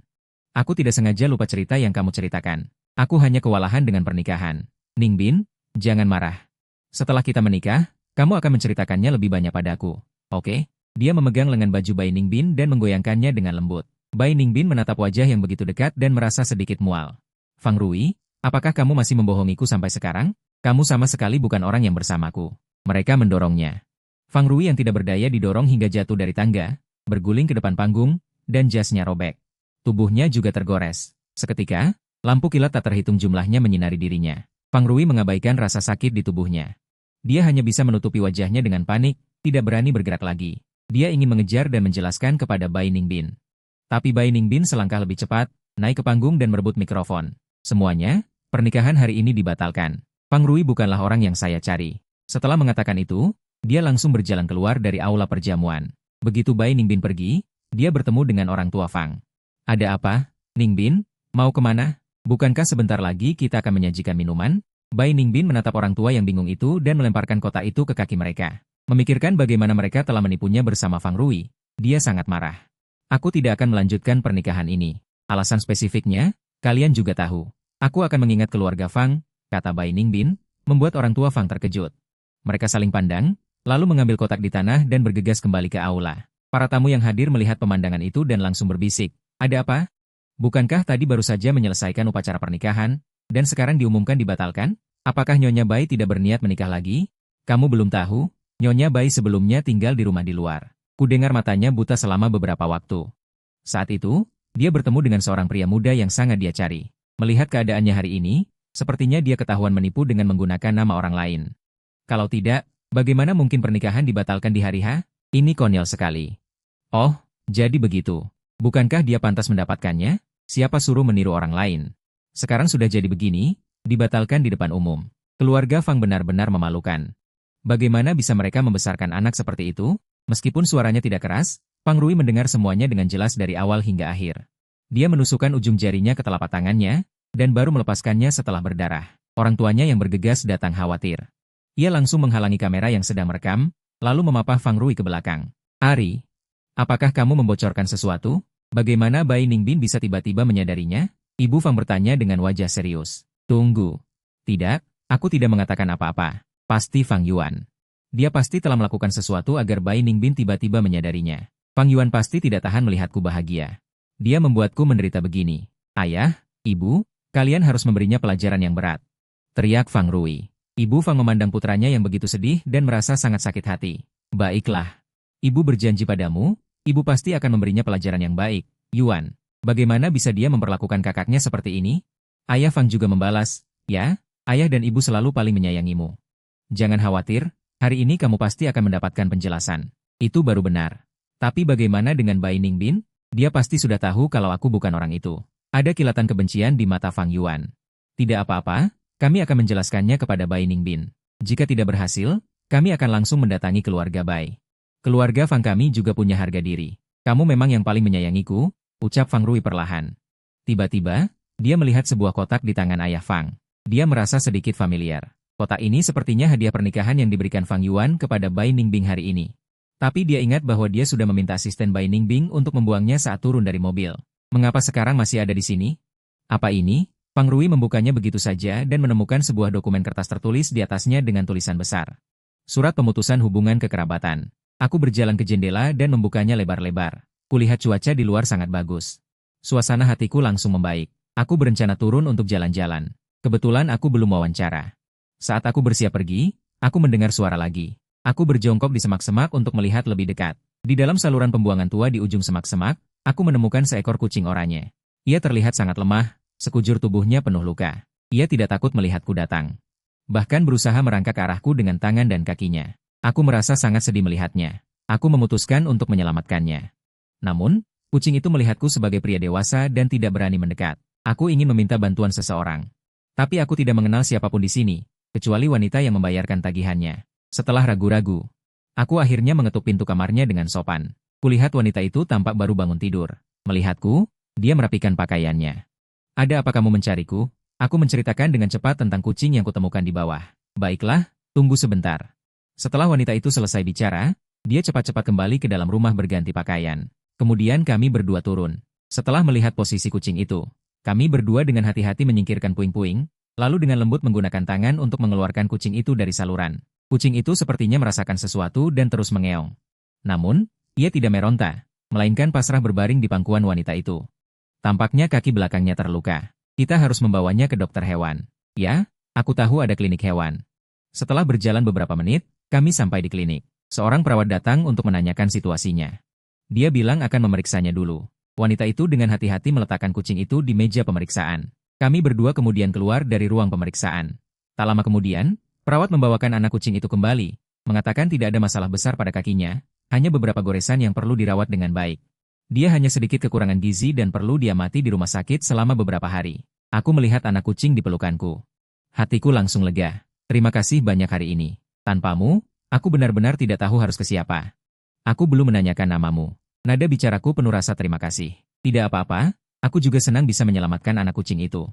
Aku tidak sengaja lupa cerita yang kamu ceritakan. Aku hanya kewalahan dengan pernikahan. Ningbin, jangan marah. Setelah kita menikah, kamu akan menceritakannya lebih banyak padaku. Oke? Dia memegang lengan baju Bai Ningbin dan menggoyangkannya dengan lembut. Bai Ningbin menatap wajah yang begitu dekat dan merasa sedikit mual. Fang Rui, apakah kamu masih membohongiku sampai sekarang? Kamu sama sekali bukan orang yang bersamaku. Mereka mendorongnya. Fang Rui yang tidak berdaya didorong hingga jatuh dari tangga, berguling ke depan panggung, dan jasnya robek. Tubuhnya juga tergores. Seketika, lampu kilat tak terhitung jumlahnya menyinari dirinya. Fang Rui mengabaikan rasa sakit di tubuhnya. Dia hanya bisa menutupi wajahnya dengan panik, tidak berani bergerak lagi. Dia ingin mengejar dan menjelaskan kepada Bai Ningbin. Tapi Bai Ningbin selangkah lebih cepat, naik ke panggung dan merebut mikrofon. Semuanya, pernikahan hari ini dibatalkan. Fang Rui bukanlah orang yang saya cari. Setelah mengatakan itu, dia langsung berjalan keluar dari aula perjamuan. Begitu Bai Ningbin pergi, dia bertemu dengan orang tua Fang. Ada apa, Ningbin? Mau kemana? Bukankah sebentar lagi kita akan menyajikan minuman? Bai Ningbin menatap orang tua yang bingung itu dan melemparkan kotak itu ke kaki mereka. Memikirkan bagaimana mereka telah menipunya bersama Fang Rui, dia sangat marah. Aku tidak akan melanjutkan pernikahan ini. Alasan spesifiknya, kalian juga tahu. Aku akan mengingat keluarga Fang, kata Bai Ningbin, membuat orang tua Fang terkejut. Mereka saling pandang, lalu mengambil kotak di tanah dan bergegas kembali ke aula. Para tamu yang hadir melihat pemandangan itu dan langsung berbisik. Ada apa? Bukankah tadi baru saja menyelesaikan upacara pernikahan, dan sekarang diumumkan dibatalkan? Apakah Nyonya Bai tidak berniat menikah lagi? Kamu belum tahu, Nyonya Bai sebelumnya tinggal di rumah di luar. Kudengar matanya buta selama beberapa waktu. Saat itu, dia bertemu dengan seorang pria muda yang sangat dia cari. Melihat keadaannya hari ini, sepertinya dia ketahuan menipu dengan menggunakan nama orang lain. Kalau tidak, bagaimana mungkin pernikahan dibatalkan di hari H? Ini konyol sekali. Oh, jadi begitu. Bukankah dia pantas mendapatkannya? Siapa suruh meniru orang lain? Sekarang sudah jadi begini, dibatalkan di depan umum. Keluarga Fang benar-benar memalukan. Bagaimana bisa mereka membesarkan anak seperti itu? Meskipun suaranya tidak keras, Fang Rui mendengar semuanya dengan jelas dari awal hingga akhir. Dia menusukkan ujung jarinya ke telapak tangannya, dan baru melepaskannya setelah berdarah. Orang tuanya yang bergegas datang khawatir. Ia langsung menghalangi kamera yang sedang merekam, lalu memapah Fang Rui ke belakang. Ari, apakah kamu membocorkan sesuatu? Bagaimana Bai Ningbin bisa tiba-tiba menyadarinya? Ibu Fang bertanya dengan wajah serius. Tunggu. Tidak, aku tidak mengatakan apa-apa. Pasti Fang Yuan. Dia pasti telah melakukan sesuatu agar Bai Ningbin tiba-tiba menyadarinya. Fang Yuan pasti tidak tahan melihatku bahagia. Dia membuatku menderita begini. Ayah, ibu, kalian harus memberinya pelajaran yang berat. Teriak Fang Rui. Ibu Fang memandang putranya yang begitu sedih dan merasa sangat sakit hati. Baiklah. Ibu berjanji padamu, ibu pasti akan memberinya pelajaran yang baik. Yuan, bagaimana bisa dia memperlakukan kakaknya seperti ini? Ayah Fang juga membalas, ya, ayah dan ibu selalu paling menyayangimu. Jangan khawatir, hari ini kamu pasti akan mendapatkan penjelasan. Itu baru benar. Tapi bagaimana dengan Bai Ningbin? Dia pasti sudah tahu kalau aku bukan orang itu. Ada kilatan kebencian di mata Fang Yuan. Tidak apa-apa, kami akan menjelaskannya kepada Bai Ningbin. Jika tidak berhasil, kami akan langsung mendatangi keluarga Bai. Keluarga Fang kami juga punya harga diri. Kamu memang yang paling menyayangiku, ucap Fang Rui perlahan. Tiba-tiba, dia melihat sebuah kotak di tangan ayah Fang. Dia merasa sedikit familiar. Kotak ini sepertinya hadiah pernikahan yang diberikan Fang Yuan kepada Bai Ningbing hari ini. Tapi dia ingat bahwa dia sudah meminta asisten Bai Ningbing untuk membuangnya saat turun dari mobil. Mengapa sekarang masih ada di sini? Apa ini? Fang Rui membukanya begitu saja dan menemukan sebuah dokumen kertas tertulis di atasnya dengan tulisan besar. Surat pemutusan hubungan kekerabatan. Aku berjalan ke jendela dan membukanya lebar-lebar. Kulihat cuaca di luar sangat bagus. Suasana hatiku langsung membaik. Aku berencana turun untuk jalan-jalan. Kebetulan aku belum wawancara. Saat aku bersiap pergi, aku mendengar suara lagi. Aku berjongkok di semak-semak untuk melihat lebih dekat. Di dalam saluran pembuangan tua di ujung semak-semak, aku menemukan seekor kucing oranye. Ia terlihat sangat lemah, sekujur tubuhnya penuh luka. Ia tidak takut melihatku datang. Bahkan berusaha merangkak ke arahku dengan tangan dan kakinya. Aku merasa sangat sedih melihatnya. Aku memutuskan untuk menyelamatkannya. Namun, kucing itu melihatku sebagai pria dewasa dan tidak berani mendekat. Aku ingin meminta bantuan seseorang. Tapi aku tidak mengenal siapapun di sini, kecuali wanita yang membayarkan tagihannya. Setelah ragu-ragu, aku akhirnya mengetuk pintu kamarnya dengan sopan. Kulihat wanita itu tampak baru bangun tidur. Melihatku, dia merapikan pakaiannya. Ada apa kamu mencariku? Aku menceritakan dengan cepat tentang kucing yang kutemukan di bawah. Baiklah, tunggu sebentar. Setelah wanita itu selesai bicara, dia cepat-cepat kembali ke dalam rumah berganti pakaian. Kemudian kami berdua turun. Setelah melihat posisi kucing itu, kami berdua dengan hati-hati menyingkirkan puing-puing, lalu dengan lembut menggunakan tangan untuk mengeluarkan kucing itu dari saluran. Kucing itu sepertinya merasakan sesuatu dan terus mengeong. Namun, ia tidak meronta, melainkan pasrah berbaring di pangkuan wanita itu. Tampaknya kaki belakangnya terluka. Kita harus membawanya ke dokter hewan. Ya, aku tahu ada klinik hewan. Setelah berjalan beberapa menit, kami sampai di klinik. Seorang perawat datang untuk menanyakan situasinya. Dia bilang akan memeriksanya dulu. Wanita itu dengan hati-hati meletakkan kucing itu di meja pemeriksaan. Kami berdua kemudian keluar dari ruang pemeriksaan. Tak lama kemudian, perawat membawakan anak kucing itu kembali, mengatakan tidak ada masalah besar pada kakinya, hanya beberapa goresan yang perlu dirawat dengan baik. Dia hanya sedikit kekurangan gizi dan perlu diamati di rumah sakit selama beberapa hari. Aku melihat anak kucing di pelukanku. Hatiku langsung lega. Terima kasih banyak hari ini. Tanpamu, aku benar-benar tidak tahu harus ke siapa. Aku belum menanyakan namamu. Nada bicaraku penuh rasa terima kasih. Tidak apa-apa, aku juga senang bisa menyelamatkan anak kucing itu.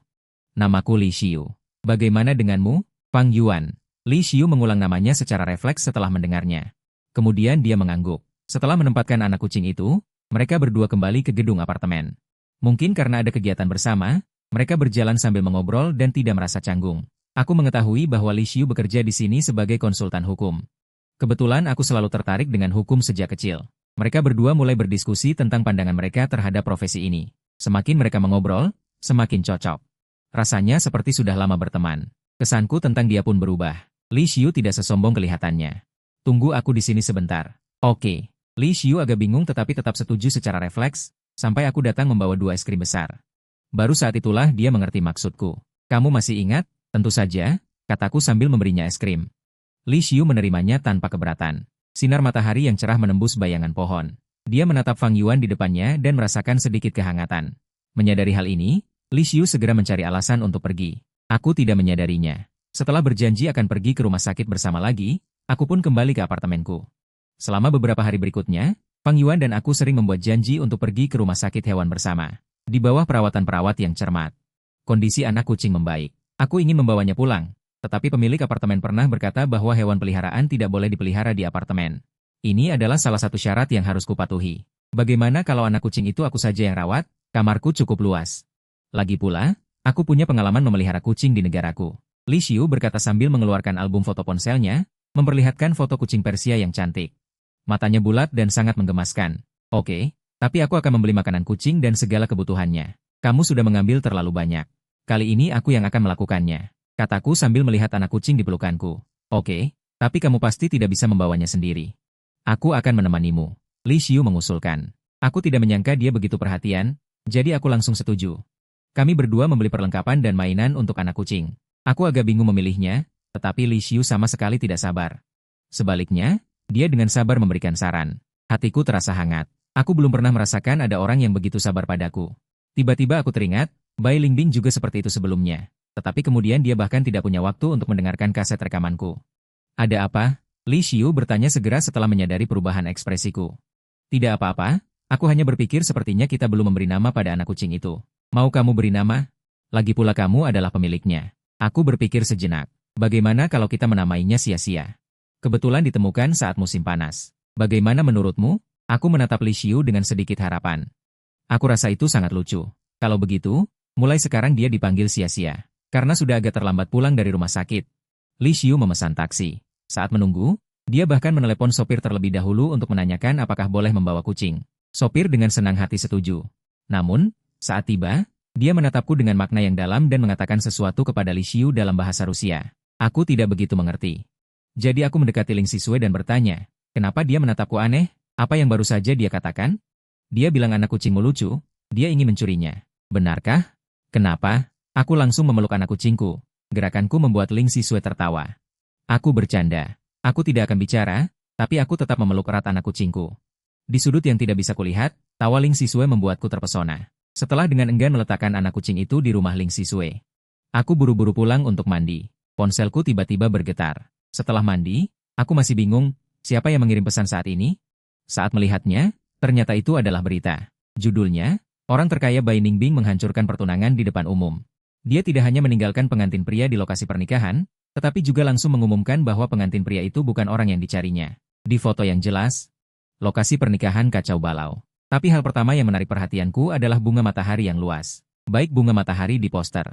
Namaku Li Xiu. Bagaimana denganmu? Fang Yuan. Li Xiu mengulang namanya secara refleks setelah mendengarnya. Kemudian dia mengangguk. Setelah menempatkan anak kucing itu, mereka berdua kembali ke gedung apartemen. Mungkin karena ada kegiatan bersama, mereka berjalan sambil mengobrol dan tidak merasa canggung. Aku mengetahui bahwa Li Xiu bekerja di sini sebagai konsultan hukum. Kebetulan aku selalu tertarik dengan hukum sejak kecil. Mereka berdua mulai berdiskusi tentang pandangan mereka terhadap profesi ini. Semakin mereka mengobrol, semakin cocok. Rasanya seperti sudah lama berteman. Kesanku tentang dia pun berubah. Li Xiu tidak sesombong kelihatannya. Tunggu aku di sini sebentar. Oke. Li Xiu agak bingung tetapi tetap setuju secara refleks, sampai aku datang membawa 2 es krim besar. Baru saat itulah dia mengerti maksudku. Kamu masih ingat? Tentu saja, kataku sambil memberinya es krim. Li Xiu menerimanya tanpa keberatan. Sinar matahari yang cerah menembus bayangan pohon. Dia menatap Fang Yuan di depannya dan merasakan sedikit kehangatan. Menyadari hal ini, Li Xiu segera mencari alasan untuk pergi. Aku tidak menyadarinya. Setelah berjanji akan pergi ke rumah sakit bersama lagi, aku pun kembali ke apartemenku. Selama beberapa hari berikutnya, Fang Yuan dan aku sering membuat janji untuk pergi ke rumah sakit hewan bersama. Di bawah perawatan perawat yang cermat. Kondisi anak kucing membaik. Aku ingin membawanya pulang, Tetapi pemilik apartemen pernah berkata bahwa hewan peliharaan tidak boleh dipelihara di apartemen. Ini adalah salah satu syarat yang harus kupatuhi. Bagaimana kalau anak kucing itu aku saja yang rawat? Kamarku cukup luas. Lagi pula, aku punya pengalaman memelihara kucing di negaraku. Li Xiu berkata sambil mengeluarkan album foto ponselnya, memperlihatkan foto kucing Persia yang cantik. Matanya bulat dan sangat menggemaskan. Oke, tapi aku akan membeli makanan kucing dan segala kebutuhannya. Kamu sudah mengambil terlalu banyak. Kali ini aku yang akan melakukannya, kataku sambil melihat anak kucing di pelukanku. Oke, tapi kamu pasti tidak bisa membawanya sendiri. Aku akan menemanimu, Li Xiu mengusulkan. Aku tidak menyangka dia begitu perhatian, jadi aku langsung setuju. Kami berdua membeli perlengkapan dan mainan untuk anak kucing. Aku agak bingung memilihnya, tetapi Li Xiu sama sekali tidak sabar. Sebaliknya, dia dengan sabar memberikan saran. Hatiku terasa hangat. Aku belum pernah merasakan ada orang yang begitu sabar padaku. Tiba-tiba aku teringat, Bai Lingbing juga seperti itu sebelumnya. Tetapi kemudian dia bahkan tidak punya waktu untuk mendengarkan kaset rekamanku. Ada apa? Li Xiu bertanya segera setelah menyadari perubahan ekspresiku. Tidak apa-apa, aku hanya berpikir sepertinya kita belum memberi nama pada anak kucing itu. Mau kamu beri nama? Lagi pula kamu adalah pemiliknya. Aku berpikir sejenak. Bagaimana kalau kita menamainya sia-sia? Kebetulan ditemukan saat musim panas. Bagaimana menurutmu? Aku menatap Li Xiu dengan sedikit harapan. Aku rasa itu sangat lucu. Kalau begitu, mulai sekarang dia dipanggil sia-sia. Karena sudah agak terlambat pulang dari rumah sakit. Li Xiu memesan taksi. Saat menunggu, dia bahkan menelepon sopir terlebih dahulu untuk menanyakan apakah boleh membawa kucing. Sopir dengan senang hati setuju. Namun, saat tiba, dia menatapku dengan makna yang dalam dan mengatakan sesuatu kepada Li Xiu dalam bahasa Rusia. Aku tidak begitu mengerti. Jadi aku mendekati Ling Sisue dan bertanya, kenapa dia menatapku aneh? Apa yang baru saja dia katakan? Dia bilang anak kucingmu lucu, dia ingin mencurinya. Benarkah? Kenapa? Aku langsung memeluk anak kucingku. Gerakanku membuat Ling Sisue tertawa. Aku bercanda. Aku tidak akan bicara, tapi aku tetap memeluk erat anak kucingku. Di sudut yang tidak bisa kulihat, tawa Ling Sisue membuatku terpesona. Setelah dengan enggan meletakkan anak kucing itu di rumah Ling Sisue. Aku buru-buru pulang untuk mandi. Ponselku tiba-tiba bergetar. Setelah mandi, aku masih bingung, siapa yang mengirim pesan saat ini? Saat melihatnya, ternyata itu adalah berita. Judulnya, orang terkaya Bai Ningbing menghancurkan pertunangan di depan umum. Dia tidak hanya meninggalkan pengantin pria di lokasi pernikahan, tetapi juga langsung mengumumkan bahwa pengantin pria itu bukan orang yang dicarinya. Di foto yang jelas, lokasi pernikahan kacau balau. Tapi hal pertama yang menarik perhatianku adalah bunga matahari yang luas. Baik bunga matahari di poster,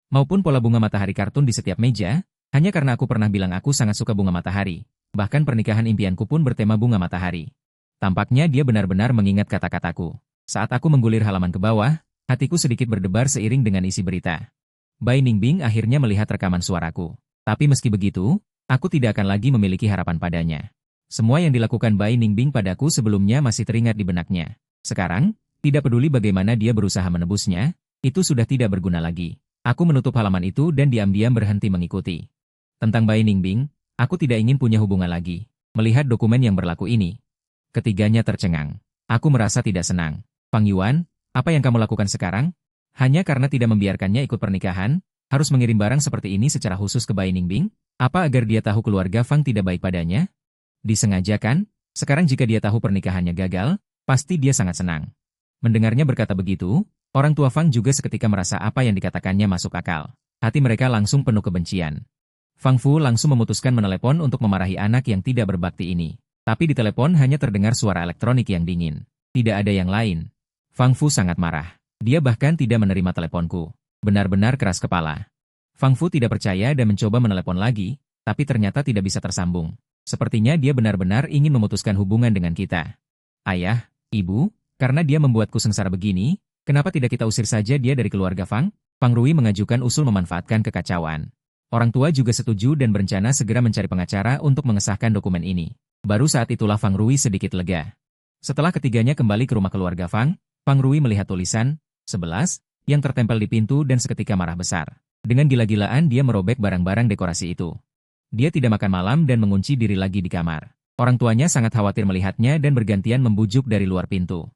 maupun pola bunga matahari kartun di setiap meja, hanya karena aku pernah bilang aku sangat suka bunga matahari. Bahkan pernikahan impianku pun bertema bunga matahari. Tampaknya dia benar-benar mengingat kata-kataku. Saat aku menggulir halaman ke bawah, hatiku sedikit berdebar seiring dengan isi berita. Bai Ningbing akhirnya melihat rekaman suaraku. Tapi meski begitu, aku tidak akan lagi memiliki harapan padanya. Semua yang dilakukan Bai Ningbing padaku sebelumnya masih teringat di benaknya. Sekarang, tidak peduli bagaimana dia berusaha menebusnya, itu sudah tidak berguna lagi. Aku menutup halaman itu dan diam-diam berhenti mengikuti. Tentang Bai Ningbing, aku tidak ingin punya hubungan lagi. Melihat dokumen yang berlaku ini, ketiganya tercengang. Aku merasa tidak senang. Fang Yuan, apa yang kamu lakukan sekarang? Hanya karena tidak membiarkannya ikut pernikahan, harus mengirim barang seperti ini secara khusus ke Bai Ningbing? Apa agar dia tahu keluarga Fang tidak baik padanya? Disengajakan? Sekarang jika dia tahu pernikahannya gagal, pasti dia sangat senang. Mendengarnya berkata begitu, orang tua Fang juga seketika merasa apa yang dikatakannya masuk akal. Hati mereka langsung penuh kebencian. Fang Fu langsung memutuskan menelepon untuk memarahi anak yang tidak berbakti ini. Tapi di telepon hanya terdengar suara elektronik yang dingin. Tidak ada yang lain. Fang Fu sangat marah. Dia bahkan tidak menerima teleponku. Benar-benar keras kepala. Fang Fu tidak percaya dan mencoba menelepon lagi, tapi ternyata tidak bisa tersambung. Sepertinya dia benar-benar ingin memutuskan hubungan dengan kita. Ayah, ibu, karena dia membuatku sengsara begini, kenapa tidak kita usir saja dia dari keluarga Fang? Fang Rui mengajukan usul memanfaatkan kekacauan. Orang tua juga setuju dan berencana segera mencari pengacara untuk mengesahkan dokumen ini. Baru saat itulah Fang Rui sedikit lega. Setelah ketiganya kembali ke rumah keluarga Fang, Fang Rui melihat tulisan 11 yang tertempel di pintu dan seketika marah besar. Dengan gila-gilaan dia merobek barang-barang dekorasi itu. Dia tidak makan malam dan mengunci diri lagi di kamar. Orang tuanya sangat khawatir melihatnya dan bergantian membujuk dari luar pintu.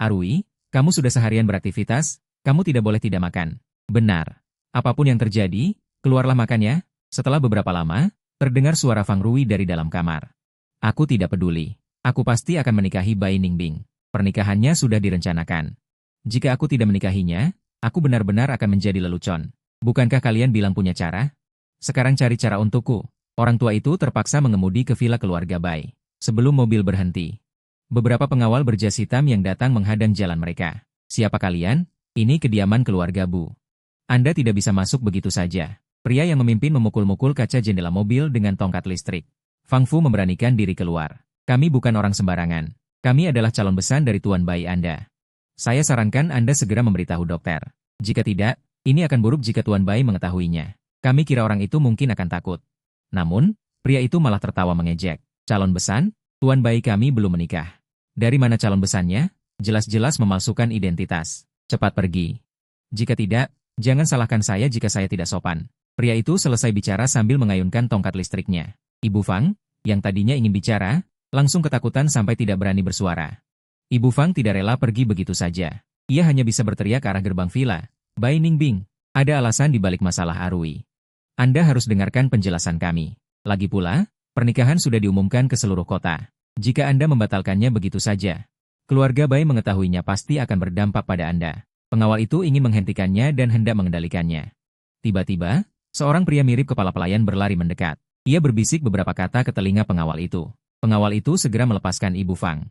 Arui, kamu sudah seharian beraktivitas, kamu tidak boleh tidak makan. Benar. Apapun yang terjadi, keluarlah makannya. Setelah beberapa lama, terdengar suara Fang Rui dari dalam kamar. Aku tidak peduli. Aku pasti akan menikahi Bai Ningbing. Pernikahannya sudah direncanakan. Jika aku tidak menikahinya, aku benar-benar akan menjadi lelucon. Bukankah kalian bilang punya cara? Sekarang cari cara untukku. Orang tua itu terpaksa mengemudi ke villa keluarga Bai. Sebelum mobil berhenti, beberapa pengawal berjas hitam yang datang menghadang jalan mereka. Siapa kalian? Ini kediaman keluarga Bu. Anda tidak bisa masuk begitu saja. Pria yang memimpin memukul-mukul kaca jendela mobil dengan tongkat listrik. Fang Fu memberanikan diri keluar. Kami bukan orang sembarangan. Kami adalah calon besan dari Tuan Bai Anda. Saya sarankan Anda segera memberitahu dokter. Jika tidak, ini akan buruk jika Tuan Bai mengetahuinya. Kami kira orang itu mungkin akan takut. Namun, pria itu malah tertawa mengejek. Calon besan? Tuan Bai kami belum menikah. Dari mana calon besannya? Jelas-jelas memalsukan identitas. Cepat pergi. Jika tidak, jangan salahkan saya jika saya tidak sopan. Pria itu selesai bicara sambil mengayunkan tongkat listriknya. Ibu Fang, yang tadinya ingin bicara, langsung ketakutan sampai tidak berani bersuara. Ibu Fang tidak rela pergi begitu saja. Ia hanya bisa berteriak ke arah gerbang villa. Bai Ningbing, ada alasan di balik masalah Arui. Anda harus dengarkan penjelasan kami. Lagi pula, pernikahan sudah diumumkan ke seluruh kota. Jika Anda membatalkannya begitu saja, keluarga Bai mengetahuinya pasti akan berdampak pada Anda. Pengawal itu ingin menghentikannya dan hendak mengendalikannya. Tiba-tiba, seorang pria mirip kepala pelayan berlari mendekat. Ia berbisik beberapa kata ke telinga pengawal itu. Pengawal itu segera melepaskan Ibu Fang.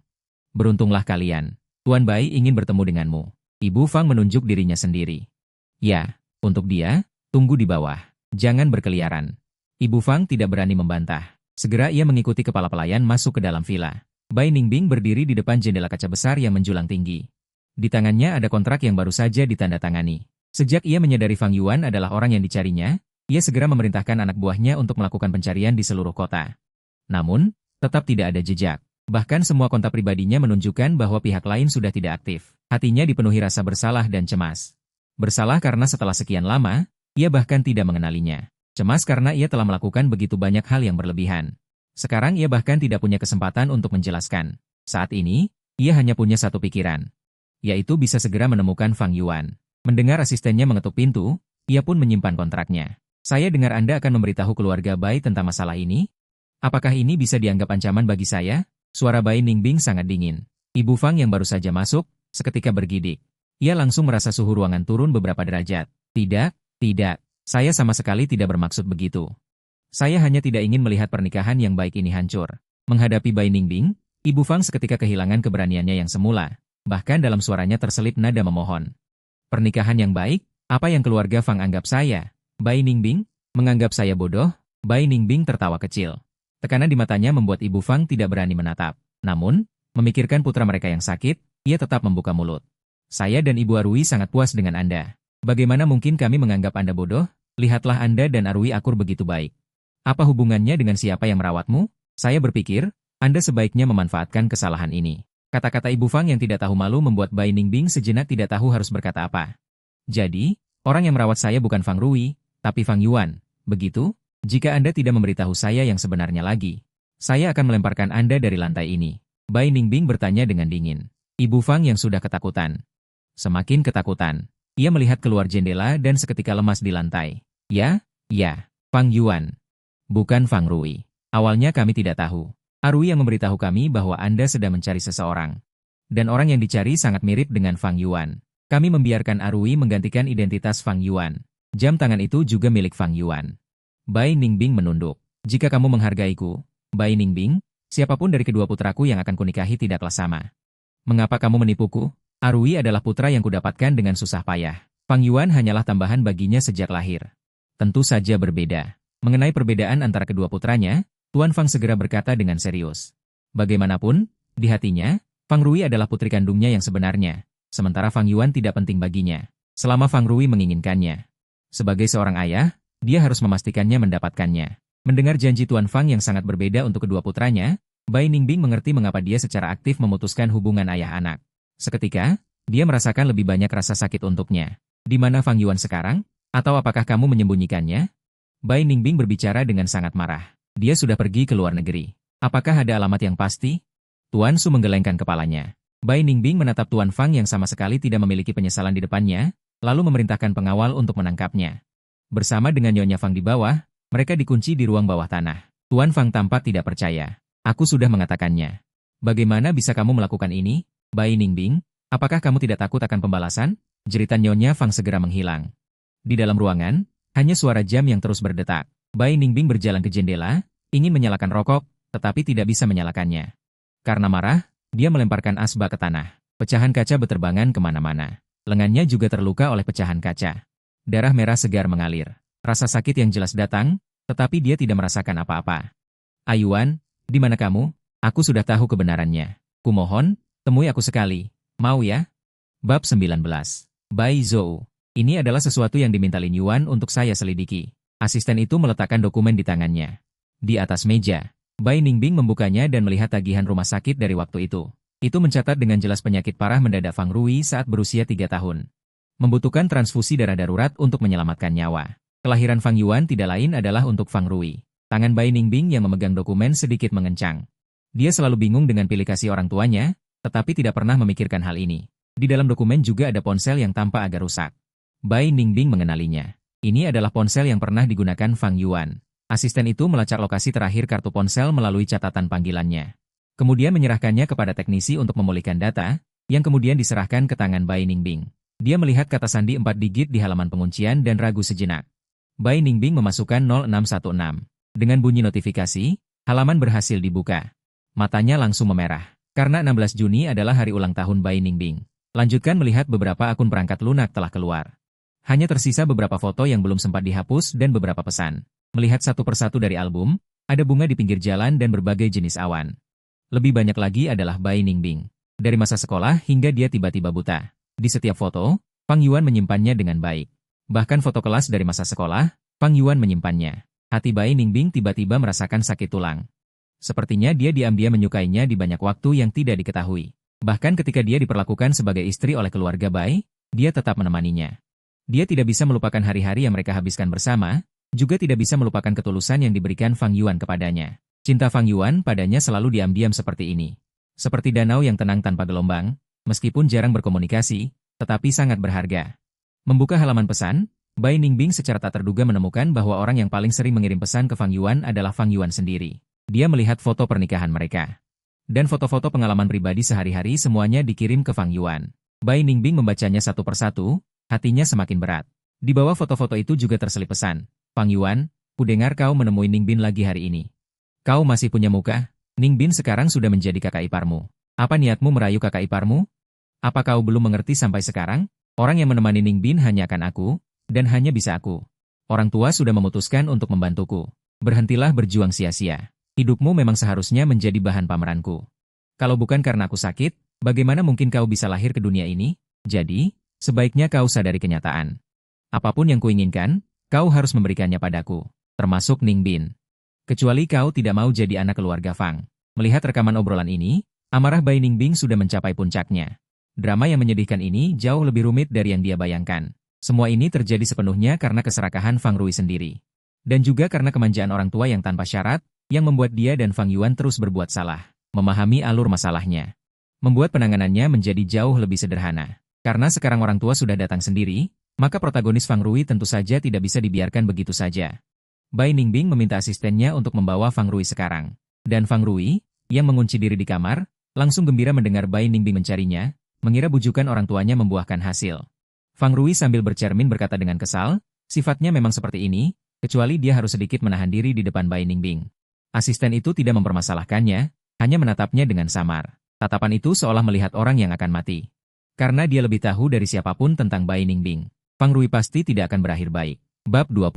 Beruntunglah kalian. Tuan Bai ingin bertemu denganmu. Ibu Fang menunjuk dirinya sendiri. Ya, untuk dia, tunggu di bawah. Jangan berkeliaran. Ibu Fang tidak berani membantah. Segera ia mengikuti kepala pelayan masuk ke dalam villa. Bai Ningbing berdiri di depan jendela kaca besar yang menjulang tinggi. Di tangannya ada kontrak yang baru saja ditandatangani. Sejak ia menyadari Fang Yuan adalah orang yang dicarinya, ia segera memerintahkan anak buahnya untuk melakukan pencarian di seluruh kota. Namun, tetap tidak ada jejak. Bahkan semua kontak pribadinya menunjukkan bahwa pihak lain sudah tidak aktif. Hatinya dipenuhi rasa bersalah dan cemas. Bersalah karena setelah sekian lama, ia bahkan tidak mengenalinya. Cemas karena ia telah melakukan begitu banyak hal yang berlebihan. Sekarang ia bahkan tidak punya kesempatan untuk menjelaskan. Saat ini, ia hanya punya satu pikiran, yaitu bisa segera menemukan Fang Yuan. Mendengar asistennya mengetuk pintu, ia pun menyimpan kontraknya. Saya dengar Anda akan memberitahu keluarga Bai tentang masalah ini? Apakah ini bisa dianggap ancaman bagi saya? Suara Bai Ningbing sangat dingin. Ibu Fang yang baru saja masuk, seketika bergidik. Ia langsung merasa suhu ruangan turun beberapa derajat. Tidak, saya sama sekali tidak bermaksud begitu. Saya hanya tidak ingin melihat pernikahan yang baik ini hancur. Menghadapi Bai Ningbing, Ibu Fang seketika kehilangan keberaniannya yang semula. Bahkan dalam suaranya terselip nada memohon. Pernikahan yang baik? Apa yang keluarga Fang anggap saya? Bai Ningbing? Menganggap saya bodoh? Bai Ningbing tertawa kecil. Tekanan di matanya membuat Ibu Fang tidak berani menatap. Namun, memikirkan putra mereka yang sakit, ia tetap membuka mulut. Saya dan Ibu Arui sangat puas dengan Anda. Bagaimana mungkin kami menganggap Anda bodoh? Lihatlah Anda dan Arui akur begitu baik. Apa hubungannya dengan siapa yang merawatmu? Saya berpikir, Anda sebaiknya memanfaatkan kesalahan ini. Kata-kata Ibu Fang yang tidak tahu malu membuat Bai Ningbing sejenak tidak tahu harus berkata apa. Jadi, orang yang merawat saya bukan Fang Rui, tapi Fang Yuan. Begitu? Jika Anda tidak memberitahu saya yang sebenarnya lagi, saya akan melemparkan Anda dari lantai ini. Bai Ningbing bertanya dengan dingin. Ibu Fang yang sudah ketakutan. Semakin ketakutan. Ia melihat keluar jendela dan seketika lemas di lantai. Ya, Fang Yuan. Bukan Fang Rui. Awalnya kami tidak tahu. Arui yang memberitahu kami bahwa Anda sedang mencari seseorang. Dan orang yang dicari sangat mirip dengan Fang Yuan. Kami membiarkan Arui menggantikan identitas Fang Yuan. Jam tangan itu juga milik Fang Yuan. Bai Ningbing menunduk. Jika kamu menghargaiku, Bai Ningbing, siapapun dari kedua putraku yang akan kunikahi tidaklah sama. Mengapa kamu menipuku? Arui adalah putra yang kudapatkan dengan susah payah. Fang Yuan hanyalah tambahan baginya sejak lahir. Tentu saja berbeda. Mengenai perbedaan antara kedua putranya, Tuan Fang segera berkata dengan serius. Bagaimanapun, di hatinya, Fang Rui adalah putri kandungnya yang sebenarnya, sementara Fang Yuan tidak penting baginya, selama Fang Rui menginginkannya. Sebagai seorang ayah, dia harus memastikannya mendapatkannya. Mendengar janji Tuan Fang yang sangat berbeda untuk kedua putranya, Bai Ningbing mengerti mengapa dia secara aktif memutuskan hubungan ayah-anak. Seketika, dia merasakan lebih banyak rasa sakit untuknya. Di mana Fang Yuan sekarang? Atau apakah kamu menyembunyikannya? Bai Ningbing berbicara dengan sangat marah. Dia sudah pergi ke luar negeri. Apakah ada alamat yang pasti? Tuan Su menggelengkan kepalanya. Bai Ningbing menatap Tuan Fang yang sama sekali tidak memiliki penyesalan di depannya, lalu memerintahkan pengawal untuk menangkapnya. Bersama dengan Nyonya Fang di bawah, mereka dikunci di ruang bawah tanah. Tuan Fang tampak tidak percaya. Aku sudah mengatakannya. Bagaimana bisa kamu melakukan ini? Bai Ningbing, apakah kamu tidak takut akan pembalasan? Jeritan Nyonya Fang segera menghilang. Di dalam ruangan, hanya suara jam yang terus berdetak. Bai Ningbing berjalan ke jendela, ingin menyalakan rokok, tetapi tidak bisa menyalakannya. Karena marah, dia melemparkan asbak ke tanah. Pecahan kaca beterbangan kemana-mana. Lengannya juga terluka oleh pecahan kaca. Darah merah segar mengalir. Rasa sakit yang jelas datang, tetapi dia tidak merasakan apa-apa. Ayuan, di mana kamu? Aku sudah tahu kebenarannya. Kumohon, temui aku sekali. Mau ya? Bab 19. Bai Zhou. Ini adalah sesuatu yang diminta Lin Yuan untuk saya selidiki. Asisten itu meletakkan dokumen di tangannya. Di atas meja, Bai Ningbing membukanya dan melihat tagihan rumah sakit dari waktu itu. Itu mencatat dengan jelas penyakit parah mendadak Fang Rui saat berusia 3 tahun. Membutuhkan transfusi darah darurat untuk menyelamatkan nyawa. Kelahiran Fang Yuan tidak lain adalah untuk Fang Rui. Tangan Bai Ningbing yang memegang dokumen sedikit mengencang. Dia selalu bingung dengan pilih kasih orang tuanya, tetapi tidak pernah memikirkan hal ini. Di dalam dokumen juga ada ponsel yang tampak agak rusak. Bai Ningbing mengenalinya. Ini adalah ponsel yang pernah digunakan Fang Yuan. Asisten itu melacak lokasi terakhir kartu ponsel melalui catatan panggilannya. Kemudian menyerahkannya kepada teknisi untuk memulihkan data, yang kemudian diserahkan ke tangan Bai Ningbing. Dia melihat kata sandi 4 digit di halaman penguncian dan ragu sejenak. Bai Ningbing memasukkan 0616. Dengan bunyi notifikasi, halaman berhasil dibuka. Matanya langsung memerah. Karena 16 Juni adalah hari ulang tahun Bai Ningbing. Lanjutkan melihat beberapa akun perangkat lunak telah keluar. Hanya tersisa beberapa foto yang belum sempat dihapus dan beberapa pesan. Melihat satu persatu dari album, ada bunga di pinggir jalan dan berbagai jenis awan. Lebih banyak lagi adalah Bai Ningbing. Dari masa sekolah hingga dia tiba-tiba buta. Di setiap foto, Fang Yuan menyimpannya dengan baik. Bahkan foto kelas dari masa sekolah, Fang Yuan menyimpannya. Hati Bai Ningbing tiba-tiba merasakan sakit tulang. Sepertinya dia diam-diam menyukainya di banyak waktu yang tidak diketahui. Bahkan ketika dia diperlakukan sebagai istri oleh keluarga Bai, dia tetap menemaninya. Dia tidak bisa melupakan hari-hari yang mereka habiskan bersama, juga tidak bisa melupakan ketulusan yang diberikan Fang Yuan kepadanya. Cinta Fang Yuan padanya selalu diam-diam seperti ini. Seperti danau yang tenang tanpa gelombang, meskipun jarang berkomunikasi, tetapi sangat berharga. Membuka halaman pesan, Bai Ningbing secara tak terduga menemukan bahwa orang yang paling sering mengirim pesan ke Fang Yuan adalah Fang Yuan sendiri. Dia melihat foto pernikahan mereka. Dan foto-foto pengalaman pribadi sehari-hari semuanya dikirim ke Fang Yuan. Bai Ningbing membacanya satu persatu. Hatinya semakin berat. Di bawah foto-foto itu juga terselip pesan. Fang Yuan, kudengar kau menemui Ningbin lagi hari ini. Kau masih punya muka? Ningbin sekarang sudah menjadi kakak iparmu. Apa niatmu merayu kakak iparmu? Apa kau belum mengerti sampai sekarang? Orang yang menemani Ningbin hanya akan aku, dan hanya bisa aku. Orang tua sudah memutuskan untuk membantuku. Berhentilah berjuang sia-sia. Hidupmu memang seharusnya menjadi bahan pameranku. Kalau bukan karena aku sakit, bagaimana mungkin kau bisa lahir ke dunia ini? Jadi, sebaiknya kau sadari kenyataan. Apapun yang kuinginkan, kau harus memberikannya padaku, termasuk Ningbin. Kecuali kau tidak mau jadi anak keluarga Fang. Melihat rekaman obrolan ini, amarah Bai Ningbing sudah mencapai puncaknya. Drama yang menyedihkan ini jauh lebih rumit dari yang dia bayangkan. Semua ini terjadi sepenuhnya karena keserakahan Fang Rui sendiri. Dan juga karena kemanjaan orang tua yang tanpa syarat, yang membuat dia dan Fang Yuan terus berbuat salah, memahami alur masalahnya. Membuat penanganannya menjadi jauh lebih sederhana. Karena sekarang orang tua sudah datang sendiri, maka protagonis Fang Rui tentu saja tidak bisa dibiarkan begitu saja. Bai Ningbing meminta asistennya untuk membawa Fang Rui sekarang. Dan Fang Rui, yang mengunci diri di kamar, langsung gembira mendengar Bai Ningbing mencarinya, mengira bujukan orang tuanya membuahkan hasil. Fang Rui sambil bercermin berkata dengan kesal, sifatnya memang seperti ini, kecuali dia harus sedikit menahan diri di depan Bai Ningbing. Asisten itu tidak mempermasalahkannya, hanya menatapnya dengan samar. Tatapan itu seolah melihat orang yang akan mati. Karena dia lebih tahu dari siapapun tentang Bai Ningbing, Fang Rui pasti tidak akan berakhir baik. Bab 20.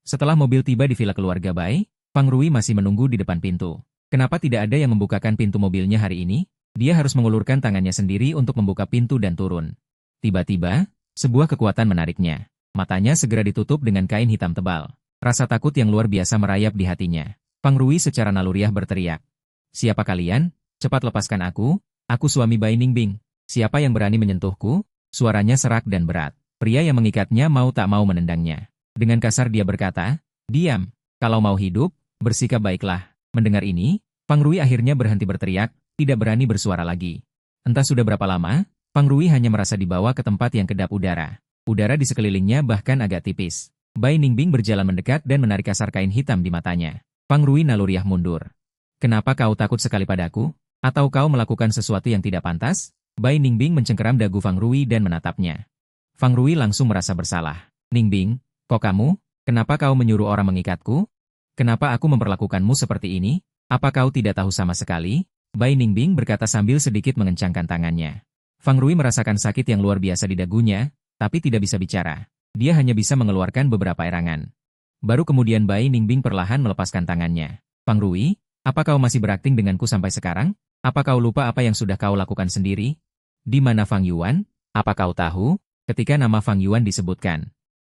Setelah mobil tiba di villa keluarga Bai, Fang Rui masih menunggu di depan pintu. Kenapa tidak ada yang membukakan pintu mobilnya hari ini? Dia harus mengulurkan tangannya sendiri untuk membuka pintu dan turun. Tiba-tiba, sebuah kekuatan menariknya. Matanya segera ditutup dengan kain hitam tebal. Rasa takut yang luar biasa merayap di hatinya. Fang Rui secara naluriah berteriak. Siapa kalian? Cepat lepaskan aku suami Bai Ningbing. Siapa yang berani menyentuhku? Suaranya serak dan berat. Pria yang mengikatnya mau tak mau menendangnya. Dengan kasar dia berkata, diam. Kalau mau hidup, bersikap baiklah. Mendengar ini, Fang Rui akhirnya berhenti berteriak, tidak berani bersuara lagi. Entah sudah berapa lama, Fang Rui hanya merasa dibawa ke tempat yang kedap udara. Udara di sekelilingnya bahkan agak tipis. Bai Ningbing berjalan mendekat dan menarik kasar kain hitam di matanya. Fang Rui naluriah mundur. Kenapa kau takut sekali padaku? Atau kau melakukan sesuatu yang tidak pantas? Bai Ningbing mencengkeram dagu Fang Rui dan menatapnya. Fang Rui langsung merasa bersalah. Ningbing, kok kamu? Kenapa kau menyuruh orang mengikatku? Kenapa aku memperlakukanmu seperti ini? Apa kau tidak tahu sama sekali? Bai Ningbing berkata sambil sedikit mengencangkan tangannya. Fang Rui merasakan sakit yang luar biasa di dagunya, tapi tidak bisa bicara. Dia hanya bisa mengeluarkan beberapa erangan. Baru kemudian Bai Ningbing perlahan melepaskan tangannya. Fang Rui, apa kau masih berakting denganku sampai sekarang? Apa kau lupa apa yang sudah kau lakukan sendiri? Di mana Fang Yuan? Apa kau tahu? Ketika nama Fang Yuan disebutkan,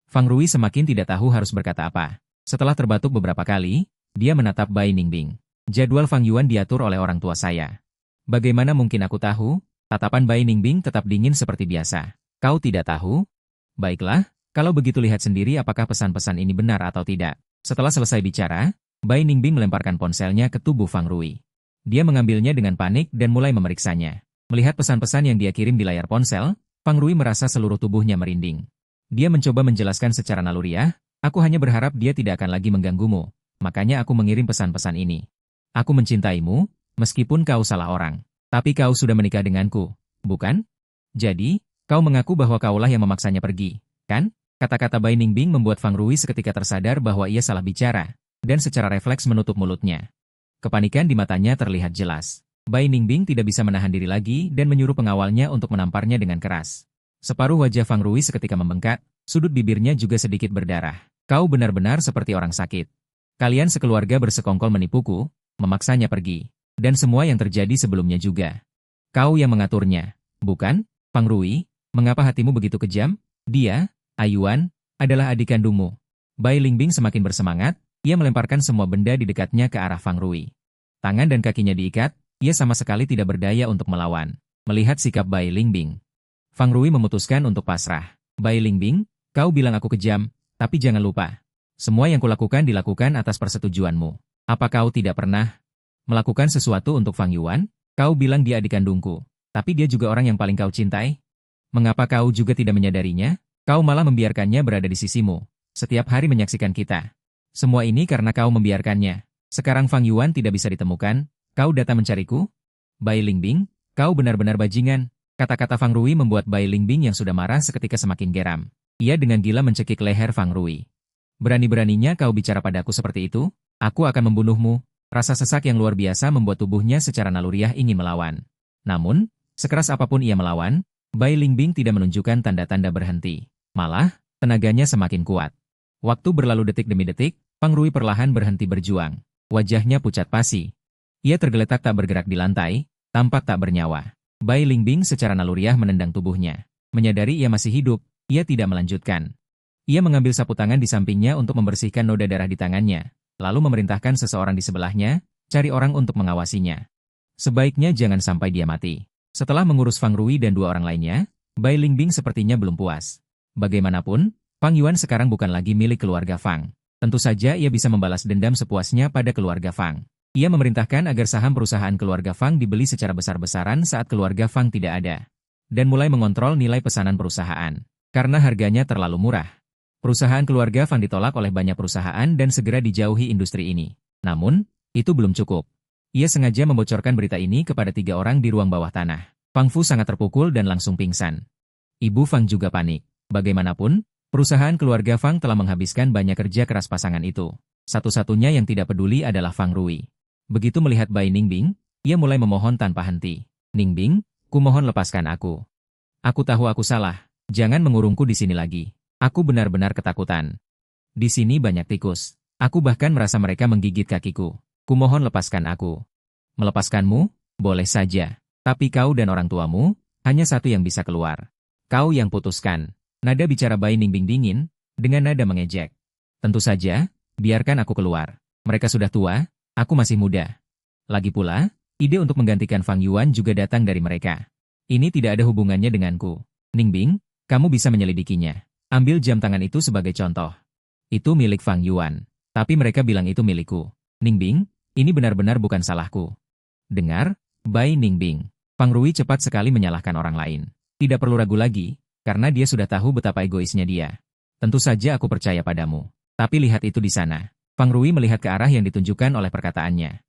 Fang Rui semakin tidak tahu harus berkata apa. Setelah terbatuk beberapa kali, dia menatap Bai Ningbing. Jadwal Fang Yuan diatur oleh orang tua saya. Bagaimana mungkin aku tahu? Tatapan Bai Ningbing tetap dingin seperti biasa. Kau tidak tahu? Baiklah, kalau begitu lihat sendiri apakah pesan-pesan ini benar atau tidak. Setelah selesai bicara, Bai Ningbing melemparkan ponselnya ke tubuh Fang Rui. Dia mengambilnya dengan panik dan mulai memeriksanya. Melihat pesan-pesan yang dia kirim di layar ponsel, Fang Rui merasa seluruh tubuhnya merinding. Dia mencoba menjelaskan secara naluriah, aku hanya berharap dia tidak akan lagi mengganggumu. Makanya aku mengirim pesan-pesan ini. Aku mencintaimu, meskipun kau salah orang. Tapi kau sudah menikah denganku, bukan? Jadi, kau mengaku bahwa kaulah yang memaksanya pergi, kan? Kata-kata Bai Ningbing membuat Fang Rui seketika tersadar bahwa ia salah bicara, dan secara refleks menutup mulutnya. Kepanikan di matanya terlihat jelas. Bai Ningbing tidak bisa menahan diri lagi dan menyuruh pengawalnya untuk menamparnya dengan keras. Separuh wajah Fang Rui seketika membengkak, sudut bibirnya juga sedikit berdarah. Kau benar-benar seperti orang sakit. Kalian sekeluarga bersekongkol menipuku, memaksanya pergi. Dan semua yang terjadi sebelumnya juga. Kau yang mengaturnya, bukan? Fang Rui, mengapa hatimu begitu kejam? Dia, Ayuan, adalah adik kandungmu. Bai Lingbing semakin bersemangat, ia melemparkan semua benda di dekatnya ke arah Fang Rui. Tangan dan kakinya diikat, ia sama sekali tidak berdaya untuk melawan. Melihat sikap Bai Lingbing, Fang Rui memutuskan untuk pasrah. Bai Lingbing, kau bilang aku kejam, tapi jangan lupa. Semua yang kulakukan dilakukan atas persetujuanmu. Apa kau tidak pernah melakukan sesuatu untuk Fang Yuan? Kau bilang dia adik kandungku, tapi dia juga orang yang paling kau cintai. Mengapa kau juga tidak menyadarinya? Kau malah membiarkannya berada di sisimu, setiap hari menyaksikan kita. Semua ini karena kau membiarkannya. Sekarang Fang Yuan tidak bisa ditemukan, kau datang mencariku? Bai Lingbing, kau benar-benar bajingan. Kata-kata Fang Rui membuat Bai Lingbing yang sudah marah seketika semakin geram. Ia dengan gila mencekik leher Fang Rui. Berani-beraninya kau bicara padaku seperti itu? Aku akan membunuhmu. Rasa sesak yang luar biasa membuat tubuhnya secara naluriah ingin melawan. Namun, sekeras apapun ia melawan, Bai Lingbing tidak menunjukkan tanda-tanda berhenti. Malah, tenaganya semakin kuat. Waktu berlalu detik demi detik, Fang Rui perlahan berhenti berjuang. Wajahnya pucat pasi. Ia tergeletak tak bergerak di lantai, tampak tak bernyawa. Bai Lingbing secara naluriah menendang tubuhnya. Menyadari ia masih hidup, ia tidak melanjutkan. Ia mengambil sapu tangan di sampingnya untuk membersihkan noda darah di tangannya, lalu memerintahkan seseorang di sebelahnya, cari orang untuk mengawasinya. Sebaiknya jangan sampai dia mati. Setelah mengurus Fang Rui dan dua orang lainnya, Bai Lingbing sepertinya belum puas. Bagaimanapun, Fang Yuan sekarang bukan lagi milik keluarga Fang. Tentu saja ia bisa membalas dendam sepuasnya pada keluarga Fang. Ia memerintahkan agar saham perusahaan keluarga Fang dibeli secara besar-besaran saat keluarga Fang tidak ada. Dan mulai mengontrol nilai pesanan perusahaan. Karena harganya terlalu murah. Perusahaan keluarga Fang ditolak oleh banyak perusahaan dan segera dijauhi industri ini. Namun, itu belum cukup. Ia sengaja membocorkan berita ini kepada 3 orang di ruang bawah tanah. Fang Fu sangat terpukul dan langsung pingsan. Ibu Fang juga panik. Bagaimanapun, perusahaan keluarga Fang telah menghabiskan banyak kerja keras pasangan itu. Satu-satunya yang tidak peduli adalah Fang Rui. Begitu melihat Bai Ningbing, ia mulai memohon tanpa henti. Ningbing, kumohon lepaskan aku. Aku tahu aku salah. Jangan mengurungku di sini lagi. Aku benar-benar ketakutan. Di sini banyak tikus. Aku bahkan merasa mereka menggigit kakiku. Kumohon lepaskan aku. Melepaskanmu? Boleh saja. Tapi kau dan orang tuamu, hanya satu yang bisa keluar. Kau yang putuskan. Nada bicara Bai Ningbing dingin, dengan nada mengejek. Tentu saja, biarkan aku keluar. Mereka sudah tua, aku masih muda. Lagi pula, ide untuk menggantikan Fang Yuan juga datang dari mereka. Ini tidak ada hubungannya denganku. Ningbing, kamu bisa menyelidikinya. Ambil jam tangan itu sebagai contoh. Itu milik Fang Yuan. Tapi mereka bilang itu milikku. Ningbing, ini benar-benar bukan salahku. Dengar, Bai Ningbing. Fang Rui cepat sekali menyalahkan orang lain. Tidak perlu ragu lagi, karena dia sudah tahu betapa egoisnya dia. Tentu saja aku percaya padamu. Tapi lihat itu di sana. Fang Rui melihat ke arah yang ditunjukkan oleh perkataannya.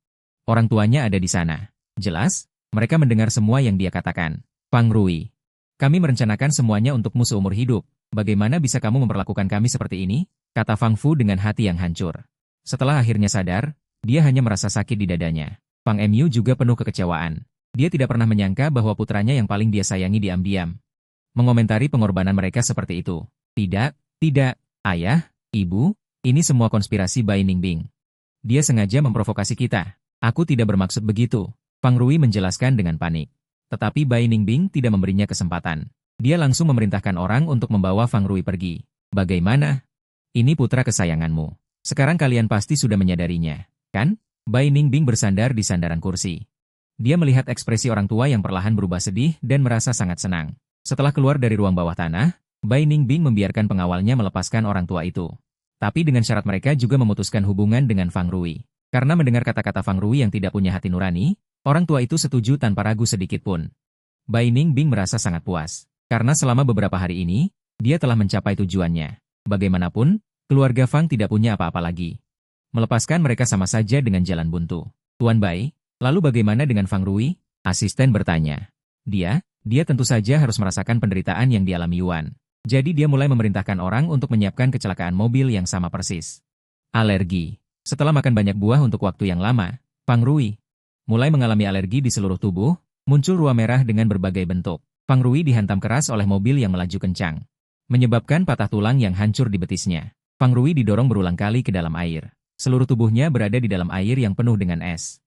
Orang tuanya ada di sana. Jelas, mereka mendengar semua yang dia katakan. Fang Rui. Kami merencanakan semuanya untukmu seumur hidup. Bagaimana bisa kamu memperlakukan kami seperti ini? Kata Fang Fu dengan hati yang hancur. Setelah akhirnya sadar, dia hanya merasa sakit di dadanya. Fang Mu juga penuh kekecewaan. Dia tidak pernah menyangka bahwa putranya yang paling dia sayangi diam-diam mengomentari pengorbanan mereka seperti itu. Tidak, tidak, ayah, ibu, ini semua konspirasi Bai Ningbing. Dia sengaja memprovokasi kita. Aku tidak bermaksud begitu. Fang Rui menjelaskan dengan panik. Tetapi Bai Ningbing tidak memberinya kesempatan. Dia langsung memerintahkan orang untuk membawa Fang Rui pergi. Bagaimana? Ini putra kesayanganmu. Sekarang kalian pasti sudah menyadarinya, kan? Bai Ningbing bersandar di sandaran kursi. Dia melihat ekspresi orang tua yang perlahan berubah sedih dan merasa sangat senang. Setelah keluar dari ruang bawah tanah, Bai Ningbing membiarkan pengawalnya melepaskan orang tua itu. Tapi dengan syarat mereka juga memutuskan hubungan dengan Fang Rui. Karena mendengar kata-kata Fang Rui yang tidak punya hati nurani, orang tua itu setuju tanpa ragu sedikit pun. Bai Ningbing merasa sangat puas. Karena selama beberapa hari ini, dia telah mencapai tujuannya. Bagaimanapun, keluarga Fang tidak punya apa-apa lagi. Melepaskan mereka sama saja dengan jalan buntu. Tuan Bai, lalu bagaimana dengan Fang Rui? Asisten bertanya. Dia tentu saja harus merasakan penderitaan yang dialami Yuan. Jadi dia mulai memerintahkan orang untuk menyiapkan kecelakaan mobil yang sama persis. Alergi. Setelah makan banyak buah untuk waktu yang lama, Fang Rui mulai mengalami alergi di seluruh tubuh, muncul ruam merah dengan berbagai bentuk. Fang Rui dihantam keras oleh mobil yang melaju kencang, menyebabkan patah tulang yang hancur di betisnya. Fang Rui didorong berulang kali ke dalam air. Seluruh tubuhnya berada di dalam air yang penuh dengan es.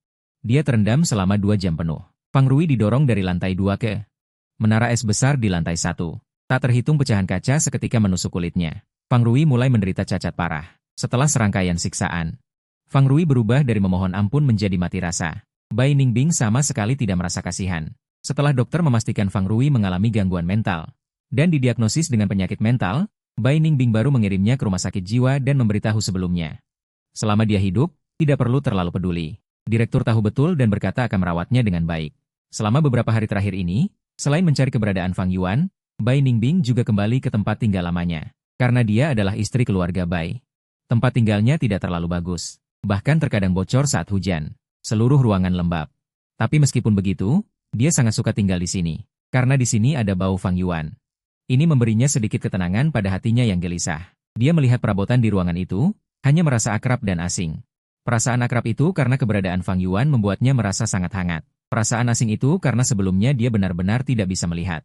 Dia terendam selama 2 jam penuh. Fang Rui didorong dari lantai 2 ke menara es besar di lantai 1. Tak terhitung pecahan kaca seketika menusuk kulitnya. Fang Rui mulai menderita cacat parah. Setelah serangkaian siksaan, Fang Rui berubah dari memohon ampun menjadi mati rasa. Bai Ningbing sama sekali tidak merasa kasihan. Setelah dokter memastikan Fang Rui mengalami gangguan mental dan didiagnosis dengan penyakit mental, Bai Ningbing baru mengirimnya ke rumah sakit jiwa dan memberitahu sebelumnya. Selama dia hidup, tidak perlu terlalu peduli. Direktur tahu betul dan berkata akan merawatnya dengan baik. Selama beberapa hari terakhir ini, selain mencari keberadaan Fang Yuan, Bai Ningbing juga kembali ke tempat tinggal lamanya. Karena dia adalah istri keluarga Bai. Tempat tinggalnya tidak terlalu bagus. Bahkan terkadang bocor saat hujan. Seluruh ruangan lembab. Tapi meskipun begitu, dia sangat suka tinggal di sini. Karena di sini ada bau Fang Yuan. Ini memberinya sedikit ketenangan pada hatinya yang gelisah. Dia melihat perabotan di ruangan itu, hanya merasa akrab dan asing. Perasaan akrab itu karena keberadaan Fang Yuan membuatnya merasa sangat hangat. Perasaan asing itu karena sebelumnya dia benar-benar tidak bisa melihat.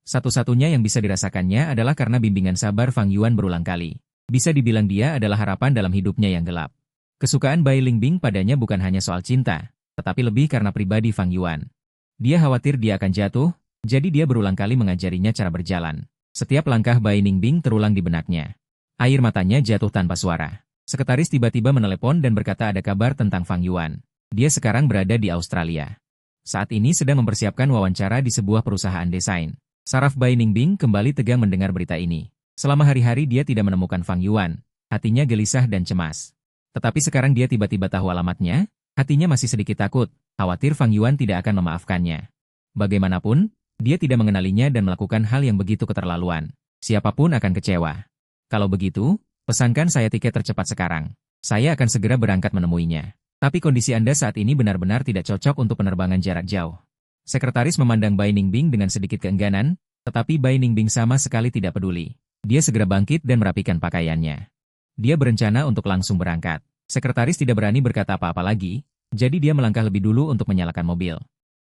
Satu-satunya yang bisa dirasakannya adalah karena bimbingan sabar Fang Yuan berulang kali. Bisa dibilang dia adalah harapan dalam hidupnya yang gelap. Kesukaan Bai Ningbing padanya bukan hanya soal cinta, tetapi lebih karena pribadi Fang Yuan. Dia khawatir dia akan jatuh, jadi dia berulang kali mengajarinya cara berjalan. Setiap langkah Bai Ningbing terulang di benaknya. Air matanya jatuh tanpa suara. Sekretaris tiba-tiba menelepon dan berkata ada kabar tentang Fang Yuan. Dia sekarang berada di Australia. Saat ini sedang mempersiapkan wawancara di sebuah perusahaan desain. Saraf Bai Ningbing kembali tegang mendengar berita ini. Selama hari-hari dia tidak menemukan Fang Yuan. Hatinya gelisah dan cemas. Tetapi sekarang dia tiba-tiba tahu alamatnya, hatinya masih sedikit takut, khawatir Fang Yuan tidak akan memaafkannya. Bagaimanapun, dia tidak mengenalinya dan melakukan hal yang begitu keterlaluan. Siapapun akan kecewa. Kalau begitu, pesankan saya tiket tercepat sekarang. Saya akan segera berangkat menemuinya. Tapi kondisi Anda saat ini benar-benar tidak cocok untuk penerbangan jarak jauh. Sekretaris memandang Bai Ningbing dengan sedikit keengganan, tetapi Bai Ningbing sama sekali tidak peduli. Dia segera bangkit dan merapikan pakaiannya. Dia berencana untuk langsung berangkat. Sekretaris tidak berani berkata apa-apa lagi, jadi dia melangkah lebih dulu untuk menyalakan mobil.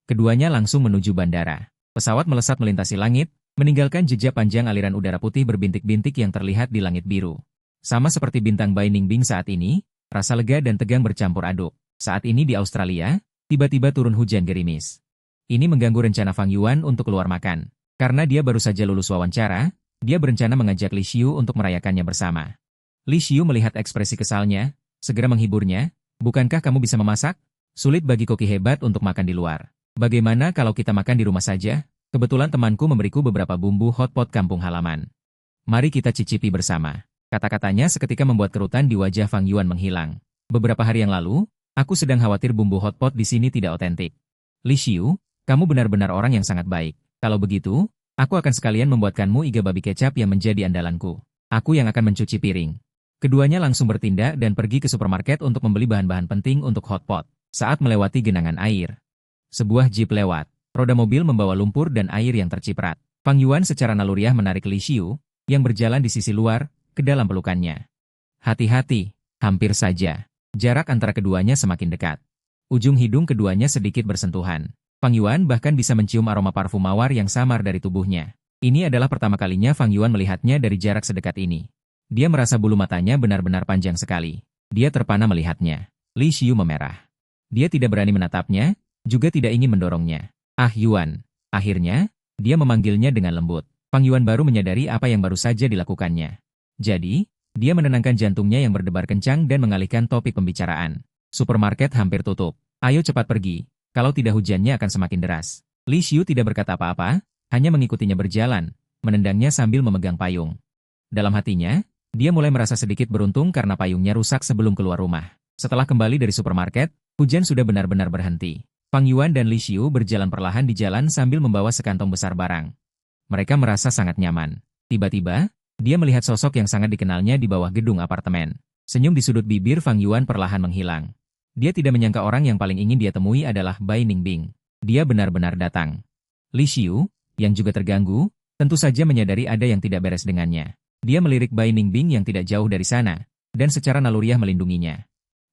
Keduanya langsung menuju bandara. Pesawat melesat melintasi langit, meninggalkan jejak panjang aliran udara putih berbintik-bintik yang terlihat di langit biru. Sama seperti bintang Bai Ningbing saat ini, rasa lega dan tegang bercampur aduk. Saat ini di Australia, tiba-tiba turun hujan gerimis. Ini mengganggu rencana Fang Yuan untuk keluar makan. Karena dia baru saja lulus wawancara, dia berencana mengajak Li Xiu untuk merayakannya bersama. Li Xiu melihat ekspresi kesalnya, segera menghiburnya. Bukankah kamu bisa memasak? Sulit bagi koki hebat untuk makan di luar. Bagaimana kalau kita makan di rumah saja? Kebetulan temanku memberiku beberapa bumbu hotpot kampung halaman. Mari kita cicipi bersama. Kata-katanya seketika membuat kerutan di wajah Fang Yuan menghilang. Beberapa hari yang lalu, aku sedang khawatir bumbu hotpot di sini tidak otentik. Li Xiu, kamu benar-benar orang yang sangat baik. Kalau begitu, aku akan sekalian membuatkanmu iga babi kecap yang menjadi andalanku. Aku yang akan mencuci piring. Keduanya langsung bertindak dan pergi ke supermarket untuk membeli bahan-bahan penting untuk hotpot. Saat melewati genangan air, sebuah jeep lewat. Roda mobil membawa lumpur dan air yang terciprat. Fang Yuan secara naluriah menarik Li Xiu, yang berjalan di sisi luar, ke dalam pelukannya. Hati-hati, hampir saja. Jarak antara keduanya semakin dekat. Ujung hidung keduanya sedikit bersentuhan. Fang Yuan bahkan bisa mencium aroma parfum mawar yang samar dari tubuhnya. Ini adalah pertama kalinya Fang Yuan melihatnya dari jarak sedekat ini. Dia merasa bulu matanya benar-benar panjang sekali. Dia terpana melihatnya. Li Xiu memerah. Dia tidak berani menatapnya, juga tidak ingin mendorongnya. Ah Yuan. Akhirnya, dia memanggilnya dengan lembut. Fang Yuan baru menyadari apa yang baru saja dilakukannya. Jadi, dia menenangkan jantungnya yang berdebar kencang dan mengalihkan topik pembicaraan. Supermarket hampir tutup. Ayo cepat pergi, kalau tidak hujannya akan semakin deras. Li Xiu tidak berkata apa-apa, hanya mengikutinya berjalan, menendangnya sambil memegang payung. Dalam hatinya, dia mulai merasa sedikit beruntung karena payungnya rusak sebelum keluar rumah. Setelah kembali dari supermarket, hujan sudah benar-benar berhenti. Fang Yuan dan Li Xiu berjalan perlahan di jalan sambil membawa sekantong besar barang. Mereka merasa sangat nyaman. Tiba-tiba, dia melihat sosok yang sangat dikenalnya di bawah gedung apartemen. Senyum di sudut bibir Fang Yuan perlahan menghilang. Dia tidak menyangka orang yang paling ingin dia temui adalah Bai Ningbing. Dia benar-benar datang. Li Xiu, yang juga terganggu, tentu saja menyadari ada yang tidak beres dengannya. Dia melirik Bai Ningbing yang tidak jauh dari sana, dan secara naluriah melindunginya.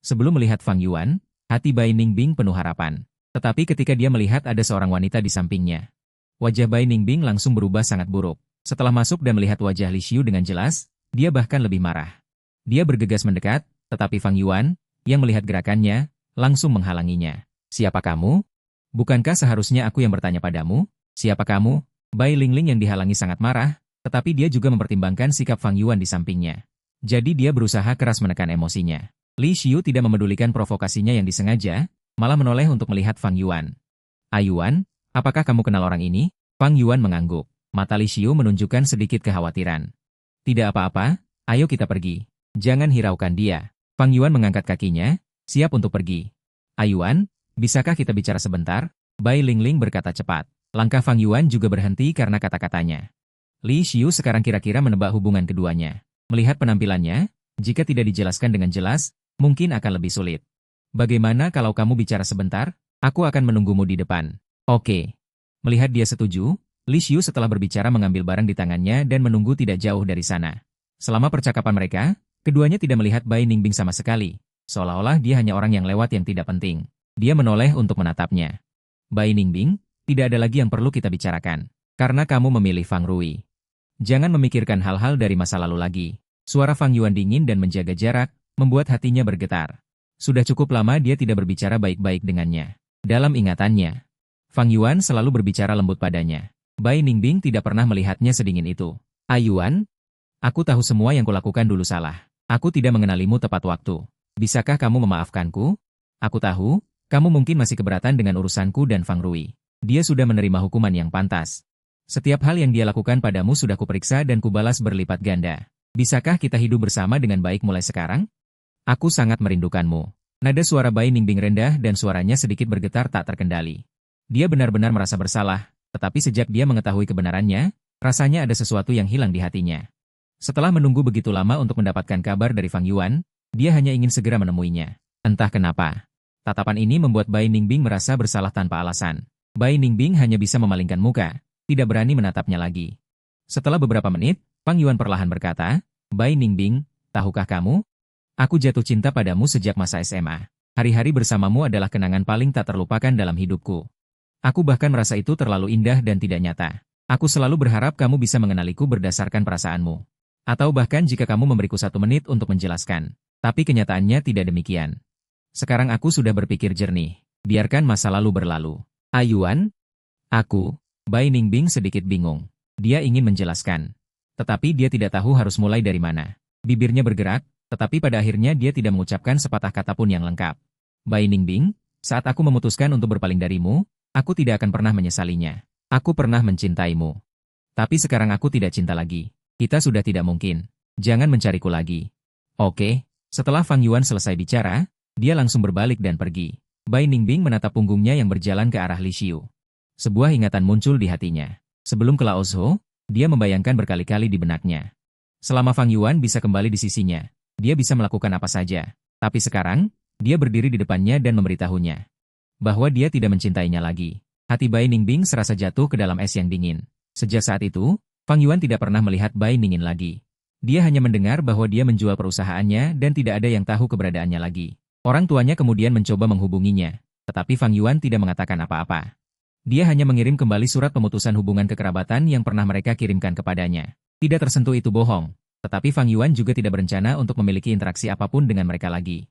Sebelum melihat Fang Yuan, hati Bai Ningbing penuh harapan. Tetapi ketika dia melihat ada seorang wanita di sampingnya, wajah Bai Ningbing langsung berubah sangat buruk. Setelah masuk dan melihat wajah Li Xiu dengan jelas, dia bahkan lebih marah. Dia bergegas mendekat, tetapi Fang Yuan, yang melihat gerakannya, langsung menghalanginya. Siapa kamu? Bukankah seharusnya aku yang bertanya padamu? Siapa kamu? Bai Lingling yang dihalangi sangat marah, tetapi dia juga mempertimbangkan sikap Fang Yuan di sampingnya. Jadi dia berusaha keras menekan emosinya. Li Xiu tidak memedulikan provokasinya yang disengaja, malah menoleh untuk melihat Fang Yuan. Yuan, apakah kamu kenal orang ini? Fang Yuan mengangguk. Mata Li Xiu menunjukkan sedikit kekhawatiran. Tidak apa-apa, ayo kita pergi. Jangan hiraukan dia. Fang Yuan mengangkat kakinya, siap untuk pergi. Yuan, bisakah kita bicara sebentar? Bai Lingling berkata cepat. Langkah Fang Yuan juga berhenti karena kata-katanya. Li Xiu sekarang kira-kira menebak hubungan keduanya. Melihat penampilannya, jika tidak dijelaskan dengan jelas, mungkin akan lebih sulit. Bagaimana kalau kamu bicara sebentar? Aku akan menunggumu di depan. Oke. Melihat dia setuju, Li Xiu setelah berbicara mengambil barang di tangannya dan menunggu tidak jauh dari sana. Selama percakapan mereka, keduanya tidak melihat Bai Ningbing sama sekali. Seolah-olah dia hanya orang yang lewat yang tidak penting. Dia menoleh untuk menatapnya. Bai Ningbing, tidak ada lagi yang perlu kita bicarakan. Karena kamu memilih Fang Rui. Jangan memikirkan hal-hal dari masa lalu lagi. Suara Fang Yuan dingin dan menjaga jarak, membuat hatinya bergetar. Sudah cukup lama dia tidak berbicara baik-baik dengannya. Dalam ingatannya, Fang Yuan selalu berbicara lembut padanya. Bai Ningbing tidak pernah melihatnya sedingin itu. Yuan, aku tahu semua yang kulakukan dulu salah. Aku tidak mengenalimu tepat waktu. Bisakah kamu memaafkanku? Aku tahu, kamu mungkin masih keberatan dengan urusanku dan Fang Rui. Dia sudah menerima hukuman yang pantas. Setiap hal yang dia lakukan padamu sudah kuperiksa dan kubalas berlipat ganda. Bisakah kita hidup bersama dengan baik mulai sekarang? Aku sangat merindukanmu. Nada suara Bai Ningbing rendah dan suaranya sedikit bergetar tak terkendali. Dia benar-benar merasa bersalah, tetapi sejak dia mengetahui kebenarannya, rasanya ada sesuatu yang hilang di hatinya. Setelah menunggu begitu lama untuk mendapatkan kabar dari Fang Yuan, dia hanya ingin segera menemuinya. Entah kenapa. Tatapan ini membuat Bai Ningbing merasa bersalah tanpa alasan. Bai Ningbing hanya bisa memalingkan muka, tidak berani menatapnya lagi. Setelah beberapa menit, Fang Yuan perlahan berkata, Bai Ningbing, tahukah kamu? Aku jatuh cinta padamu sejak masa SMA. Hari-hari bersamamu adalah kenangan paling tak terlupakan dalam hidupku. Aku bahkan merasa itu terlalu indah dan tidak nyata. Aku selalu berharap kamu bisa mengenaliku berdasarkan perasaanmu. Atau bahkan jika kamu memberiku 1 menit untuk menjelaskan. Tapi kenyataannya tidak demikian. Sekarang aku sudah berpikir jernih. Biarkan masa lalu berlalu. Yuan? Aku. Bai Ningbing sedikit bingung. Dia ingin menjelaskan. Tetapi dia tidak tahu harus mulai dari mana. Bibirnya bergerak, tetapi pada akhirnya dia tidak mengucapkan sepatah kata pun yang lengkap. Bai Ningbing, saat aku memutuskan untuk berpaling darimu, aku tidak akan pernah menyesalinya. Aku pernah mencintaimu. Tapi sekarang aku tidak cinta lagi. Kita sudah tidak mungkin. Jangan mencariku lagi. Oke. Setelah Fang Yuan selesai bicara, dia langsung berbalik dan pergi. Bai Ningbing menatap punggungnya yang berjalan ke arah Li Xiu. Sebuah ingatan muncul di hatinya. Sebelum ke Laozhou, dia membayangkan berkali-kali di benaknya. Selama Fang Yuan bisa kembali di sisinya, dia bisa melakukan apa saja. Tapi sekarang, dia berdiri di depannya dan memberitahunya bahwa dia tidak mencintainya lagi. Hati Bai Ningbing serasa jatuh ke dalam es yang dingin. Sejak saat itu, Fang Yuan tidak pernah melihat Bai Ningin lagi. Dia hanya mendengar bahwa dia menjual perusahaannya dan tidak ada yang tahu keberadaannya lagi. Orang tuanya kemudian mencoba menghubunginya, tetapi Fang Yuan tidak mengatakan apa-apa. Dia hanya mengirim kembali surat pemutusan hubungan kekerabatan yang pernah mereka kirimkan kepadanya. Tidak tersentuh itu bohong, tetapi Fang Yuan juga tidak berencana untuk memiliki interaksi apapun dengan mereka lagi.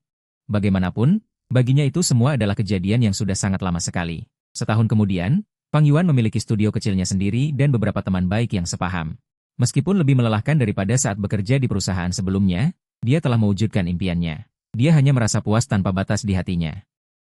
Bagaimanapun, baginya itu semua adalah kejadian yang sudah sangat lama sekali. Setahun kemudian, Fang Yuan memiliki studio kecilnya sendiri dan beberapa teman baik yang sepaham. Meskipun lebih melelahkan daripada saat bekerja di perusahaan sebelumnya, dia telah mewujudkan impiannya. Dia hanya merasa puas tanpa batas di hatinya.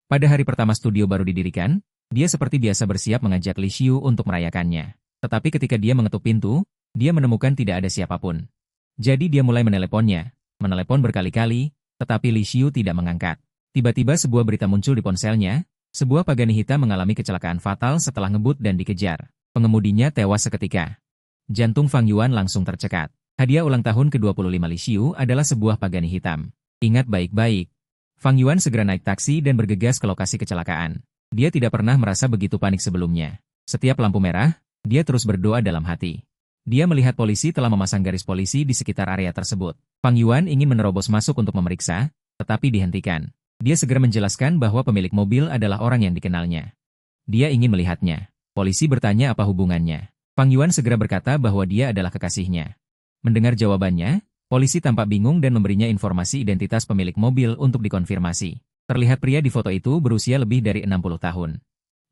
Pada hari pertama studio baru didirikan, dia seperti biasa bersiap mengajak Li Xiu untuk merayakannya. Tetapi ketika dia mengetuk pintu, dia menemukan tidak ada siapapun. Jadi dia mulai menelepon berkali-kali, tetapi Li Xiu tidak mengangkat. Tiba-tiba sebuah berita muncul di ponselnya, sebuah pagani hitam mengalami kecelakaan fatal setelah ngebut dan dikejar. Pengemudinya tewas seketika. Jantung Fang Yuan langsung tercekat. Hadiah ulang tahun ke-25 Li Xiu adalah sebuah pagani hitam. Ingat baik-baik. Fang Yuan segera naik taksi dan bergegas ke lokasi kecelakaan. Dia tidak pernah merasa begitu panik sebelumnya. Setiap lampu merah, dia terus berdoa dalam hati. Dia melihat polisi telah memasang garis polisi di sekitar area tersebut. Fang Yuan ingin menerobos masuk untuk memeriksa, tetapi dihentikan. Dia segera menjelaskan bahwa pemilik mobil adalah orang yang dikenalnya. Dia ingin melihatnya. Polisi bertanya apa hubungannya. Fang Yuan segera berkata bahwa dia adalah kekasihnya. Mendengar jawabannya, polisi tampak bingung dan memberinya informasi identitas pemilik mobil untuk dikonfirmasi. Terlihat pria di foto itu berusia lebih dari 60 tahun.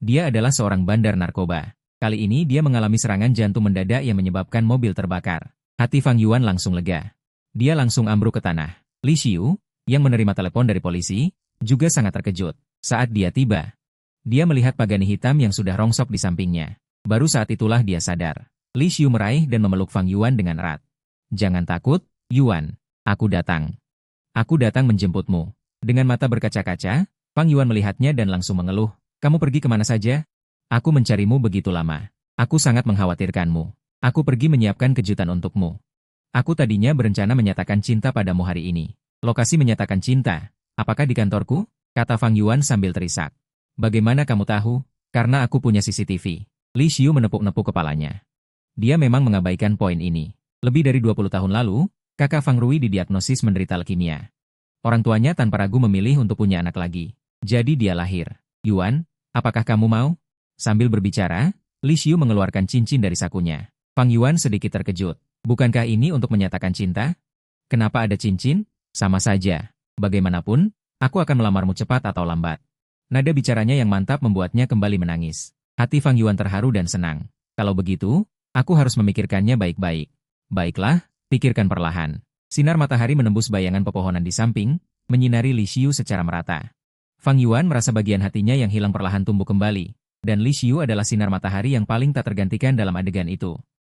Dia adalah seorang bandar narkoba. Kali ini dia mengalami serangan jantung mendadak yang menyebabkan mobil terbakar. Hati Fang Yuan langsung lega. Dia langsung ambruk ke tanah. Li Xiu, yang menerima telepon dari polisi, juga sangat terkejut. Saat dia tiba, dia melihat pagani hitam yang sudah rongsok di sampingnya. Baru saat itulah dia sadar. Li Xiu meraih dan memeluk Fang Yuan dengan erat. Jangan takut, Yuan. Aku datang. Aku datang menjemputmu. Dengan mata berkaca-kaca, Fang Yuan melihatnya dan langsung mengeluh. Kamu pergi kemana saja? Aku mencarimu begitu lama. Aku sangat mengkhawatirkanmu. Aku pergi menyiapkan kejutan untukmu. Aku tadinya berencana menyatakan cinta padamu hari ini. Lokasi menyatakan cinta. Apakah di kantorku? Kata Fang Yuan sambil terisak. Bagaimana kamu tahu? Karena aku punya CCTV. Li Xiu menepuk-nepuk kepalanya. Dia memang mengabaikan poin ini. Lebih dari 20 tahun lalu, kakak Fang Rui didiagnosis menderita leukemia. Orang tuanya tanpa ragu memilih untuk punya anak lagi. Jadi dia lahir. Yuan, apakah kamu mau? Sambil berbicara, Li Xiu mengeluarkan cincin dari sakunya. Fang Yuan sedikit terkejut. Bukankah ini untuk menyatakan cinta? Kenapa ada cincin? Sama saja. Bagaimanapun, aku akan melamarmu cepat atau lambat. Nada bicaranya yang mantap membuatnya kembali menangis. Hati Fang Yuan terharu dan senang. Kalau begitu, aku harus memikirkannya baik-baik. Baiklah, pikirkan perlahan. Sinar matahari menembus bayangan pepohonan di samping, menyinari Li Xiu secara merata. Fang Yuan merasa bagian hatinya yang hilang perlahan tumbuh kembali, dan Li Xiu adalah sinar matahari yang paling tak tergantikan dalam adegan itu.